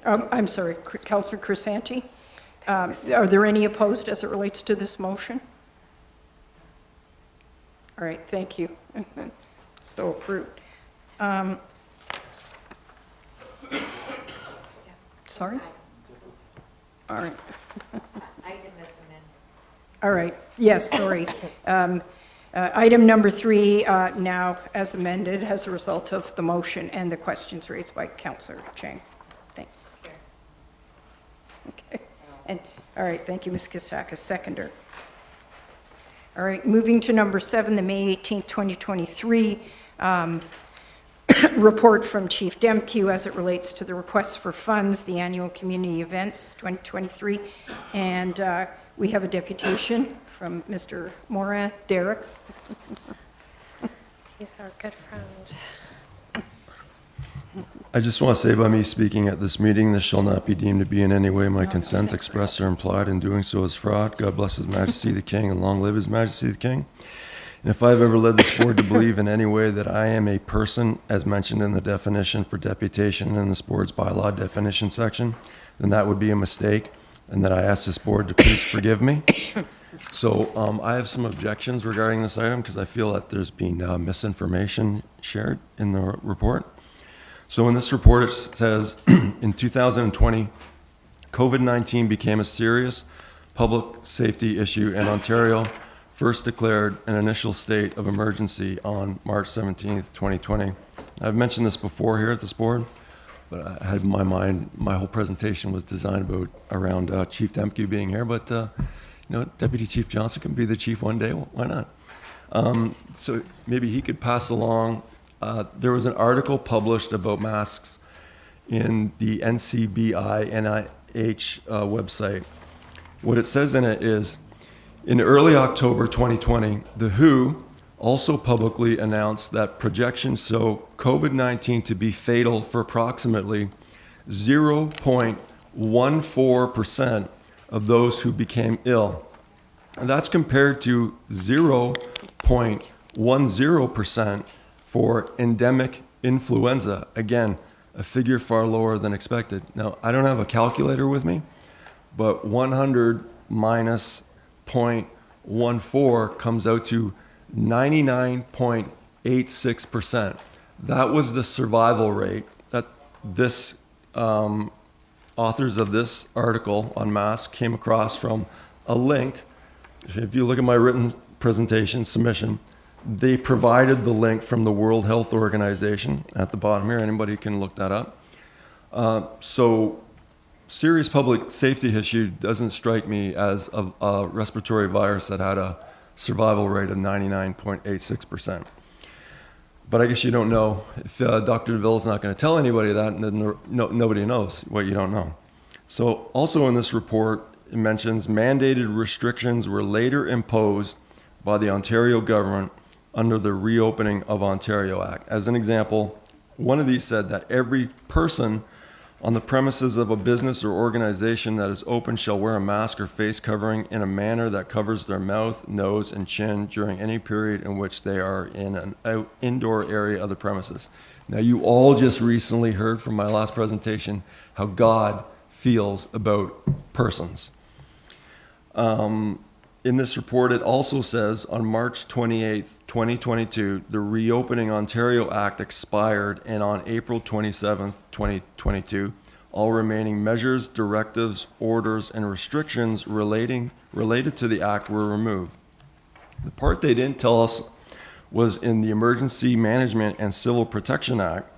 I'm sorry, Councillor Crisanti. Are there any opposed as it relates to this motion? All right, thank you. So approved. Sorry? All right. All right, yes, sorry. Item number 3 now as amended as a result of the motion and the questions raised by Councillor Cheng. Thank you. Okay. And, all right, thank you, Ms. Kisaka, seconder. All right, moving to number 7, the May 18th, 2023 report from Chief Demkiw as it relates to the request for funds, the annual community events 2023. And we have a deputation from Mr. Morin, Derek. He's our good friend. I just want to say by me speaking at this meeting, this shall not be deemed to be in any way my consent expressed or implied in doing so is fraud. God bless His Majesty the King and long live His Majesty the King. And if I've ever led this board to believe in any way that I am a person, as mentioned in the definition for deputation in this board's bylaw definition section, then that would be a mistake, and that I ask this board to please forgive me. So I have some objections regarding this item because I feel that there's been misinformation shared in the report. So in this report, it says, in 2020, COVID-19 became a serious public safety issue, and Ontario first declared an initial state of emergency on March 17th, 2020. I've mentioned this before here at this board, but I had in my mind, my whole presentation was designed around Chief Demkiw being here, but Deputy Chief Johnson can be the chief one day, why not? So maybe he could pass along. There was an article published about masks in the NCBI NIH website. What it says in it is, in early October 2020, the WHO also publicly announced that projections show COVID-19 to be fatal for approximately 0.14% of those who became ill. And that's compared to 0.10% for endemic influenza. Again, a figure far lower than expected. Now, I don't have a calculator with me, but 100 minus 0.14 comes out to 99.86%. That was the survival rate that this authors of this article on masks came across from a link. If you look at my written presentation submission, they provided the link from the World Health Organization at the bottom here. Anybody can look that up. So serious public safety issue doesn't strike me as a respiratory virus that had a survival rate of 99.86%. But I guess you don't know. If Dr. DeVille is not going to tell anybody that, then nobody knows what you don't know. So also in this report, it mentions mandated restrictions were later imposed by the Ontario government under the Reopening of Ontario Act. As an example, one of these said that every person on the premises of a business or organization that is open shall wear a mask or face covering in a manner that covers their mouth, nose, and chin during any period in which they are in an indoor area of the premises. Now, you all just recently heard from my last presentation how God feels about persons. In this report, it also says on March 28th, 2022, the Reopening Ontario Act expired, and on April 27th, 2022, all remaining measures, directives, orders, and restrictions related to the Act were removed. The part they didn't tell us was in the Emergency Management and Civil Protection Act,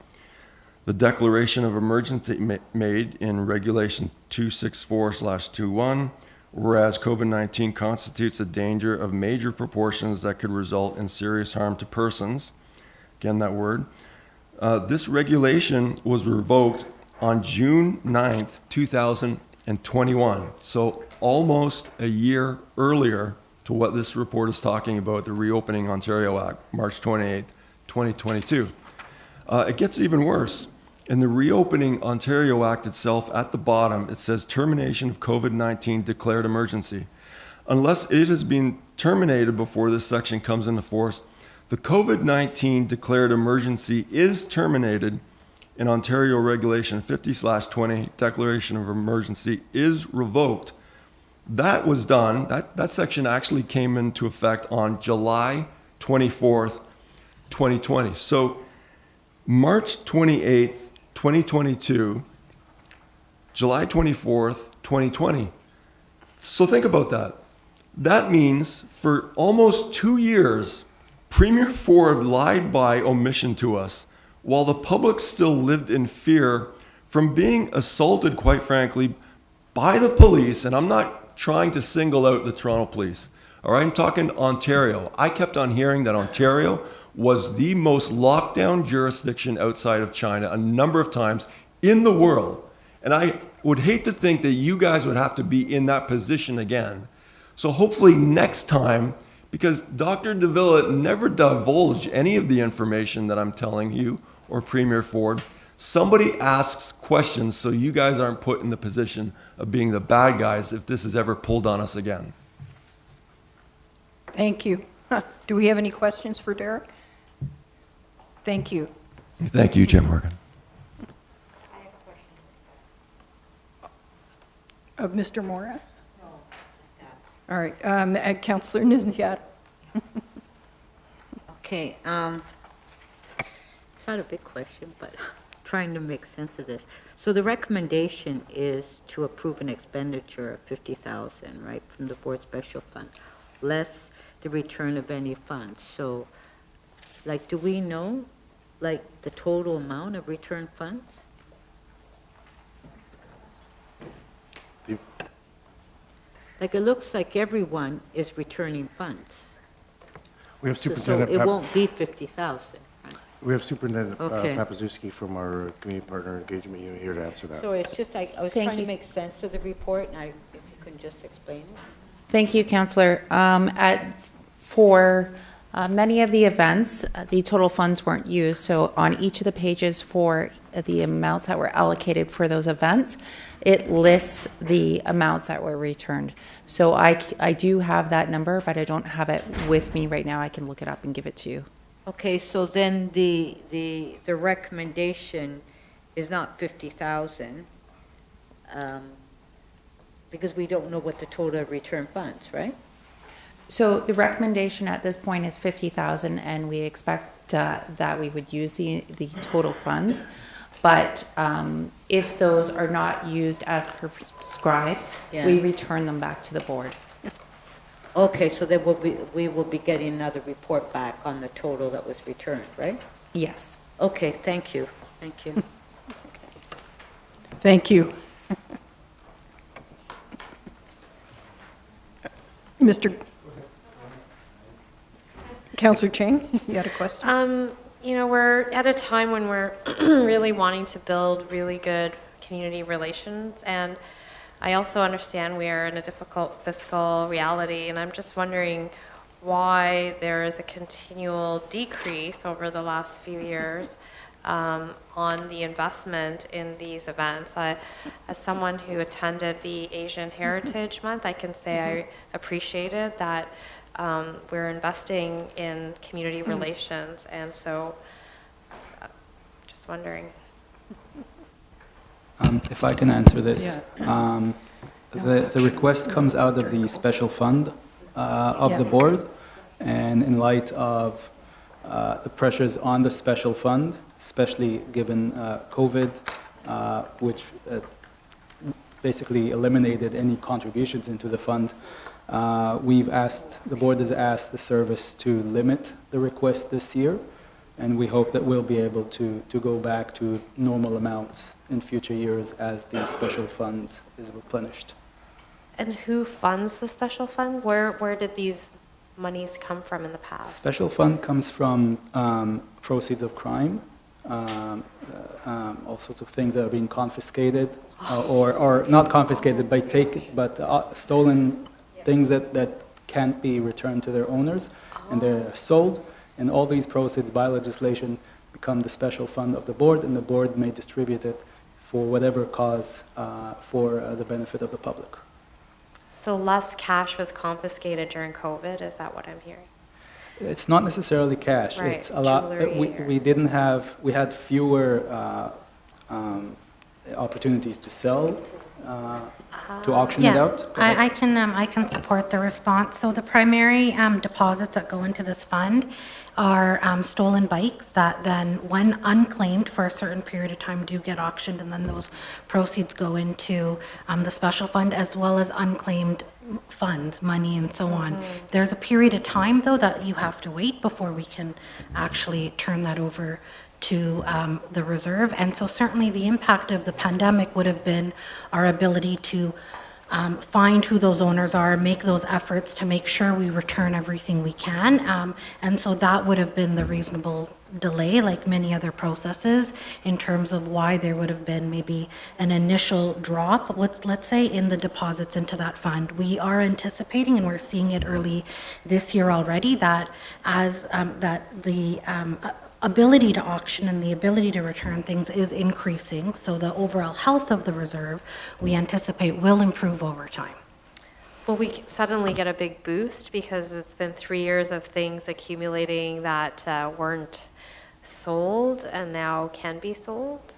the declaration of emergency made in Regulation 264/21, whereas COVID-19 constitutes a danger of major proportions that could result in serious harm to persons. Again, that word. This regulation was revoked on June 9th, 2021. So almost a year earlier to what this report is talking about, the Reopening Ontario Act, March 28th, 2022. It gets even worse. In the Reopening Ontario Act itself, at the bottom, it says termination of COVID-19 declared emergency. Unless it has been terminated before this section comes into force, the COVID-19 declared emergency is terminated in Ontario Regulation 50/20, declaration of emergency is revoked. That was done, that section actually came into effect on July 24th, 2020. So March 28th, 2022, July 24th, 2020. So think about that. That means for almost 2 years, Premier Ford lied by omission to us while the public still lived in fear from being assaulted, quite frankly, by the police. And I'm not trying to single out the Toronto police. All right, I'm talking Ontario. I kept on hearing that Ontario was the most locked down jurisdiction outside of China a number of times in the world. And I would hate to think that you guys would have to be in that position again. So hopefully next time, because Dr. DeVille never divulged any of the information that I'm telling you or Premier Ford, somebody asks questions so you guys aren't put in the position of being the bad guys if this is ever pulled on us again. Thank you. Do we have any questions for Derek? Thank you. Thank you, Jim Morgan. Of Mr. Mora? No. All right, Councillor Nizniat. Okay, it's not a big question, but trying to make sense of this. So the recommendation is to approve an expenditure of $50,000, right, from the board special fund, less the return of any funds. So, like, do we know, like, the total amount of return funds? Like, it looks like everyone is returning funds. We have So Superintendent it won't be 50,000, right? We have Superintendent Okay. Papazuski from our Community Partner Engagement Unit here to answer that. So it's just like, I was Thank trying to you. make sense of the report, and if you can just explain it. Thank you, Councillor. For many of the events, the total funds weren't used. So on each of the pages for the amounts that were allocated for those events, it lists the amounts that were returned. So I do have that number, but I don't have it with me right now. I can look it up and give it to you. Okay, so then the recommendation is not 50,000, because we don't know what the total return funds, right? So the recommendation at this point is 50,000, and we expect that we would use the total funds. But If those are not used as prescribed, we return them back to the board. Okay, so there will be, we will be getting another report back on the total that was returned, right? Yes. Okay, thank you. Thank you. Thank you. Mr. Councillor Chang, you had a question? You know, we're at a time when we're really wanting to build really good community relations, and I also understand we are in a difficult fiscal reality, and I'm just wondering why there is a continual decrease over the last few years on the investment in these events. As someone who attended the Asian Heritage Month, I can say I appreciated that we're investing in community relations, and so just wondering. If I can answer this. The request comes out of the special fund of the board, and in light of the pressures on the special fund, especially given COVID, which basically eliminated any contributions into the fund, the board has asked the service to limit the request this year, and we hope that we'll be able to go back to normal amounts in future years as the special fund is replenished. And who funds the special fund? Where did these monies come from in the past? Special fund comes from proceeds of crime, all sorts of things that are being confiscated, or not confiscated, but stolen things that can't be returned to their owners, and they're sold, and all these proceeds by legislation become the special fund of the board, and the board may distribute it for whatever cause for the benefit of the public. So less cash was confiscated during COVID, is that what I'm hearing? It's not necessarily cash. Right. It's a lot. We had fewer opportunities to sell, to auction it out. I can support the response. So the primary deposits that go into this fund are stolen bikes that then, when unclaimed for a certain period of time, do get auctioned, and then those proceeds go into the special fund, as well as unclaimed funds, money, and so on. There's a period of time, though, that you have to wait before we can actually turn that over to the reserve. And so certainly the impact of the pandemic would have been our ability to find who those owners are, make those efforts to make sure we return everything we can. And so that would have been the reasonable delay, like many other processes, in terms of why there would have been maybe an initial drop, let's say, in the deposits into that fund. We are anticipating, and we're seeing it early this year already, that as that the ability to auction and the ability to return things is increasing, so the overall health of the reserve, we anticipate, will improve over time. Will we suddenly get a big boost because it's been 3 years of things accumulating that weren't sold and now can be sold?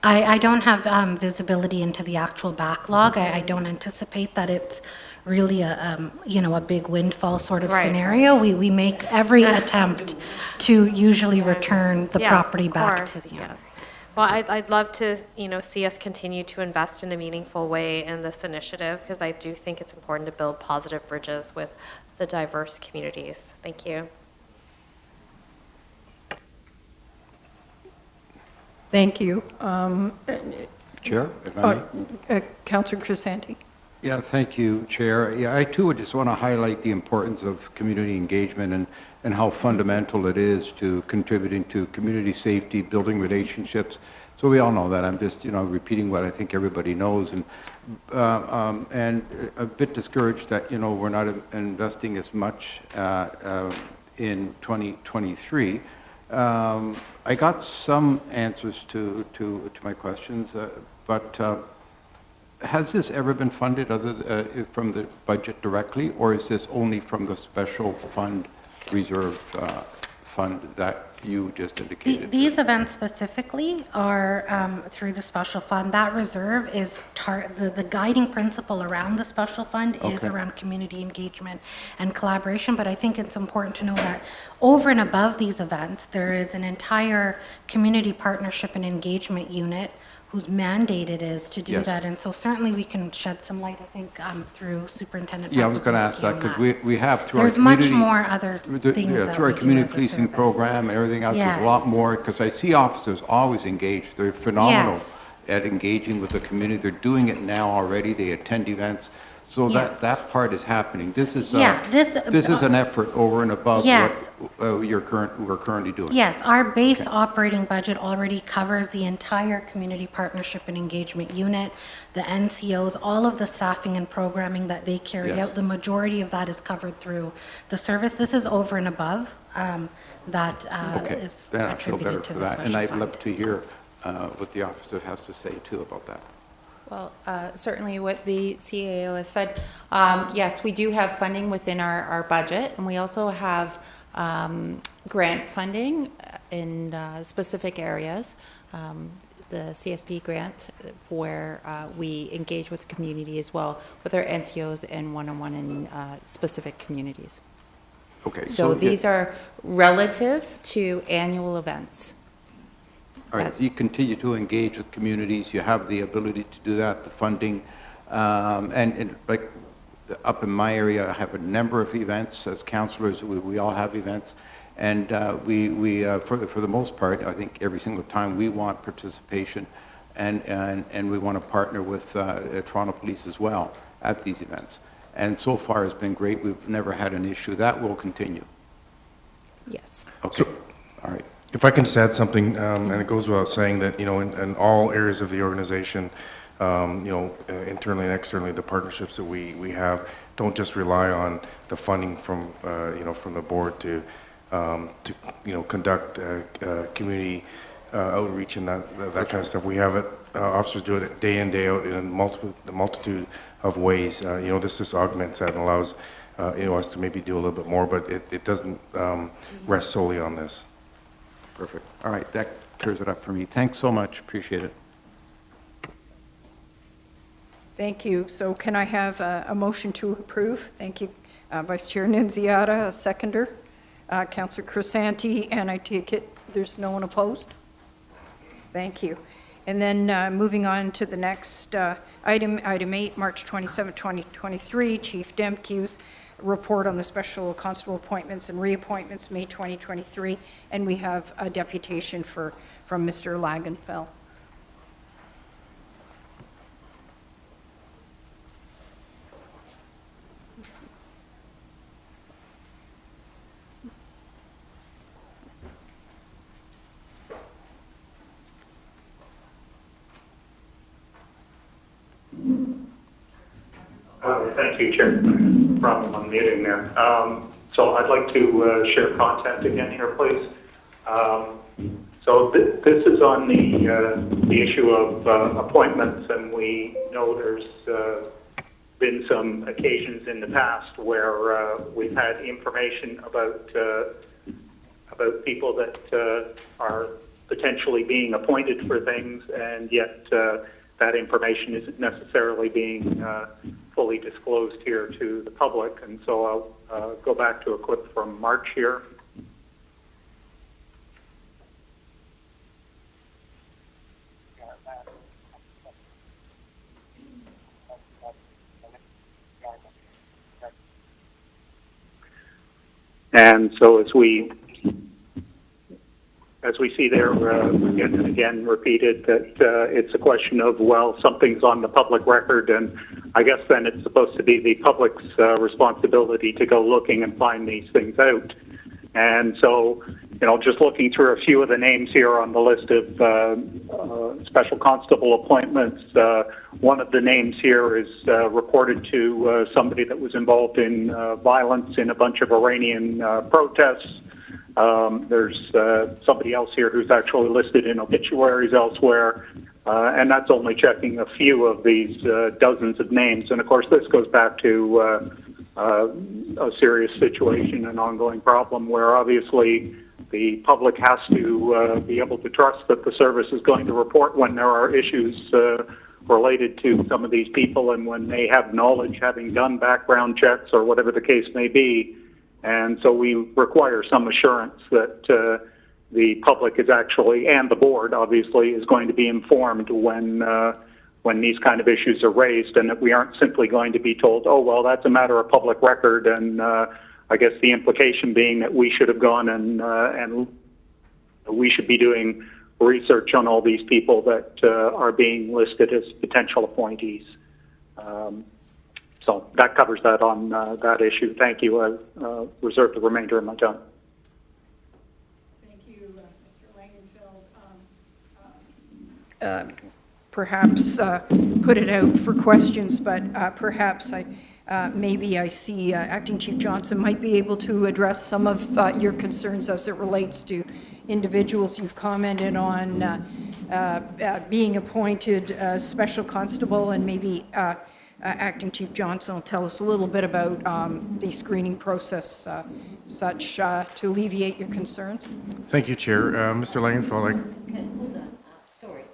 I don't have visibility into the actual backlog. I don't anticipate that it's really a big windfall sort of scenario. We make every attempt to usually return the property back to the owner. Well, I'd love to see us continue to invest in a meaningful way in this initiative, because I do think it's important to build positive bridges with the diverse communities. Thank you. Thank you. Chair, if I may. Councillor Crisanti. Yeah, thank you, Chair. Yeah, I too would just want to highlight the importance of community engagement and how fundamental it is to contributing to community safety, building relationships. So we all know that. I'm just, repeating what I think everybody knows, and a bit discouraged that we're not investing as much in 2023. I got some answers to my questions, but has this ever been funded from the budget directly, or is this only from the special fund reserve fund that you just indicated? These events specifically are through the special fund. That reserve is the guiding principle around the special fund is Okay. around community engagement and collaboration. But I think it's important to know that over and above these events, there is an entire community partnership and engagement unit whose mandate it is to do Yes. that. And so certainly we can shed some light, I think, through Superintendent Yeah, I was going to ask Papaziewski that on because we have through There's our much community. more other things Yeah, that through our we do community as a policing service. program and everything else, there's a Yes. lot more because I see officers always engaged. They're phenomenal Yes. at engaging with the community. They're doing it now already. They attend events. So Yes. that part is happening. This is this is an effort over and above Yes. what we're currently doing. Yes, our base operating budget already covers the entire community partnership and engagement unit, the NCOs, all of the staffing and programming that they carry Yes. out. The majority of that is covered through the service. This is over and above that is Then I feel better attributed to for the that. special And I'd fund. love to hear what the officer has to say too about that. Well, certainly what the CAO has said, yes, we do have funding within our budget, and we also have grant funding in specific areas. The CSP grant, where we engage with the community as well, with our NCOs and one-on-one in specific communities. Okay. So these are relative to annual events. All right, so you continue to engage with communities, you have the ability to do that, the funding, and like up in my area, I have a number of events. As councillors, we all have events, and for the most part, I think every single time we want participation, and we want to partner with Toronto Police as well at these events. And so far it's been great. We've never had an issue. That will continue. Yes. Okay, all right. If I can just add something, and it goes without saying that, in all areas of the organization, internally and externally, the partnerships that we have don't just rely on the funding from the board to conduct community outreach and that kind of stuff. We have it, officers do it day in, day out in a multitude of ways. This just augments that and allows us to maybe do a little bit more, but it doesn't rest solely on this. Perfect. All right, that clears it up for me. Thanks so much. Appreciate it. Thank you. So can I have a motion to approve? Thank you, Vice Chair Nunziata, a seconder. Councillor Crisanti, and I take it there's no one opposed? Thank you. And then moving on to the next item 8, March 27, 2023, Chief Demkiw's report on the special constable appointments and reappointments, May 2023, and we have a deputation from Mr. Lagenfeld. Thank you, Chair. Problem on muting there. So I'd like to share content again here, please. So this is on the issue of appointments, and we know there's been some occasions in the past where we've had information about people that are potentially being appointed for things, and yet that information isn't necessarily being fully disclosed here to the public. And so I'll go back to a clip from March here. And so as we see there, again and again repeated, that it's a question of, well, something's on the public record, and I guess then it's supposed to be the public's responsibility to go looking and find these things out. And so, just looking through a few of the names here on the list of special constable appointments, one of the names here is reported to somebody that was involved in violence in a bunch of Iranian protests. There's somebody else here who's actually listed in obituaries elsewhere, and that's only checking a few of these dozens of names. And of course, this goes back to a serious situation, an ongoing problem where obviously The public has to be able to trust that the service is going to report when there are issues related to some of these people and when they have knowledge, having done background checks or whatever the case may be. And so we require some assurance that the public is actually, and the board obviously, is going to be informed when these kind of issues are raised, and that we aren't simply going to be told, oh, well, that's a matter of public record, and I guess the implication being that we should have gone and we should be doing research on all these people that are being listed as potential appointees. So that covers that on that issue. Thank you. I reserve the remainder of my time. Thank you, Mr. Langenfeld. Perhaps put it out for questions, but perhaps maybe I see Acting Chief Johnson might be able to address some of your concerns as it relates to individuals you've commented on being appointed Special Constable, and maybe Acting Chief Johnson will tell us a little bit about the screening process such to alleviate your concerns. Thank you, Chair. Mr. Langenfeld, Okay, hold on. Sorry.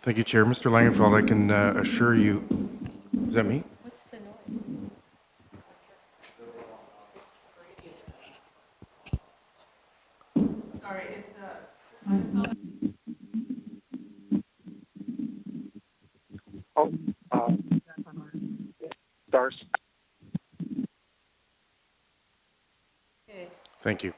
Thank you, Chair. Mr. Langenfeld, I can assure you... Is that me? What's the noise? Sorry, it's Stars. Okay. Thank you.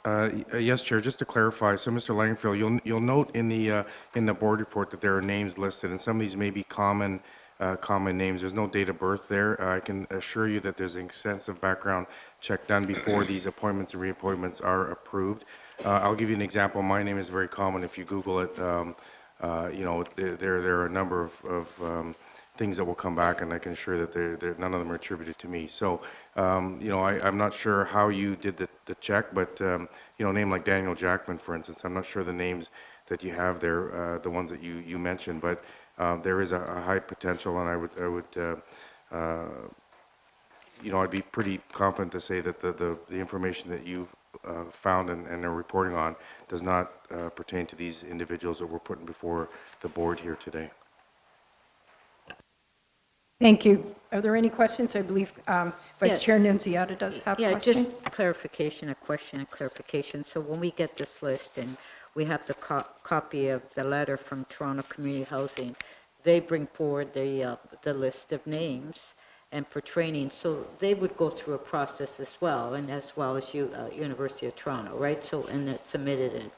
Sorry. Yes, Chair. Just to clarify, so Mr. Langenfeld, you'll note in the board report that there are names listed, and some of these may be common names. There's no date of birth there. I can assure you that there's an extensive background check done before these appointments and reappointments are approved. I'll give you an example. My name is very common. If you Google it, you know, there are a number of things that will come back, and I can assure that none of them are attributed to me. So, you know, I'm not sure how you did the check, but, you know, a name like Daniel Jackman, for instance, I'm not sure the names that you have there, the ones that you mentioned, but there is a high potential, and I would you know, I'd be pretty confident to say that the information that you've found and are reporting on does not pertain to these individuals that we're putting before the board here today. Thank you. Are there any questions? I believe Vice Chair Nunziata does have Yeah, questions. just clarification, a question and clarification. So when we get this list and we have the copy of the letter from Toronto Community Housing, they bring forward the list of names and for training, so they would go through a process as well, and as well as University of Toronto, right? So, and it's submitted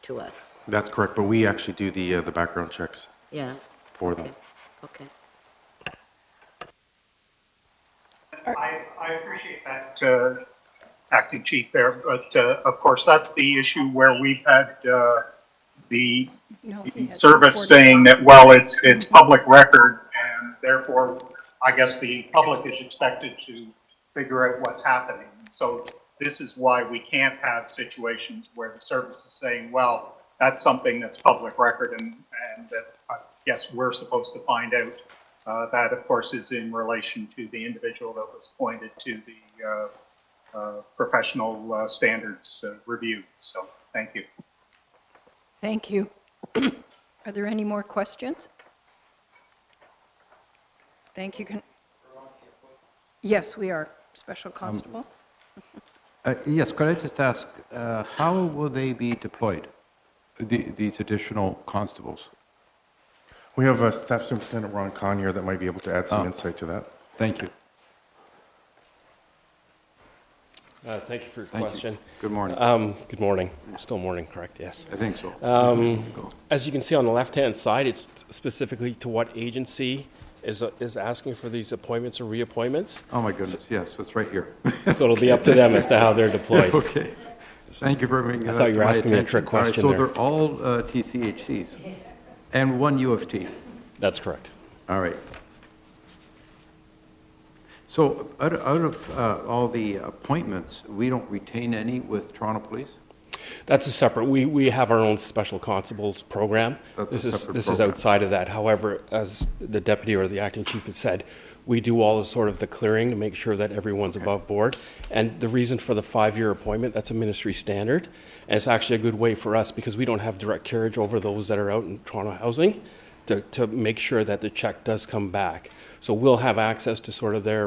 to us. That's correct, but we actually do the background checks. Yeah. For them. Okay. I appreciate that, Acting Chief there, but of course that's the issue where we've had the service saying that, well, it's public record, and therefore I guess the public is expected to figure out what's happening. So this is why we can't have situations where the service is saying, well, that's something that's public record, and that I guess we're supposed to find out. That, of course, is in relation to the individual that was appointed to the professional standards review. So, thank you. Thank you. Are there any more questions? Thank you. Yes, we are. Special Constable. Yes, could I just ask, how will they be deployed, these additional constables? We have Staff Superintendent Ron Kahn here that might be able to add some insight to that. Thank you. Thank you for your question. Good morning. Good morning. Still morning, correct? Yes. I think so. As you can see on the left-hand side, it's specifically to what agency is asking for these appointments or reappointments. Oh my goodness, yes, that's right here. So it'll be up to them as to how they're deployed. Okay. Thank you for bringing that. I thought you were asking me a trick question right, so there. they're all TCHCs and one U of T. That's correct. All right. So out of all the appointments, we don't retain any with Toronto Police? That's a separate, we have our own special constables program. This is outside of that. However, as the deputy or the acting chief had said, we do all the sort of the clearing to make sure that everyone's above board. And the reason for the 5-year appointment, that's a ministry standard. And it's actually a good way for us because we don't have direct carriage over those that are out in Toronto housing to make sure that the check does come back. So we'll have access to sort of their,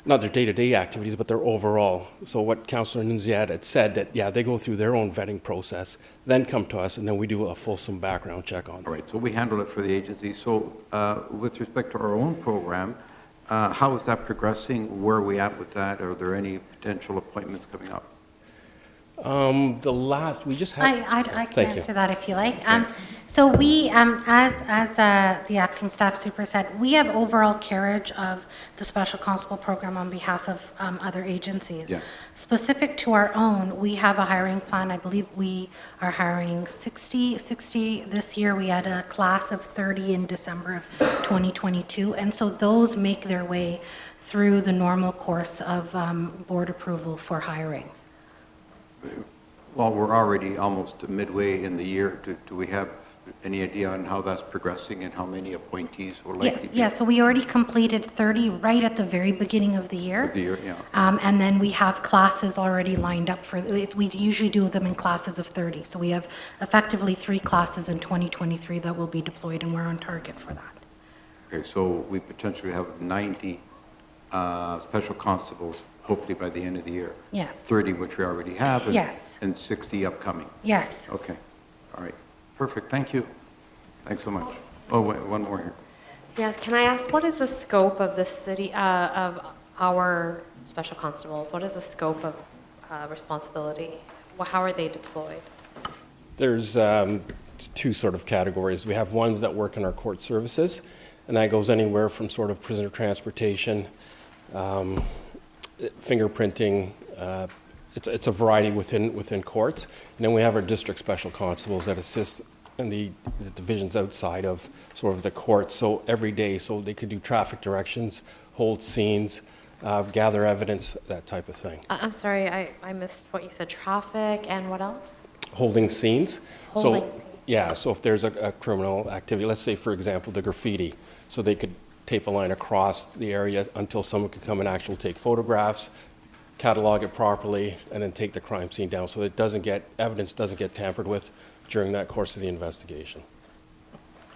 not their day-to-day activities, but their overall. So what Councillor Nunziad had said, that, yeah, they go through their own vetting process, then come to us, and then we do a fulsome background check on them. All right, so we handle it for the agency. So with respect to our own program, how is that progressing? Where are we at with that? Are there any potential appointments coming up? The last, we just had... I can answer that if you like. So we, as the acting staff super said, we have overall carriage of the Special Constable program on behalf of other agencies. Yeah. Specific to our own, we have a hiring plan. I believe we are hiring 60 this year. We had a class of 30 in December of 2022. And so those make their way through the normal course of board approval for hiring. Well, we're already almost midway in the year. Do we have any idea on how that's progressing and how many appointees will likely be? Yes, so we already completed 30 right at the very beginning of the year. Yeah. And then we have classes already lined up for, we usually do them in classes of 30. So we have effectively 3 classes in 2023 that will be deployed, and we're on target for that. Okay, so we potentially have 90 special constables hopefully by the end of the year. Yes. 30, which we already have. And, yes. And 60 upcoming. Yes. Okay. All right. Perfect. Thank you. Thanks so much. Oh, wait, one more here. Yeah, can I ask, what is the scope of the city, of our special constables? What is the scope of responsibility? How are they deployed? There's 2 sort of categories. We have ones that work in our court services, and that goes anywhere from sort of prisoner transportation, fingerprinting, it's a variety within courts. And then we have our district special constables that assist in the divisions outside of sort of the courts. So every day, so they could do traffic directions, hold scenes, gather evidence, that type of thing. I'm sorry, I missed what you said. Traffic and what else? Holding scenes. Holding scenes. Yeah, so if there's a criminal activity, let's say, for example, the graffiti, so they could tape a line across the area until someone could come and actually take photographs, catalog it properly, and then take the crime scene down so that evidence doesn't get tampered with during that course of the investigation.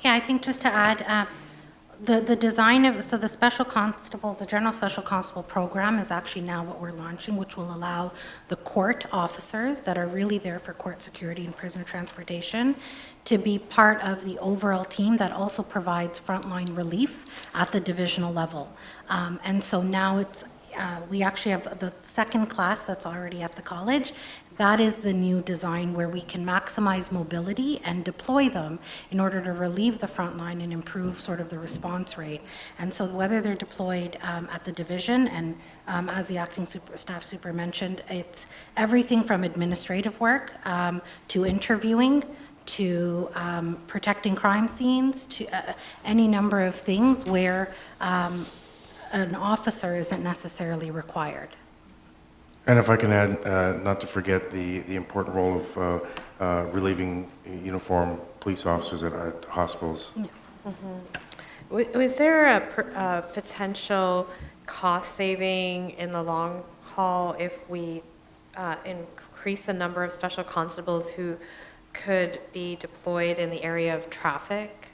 Yeah, I think just to add, the design of, so the special constables, the general special constable program is actually now what we're launching, which will allow the court officers that are really there for court security and prisoner transportation to be part of the overall team that also provides frontline relief at the divisional level. And so now it's, we actually have the second class that's already at the college. That is the new design where we can maximize mobility and deploy them in order to relieve the front line and improve sort of the response rate. And so whether they're deployed at the division, and as the acting staff super mentioned, it's everything from administrative work to interviewing, to protecting crime scenes, to any number of things where an officer isn't necessarily required. And if I can add, not to forget the important role of relieving uniformed police officers at hospitals. Yeah. Mm-hmm. Was there a potential cost saving in the long haul if we increase the number of special constables who could be deployed in the area of traffic?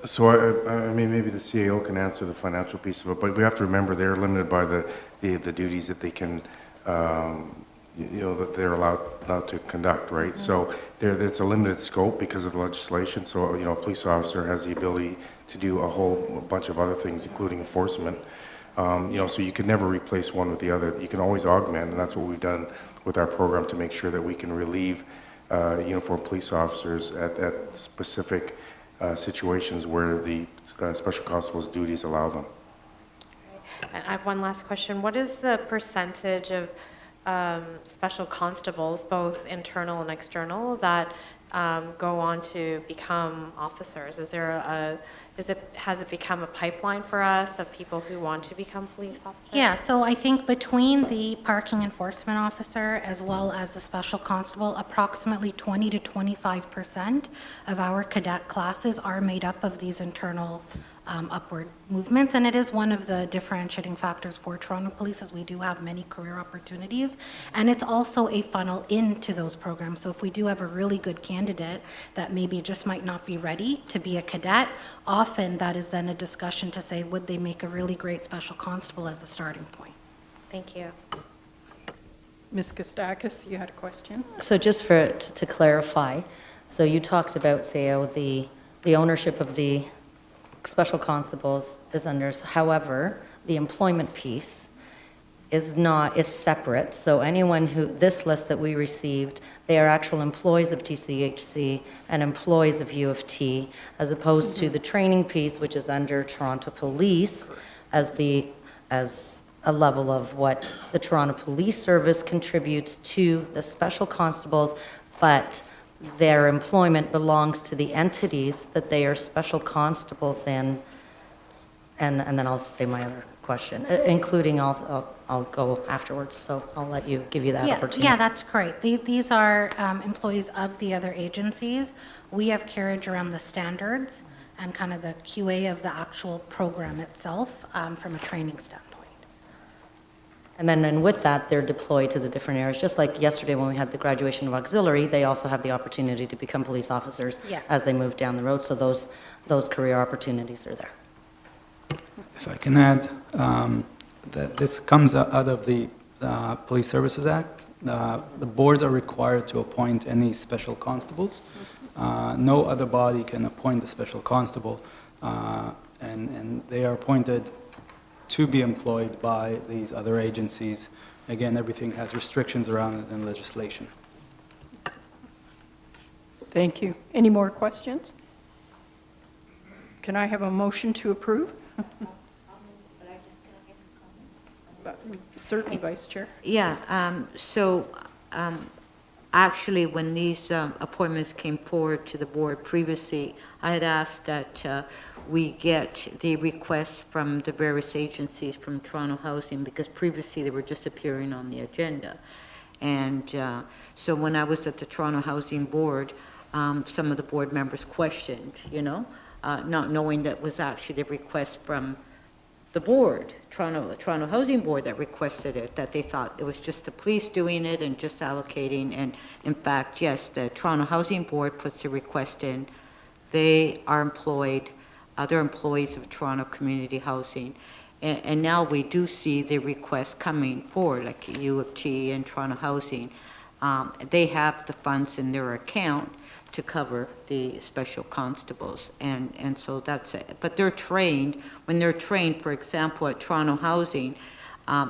So, I mean, maybe the CAO can answer the financial piece of it, but we have to remember they're limited by the duties that they can, that they're allowed to conduct, right? Mm-hmm. So it's a limited scope because of the legislation. So, a police officer has the ability to do a whole bunch of other things, including enforcement. So you can never replace one with the other. You can always augment, and that's what we've done with our program to make sure that we can relieve uniformed police officers at specific situations where the special constable's duties allow them. And I have one last question. What is the percentage of special constables, both internal and external, that go on to become officers? Has it become a pipeline for us of people who want to become police officers? Yeah, so I think between the parking enforcement officer as well as the special constable, approximately 20 to 25% of our cadet classes are made up of these internal upward movements, and it is one of the differentiating factors for Toronto Police, as we do have many career opportunities, and it's also a funnel into those programs. So if we do have a really good candidate that maybe just might not be ready to be a cadet, often that is then a discussion to say, would they make a really great special constable as a starting point? Thank you. Ms. Kostakis, you had a question? So just to clarify, so you talked about, say, the ownership of the special constables is under, however, the employment piece is separate. So anyone this list that we received, they are actual employees of TCHC and employees of U of T, as opposed to the training piece, which is under Toronto Police as a level of what the Toronto Police Service contributes to the special constables, but their employment belongs to the entities that they are special constables in, and then I'll say my other question, including I'll go afterwards, so I'll give you that opportunity. Yeah, that's great. These are employees of the other agencies. We have carriage around the standards and kind of the QA of the actual program itself from a training standpoint. And then with that, they're deployed to the different areas. Just like yesterday when we had the graduation of auxiliary, they also have the opportunity to become police officers as they move down the road. So those career opportunities are there. If I can add, that this comes out of the Police Services Act. The boards are required to appoint any special constables. No other body can appoint a special constable, and they are appointed to be employed by these other agencies. Again, everything has restrictions around it in legislation. Thank you. Any more questions? Can I have a motion to approve? Certainly, Vice Chair. Yeah, actually, when these appointments came forward to the board previously, I had asked that we get the requests from the various agencies from Toronto Housing, because previously they were just appearing on the agenda. And so when I was at the Toronto Housing Board, some of the board members questioned, not knowing that was actually the request from the board, Toronto Housing Board, that requested it, that they thought it was just the police doing it and just allocating. And in fact, yes, the Toronto Housing Board puts the request in. They are employed, other employees of Toronto Community Housing. And now we do see the requests coming forward, like U of T and Toronto Housing. They have the funds in their account to cover the special constables, and so that's it. But they're trained, when they're trained, for example, at Toronto Housing,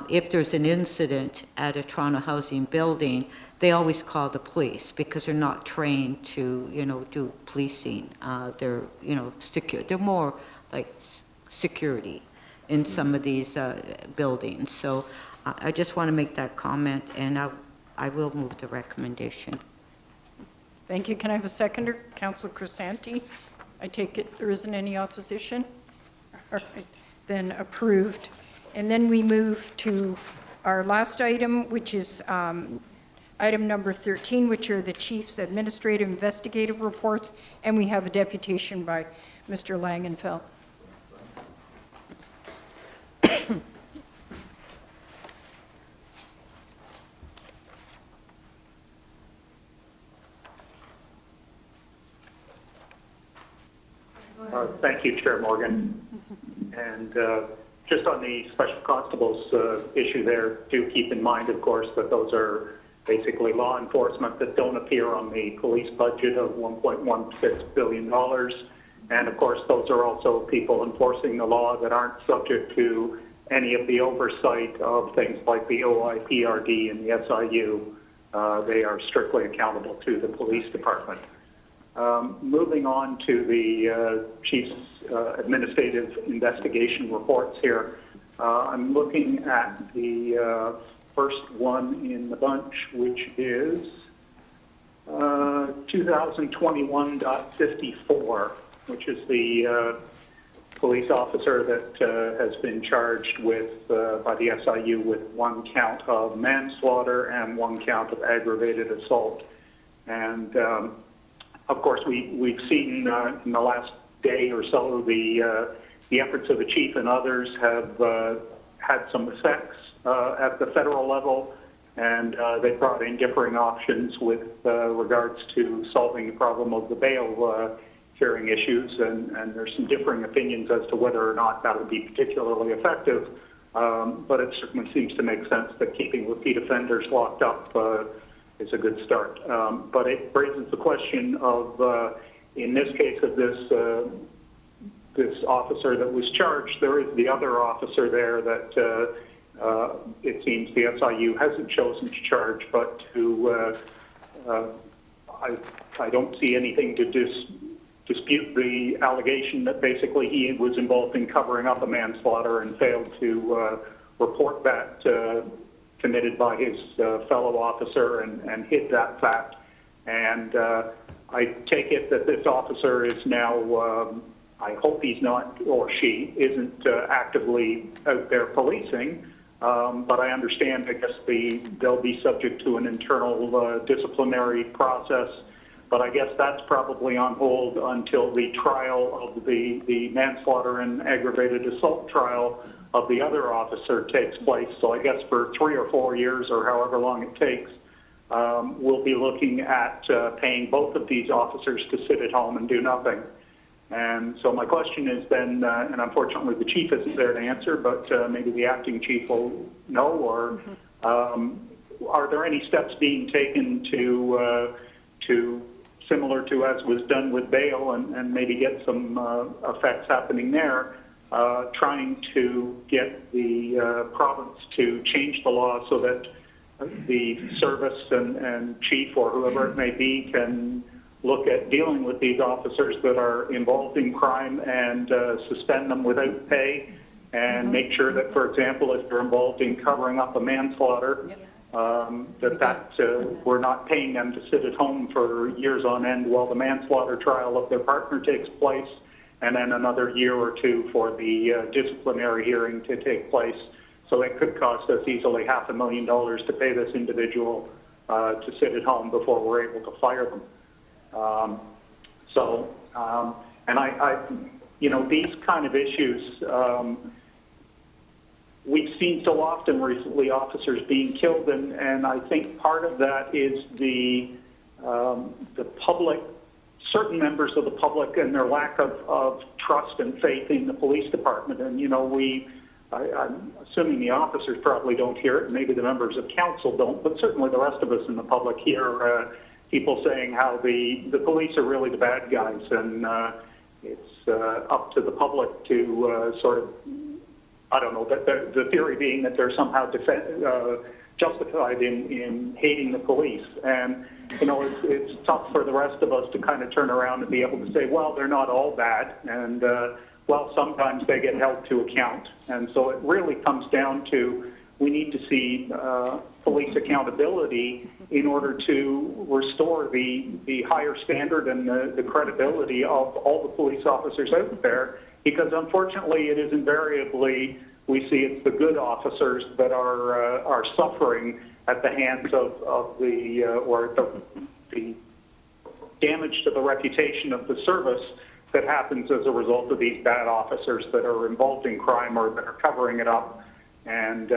if there's an incident at a Toronto Housing building, they always call the police, because they're not trained to, do policing. They're, they're more like security in some of these buildings. So I just want to make that comment, and I will move the recommendation. Thank you. Can I have a seconder? Councillor Crisanti. I take it there isn't any opposition? All right. Then approved. And then we move to our last item, which is item number 13, which are the chief's administrative investigative reports, and we have a deputation by Mr. Langenfeld. Thank you, Chair Morgan. And just on the special constables issue there, do keep in mind, of course, that those are basically law enforcement that don't appear on the police budget of $1.16 billion. And of course, those are also people enforcing the law that aren't subject to any of the oversight of things like the OIPRD and the SIU. They are strictly accountable to the police department. Moving on to the chief's administrative investigation reports here, I'm looking at the first one in the bunch, which is 2021.54, which is the police officer that has been charged with, by the SIU, with 1 count of manslaughter and 1 count of aggravated assault. And of course, we've seen in the last day or so the efforts of the chief and others have had some effects at the federal level, and they brought in differing options with regards to solving the problem of the bail hearing issues, and there's some differing opinions as to whether or not that would be particularly effective, but it certainly seems to make sense that keeping repeat offenders locked up is a good start. But it raises the question of, in this case of this officer that was charged, there is the other officer there that it seems the SIU hasn't chosen to charge, but who I don't see anything to dispute the allegation that basically he was involved in covering up a manslaughter and failed to report that committed by his fellow officer and hid that fact. And I take it that this officer is now, I hope he's not, or she isn't actively out there policing, but I understand, I guess they'll be subject to an internal disciplinary process. But I guess that's probably on hold until the trial of the manslaughter and aggravated assault trial of the other officer takes place. So I guess for 3 or 4 years, or however long it takes, we'll be looking at paying both of these officers to sit at home and do nothing. And so my question is then, and unfortunately the chief isn't there to answer, but maybe the acting chief will know, or are there any steps being taken to similar to as was done with bail, and maybe get some effects happening there, trying to get the province to change the law so that the service and chief or whoever it may be can look at dealing with these officers that are involved in crime and suspend them without pay, and make sure that, for example, if they're involved in covering up a manslaughter, we're not paying them to sit at home for years on end while the manslaughter trial of their partner takes place, and then another year or 2 for the disciplinary hearing to take place. So it could cost us easily $500,000 to pay this individual to sit at home before we're able to fire them. And these kind of issues, we've seen so often recently officers being killed, and I think part of that is the public, certain members of the public, and their lack of trust and faith in the police department. And I'm assuming the officers probably don't hear it, and maybe the members of council don't, but certainly the rest of us in the public hear people saying how the police are really the bad guys, and it's up to the public to sort of, I don't know, the theory being that they're somehow justified in hating the police. And, it's tough for the rest of us to kind of turn around and be able to say, well, they're not all bad, and, well, sometimes they get held to account. And so it really comes down to, we need to see police accountability in order to restore the higher standard and the credibility of all the police officers out there, because unfortunately it is invariably, we see it's the good officers that are suffering at the hands of the damage to the reputation of the service that happens as a result of these bad officers that are involved in crime or that are covering it up. And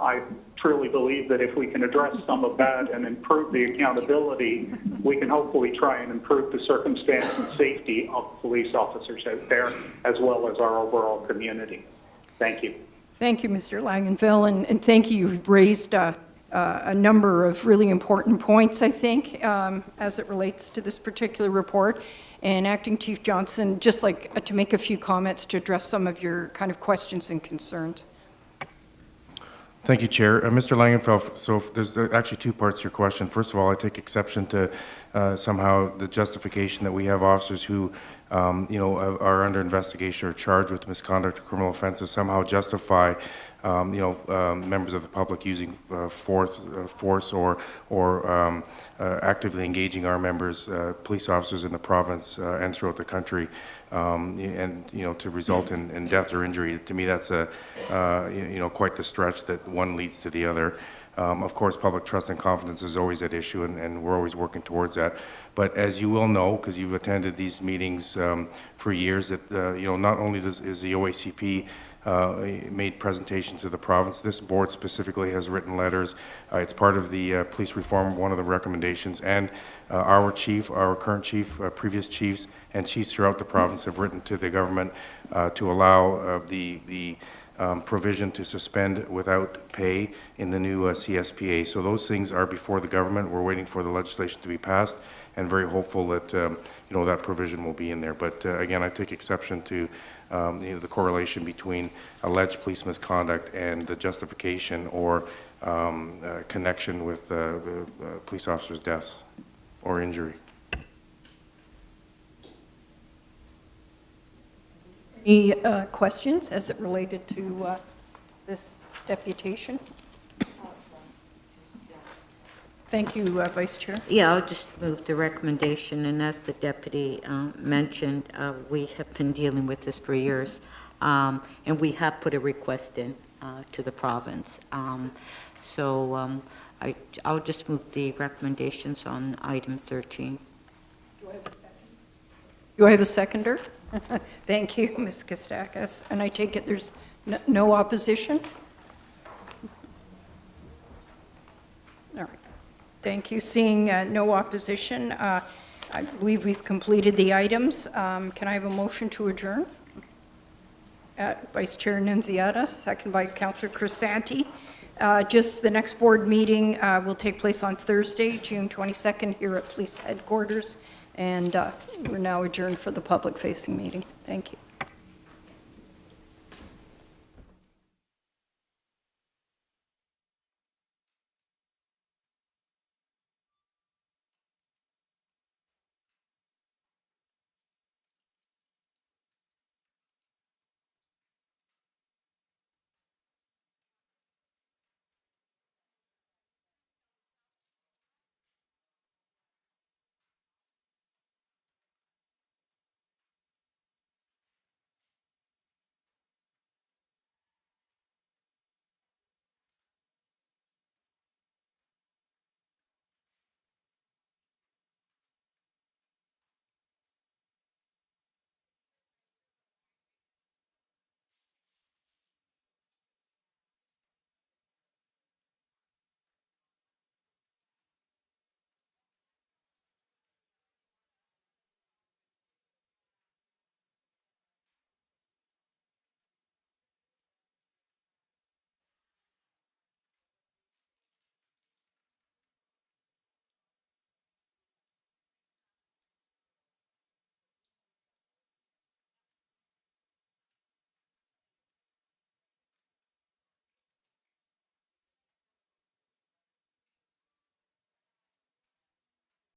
I truly believe that if we can address some of that and improve the accountability, we can hopefully try and improve the circumstance and safety of police officers out there, as well as our overall community. Thank you. Thank you, Mr. Langenfeld, and thank you. You've raised a number of really important points, I think, as it relates to this particular report. And Acting Chief Johnson, just like to make a few comments to address some of your kind of questions and concerns. Thank you, Chair. Mr. Langenfeld, so there's actually 2 parts to your question. First of all, I take exception to somehow the justification that we have officers who are under investigation or charged with misconduct or criminal offenses somehow justify members of the public using force or actively engaging our members, police officers in the province and throughout the country, and to result in death or injury. To me, that's quite the stretch that one leads to the other. Of course, public trust and confidence is always at issue, and we're always working towards that. But as you will know, because you've attended these meetings for years, that not only is the OACP made presentation to the province, this board specifically has written letters. It's part of the police reform, one of the recommendations, and our chief, our current chief, previous chiefs, and chiefs throughout the province have written to the government to allow the provision to suspend without pay in the new CSPA. So those things are before the government. We're waiting for the legislation to be passed, and very hopeful that that provision will be in there. But again, I take exception to the correlation between alleged police misconduct and the justification or connection with police officers' deaths or injury. Any questions as it related to this deputation? Thank you, Vice Chair. Yeah, I'll just move the recommendation, and as the deputy mentioned, we have been dealing with this for years, and we have put a request in to the province. I'll just move the recommendations on item 13. Do I have a seconder? Thank you, Ms. Kostakis. And I take it there's no opposition? All right. Thank you. Seeing no opposition, I believe we've completed the items. Can I have a motion to adjourn? Vice Chair Nunziata, second by Councillor Crisanti. Just the next board meeting will take place on Thursday, June 22nd, here at Police Headquarters. And we're now adjourned for the public-facing meeting. Thank you.